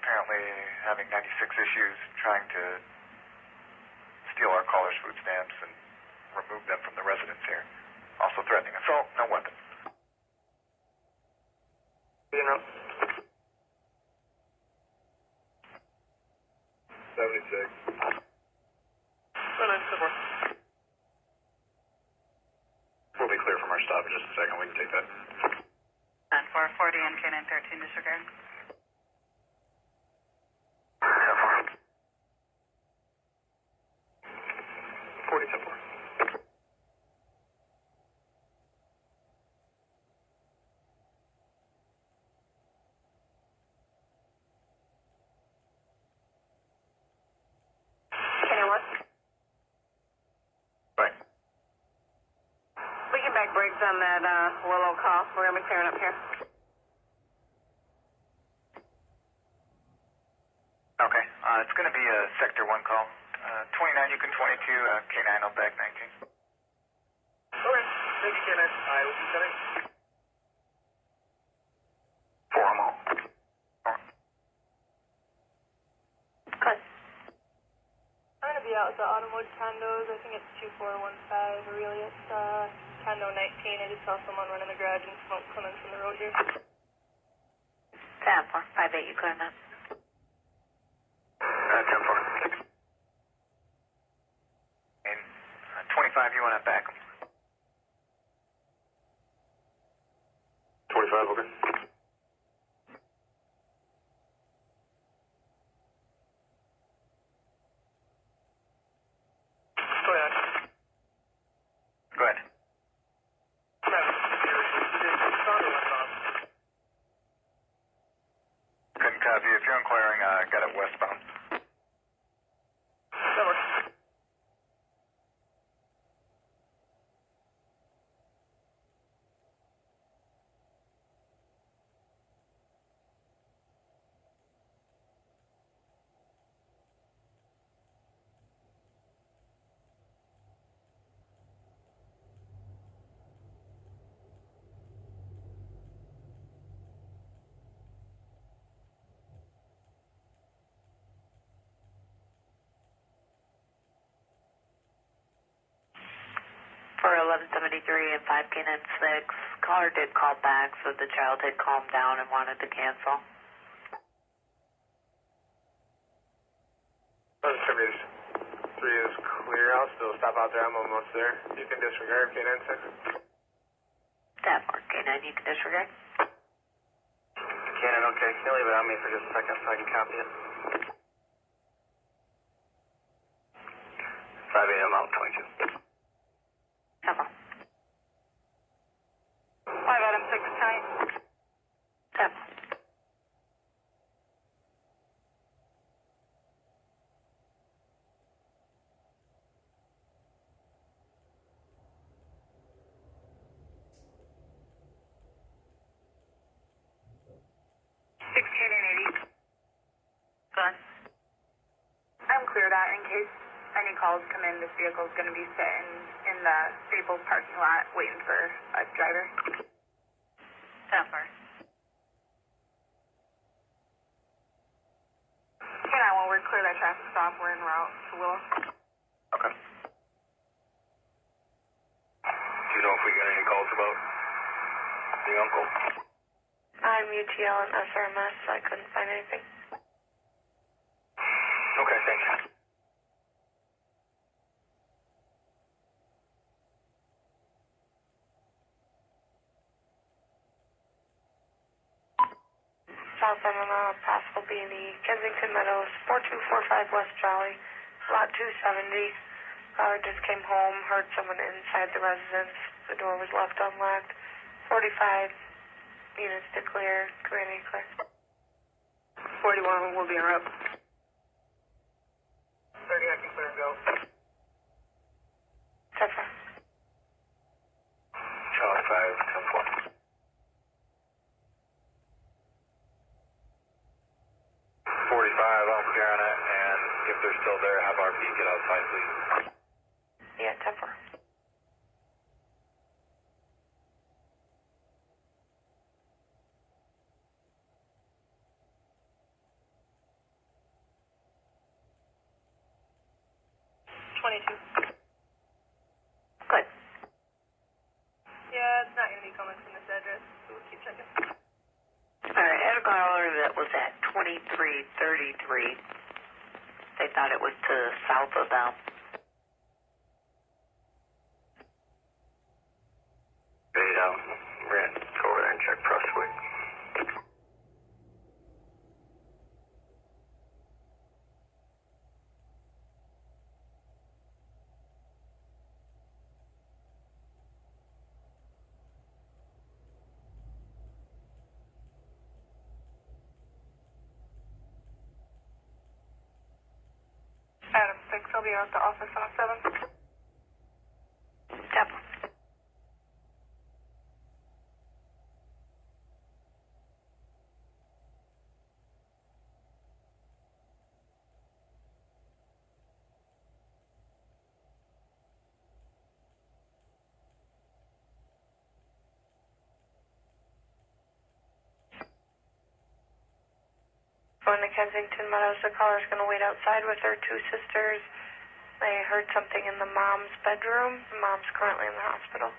apparently having 96 issues, trying to steal our caller's food stamps and remove them from the residence here. Also threatening assault, no weapon. You know. 76. We'll be clear from our stop in just a second. We can take that. 440 and K913 disregard. 40-10-4. We can back brakes on that Willow call. We're going to be clearing up here. Okay, it's going to be a Sector 1 call. 29 Yukon 22, K9 will back 19. Okay. Thank you, K9. I will be coming. 4 on all. I'm going to be out at about the Automode condos. I think it's 2415 Aurelius, condo 19. I just saw someone running the garage and smoke coming from the road here. 10-4, 5-8, you clear now. 10-4. And 25, you want to back them? 25, okay. Go ahead. Go ahead. Couldn't copy. If you're inquiring, got it westbound. That works. For 1173 and 5K96, caller did call back, so the child had calmed down and wanted to cancel. 1173 is clear. I'll still stop out there. I'm almost there. You can disregard K96. 10-4, K9, you can disregard. Cannon, okay. Can you leave it on me for just a second so I can copy it? 5-8, I'm out 22. 10-4. 5 Adam 6 tight. 10-4. I'm cleared out in case any calls come in. This vehicle's going to be sitting in the Staples parking lot waiting for a driver. 10-4. Okay, now when we're clear that traffic stop, we're en route to Willow. Okay. Do you know if we got any calls about the uncle? I'm UTL and SRMS, so I couldn't find anything. Okay, thanks. South Emma, possible B&E, Kensington Meadows, 4245 West Jolly, lot 270. Just came home, heard someone inside the residence. The door was left unlocked. 45 units to clear, community clear. 41 will be en route. 30, I can clear and go. 10-4. Charlie 5, 10-4. 45, I'll clear on it, and if they're still there, have RP get outside, please. Yeah, 10-4. Good. Yeah, it's not going to be coming from this address, so we'll keep checking. All right, I had a caller that was at 2333. They thought it was to the south of them. We're going to go over there and check Prestwick. Adam 6, I'll be out at the office on 7. 10-4. Going to Kensington Meadows, the caller's going to wait outside with her two sisters They heard something in the mom's bedroom. The mom's currently in the hospital.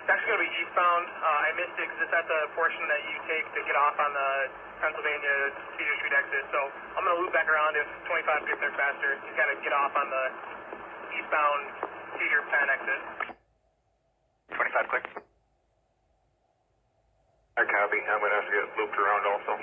It's actually going to be eastbound. I missed it because it's at the portion that you take to get off on the Pennsylvania Cedar Street exit. So I'm going to loop back around if 25 gets there faster to kind of get off on the eastbound Cedar Penn exit. 25 clear. I copy. I'm going to have to get looped around also.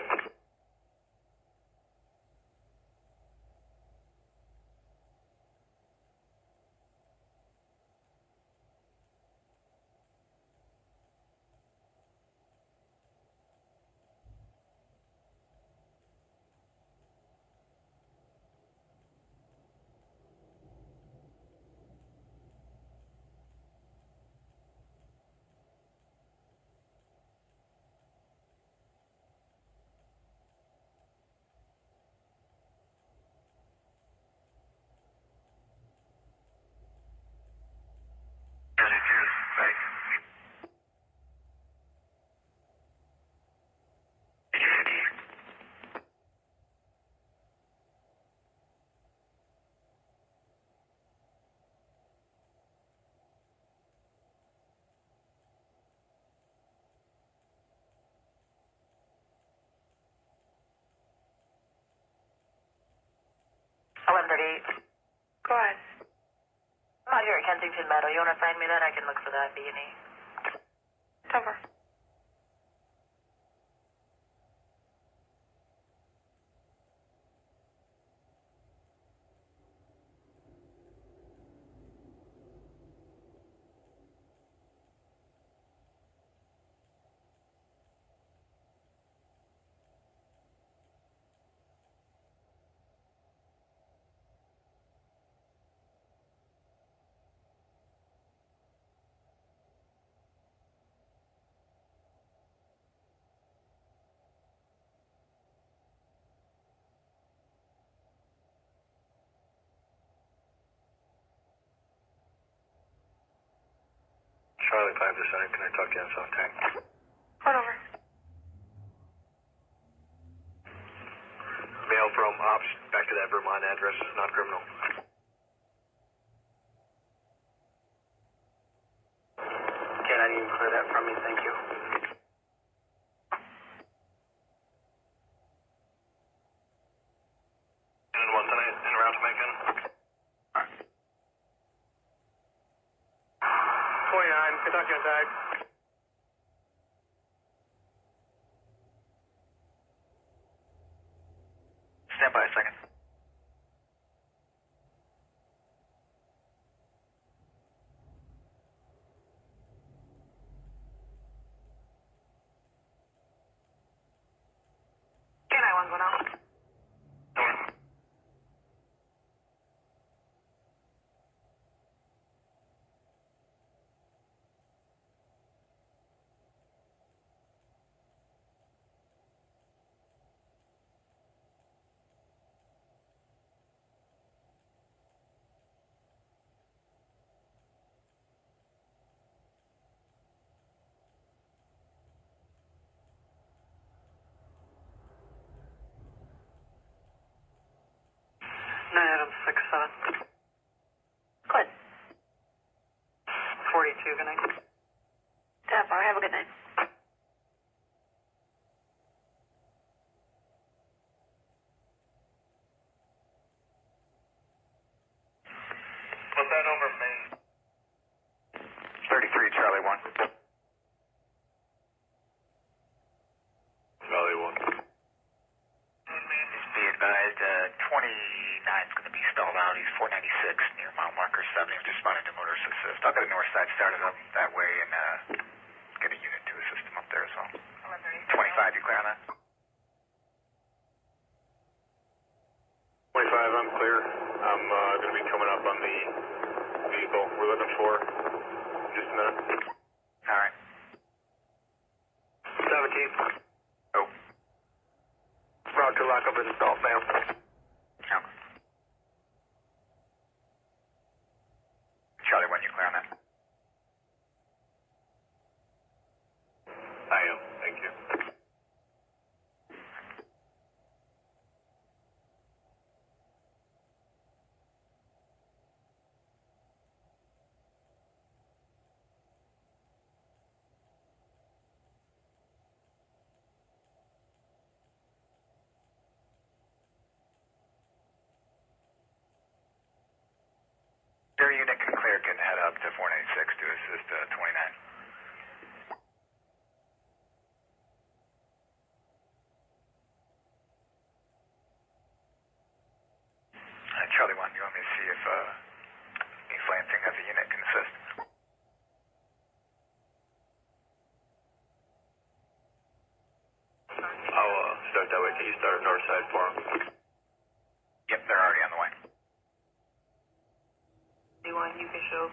Go ahead. I'm out here at Kensington Meadow. You want to find me that? I can look for that B&E. Over. Charlie 5 to 7, can I talk to you on soft tank? Phone over. Mail from ops back to that Vermont address, non-criminal. Can I even clear that from me? Thank you. And one tonight, en route to Macon. 29, Kentucky on tag. Stand by a second. K91 going out. Adam 6-7. Good. 42, good night. Definitely. Have a good night. Put that over Main. 33, Charlie 1. Charlie 1. B start it up that way and get a unit to assist them up there as well. 25, you clear on that? 25, I'm clear. I'm going to be coming up on the vehicle we're looking for in just a minute. All right. 17. Oh. Roger, lock up in the South Bam. Yeah. Charlie 1, you clear on that? I am, thank you. Their unit can clear, can head up to 496 to assist 29. Charlie 1, you want me to see if East Lansing has a unit can assist? I'll start that way. Can you start north side for them? Yep, they're already on the way. 31, you can show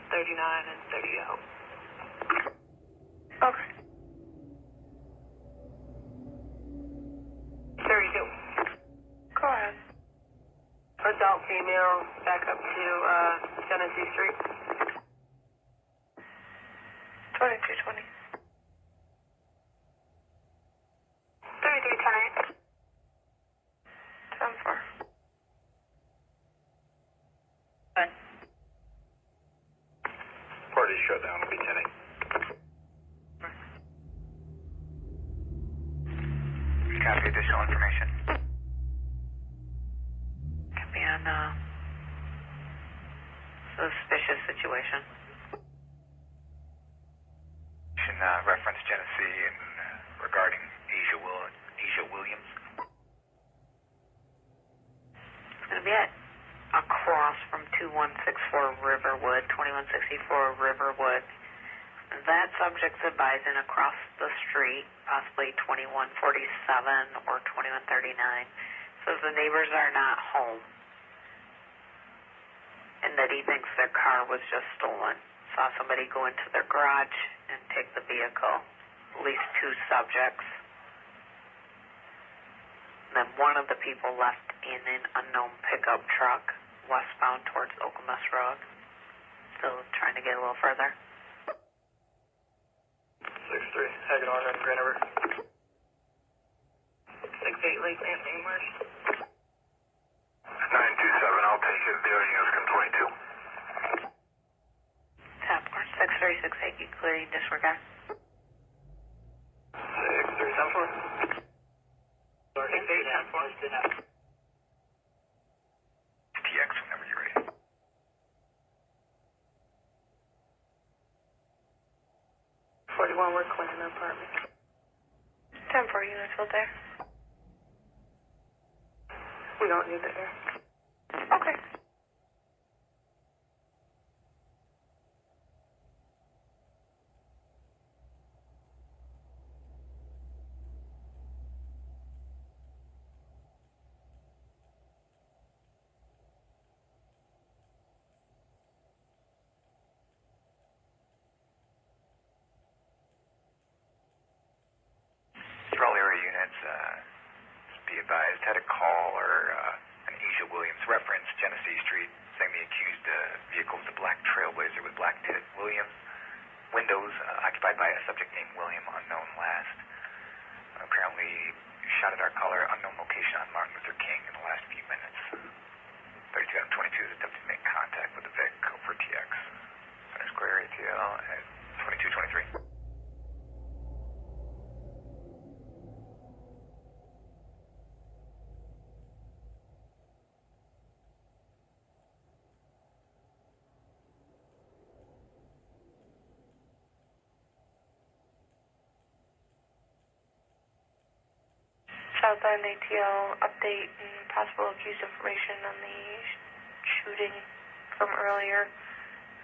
39 and 30 out. Okay. 32. Go ahead. Adult female back up to Genesee Street. 2220. 33, 10-4. Good. Party shutdown will be 10-8. Copy additional information. Copy on suspicious situation. Reference Genesee and regarding Asia Williams. It's going to be across from 2164 Riverwood, 2164 Riverwood. That subject's advising across the street, possibly 2147 or 2139. Says the neighbors are not home and that he thinks their car was just stolen. Saw somebody go into their garage and take the vehicle. At least 2 subjects. And then one of the people left in an unknown pickup truck westbound towards Okemos Road. Still trying to get a little further. 6-3, Hagen on and Grand River. 6-8, Lake Lansing, Marsh. 927, I'll take it. The other unit's come 22. Tap 6368, you clearing disregard. 6-3, 10-4. 6-8, 10-4. TX whenever you're ready. 41, we're clearing the apartment. 10-4 units out there. We don't need the air. Okay. For all area units, be advised, had a call or an Asia Williams reference, Genesee Street, saying the accused vehicle was a black Trailblazer with black tinted Williams. Windows occupied by a subject named William, unknown last. Apparently shot at our caller, unknown location on Martin Luther King in the last few minutes. 32-22 is attempting to make contact with the Vic over TX. Center Square ATL at 22-23. Southend ATL update and possible accused information on the shooting from earlier.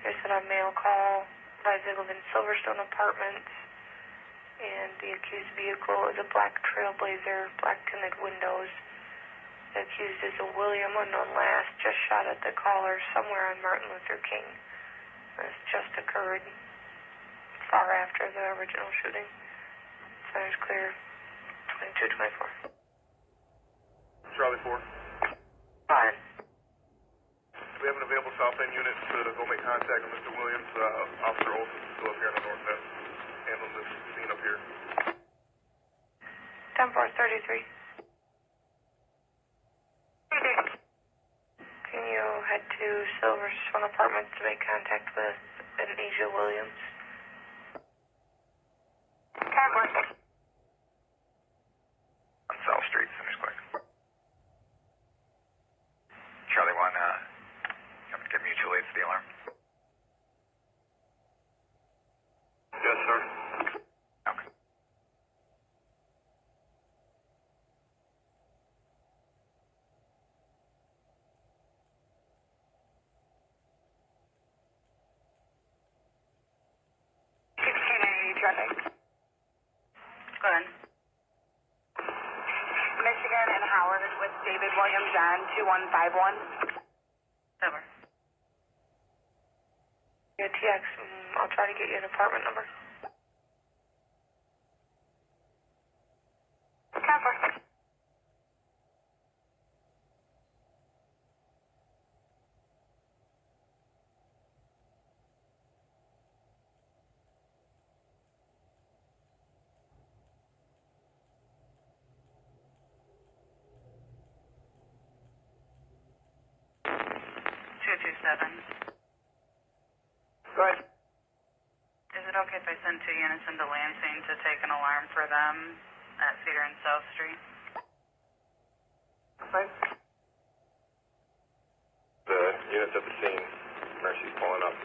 There's a mail call advised they live in Silverstone Apartments, and the accused vehicle is a black Trailblazer, black tinted windows. The accused is a William, unknown last, just shot at the caller somewhere on Martin Luther King. This just occurred far after the original shooting. Center's clear. 2224. Charlie 4. Fine. We have an available South End unit to go make contact with Mr. Williams. Officer Olson is still up here on the north end, handling this scene up here. 10-4-33. Can you head to Silverstone Apartments to make contact with an Asia Williams? On South Street, Center's clear. Charlie 1, get mutual aids to the alarm. Yes, sir. Okay. Traffic. Go ahead. Michigan and Howard with David Williams on 2151. Over. Your TX, I'll try to get you an apartment number. 10-4. Go ahead. Is it okay if I send 2 units into Lansing to take an alarm for them at Cedar and South Street? Fine. The units at the scene. Mercy's pulling up.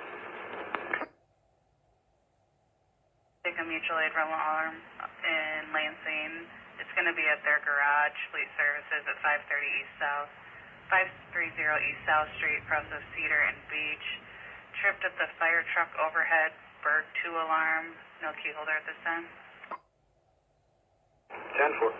Take a mutual aid alarm in Lansing. It's going to be at their garage, Fleet Services at 530 East South. 530 East South Street, across of Cedar and Beach. Tripped at the fire truck overhead, Berg 2 alarm, no key holder at this time. 10-4.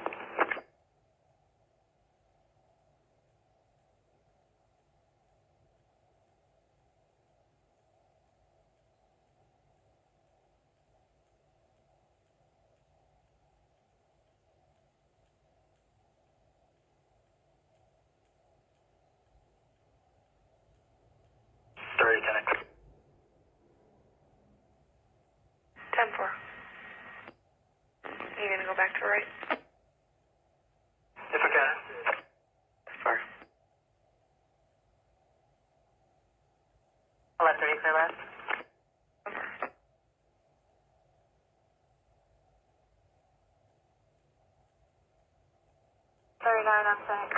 Lieutenant. 10-4. You gonna go back to right? If I can. Far. 1130 clear left. On site.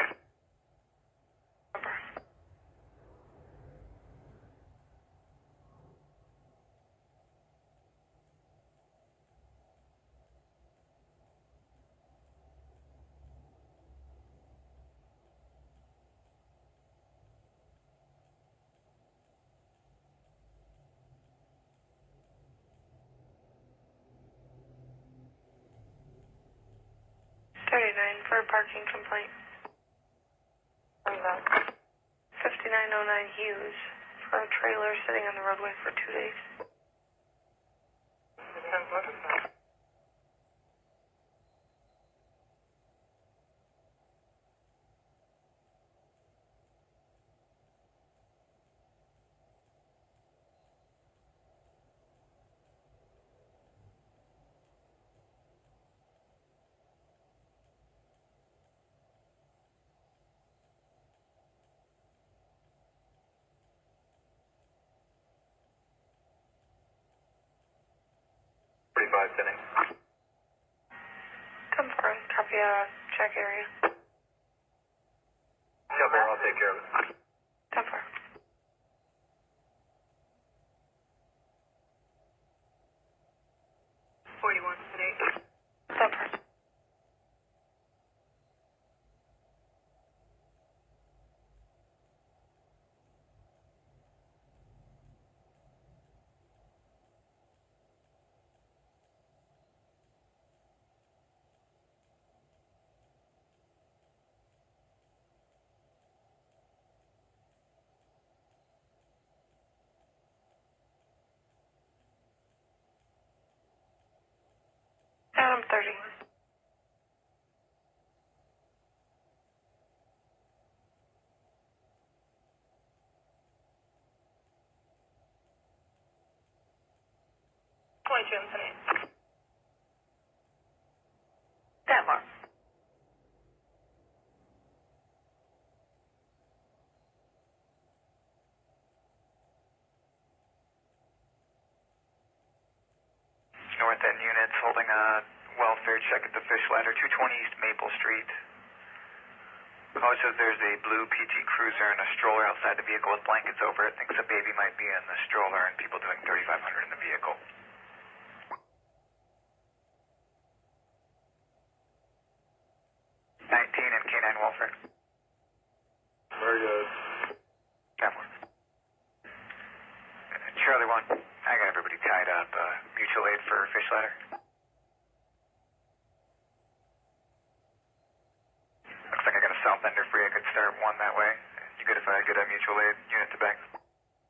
For a parking complaint. 5909 Hughes for a trailer sitting on the roadway for 2 days. Sitting. 10-4. Copy check area. Chopper, I'll take care of it. 10-4. today. 10-4. you in 10-8. Denmark. North End units holding a welfare check at the Fish Ladder, 220 East Maple Street. Caller says there's a blue PT Cruiser and a stroller outside the vehicle with blankets over it. Thinks a baby might be in the stroller and people doing 3,500 in the vehicle. 19 and K9 welfare. Very good. Capital. Charlie 1, I got everybody tied up. Mutual aid for Fish Ladder. Looks like I got a south ender free. I could start 1 that way. You good if I get a mutual aid unit to back?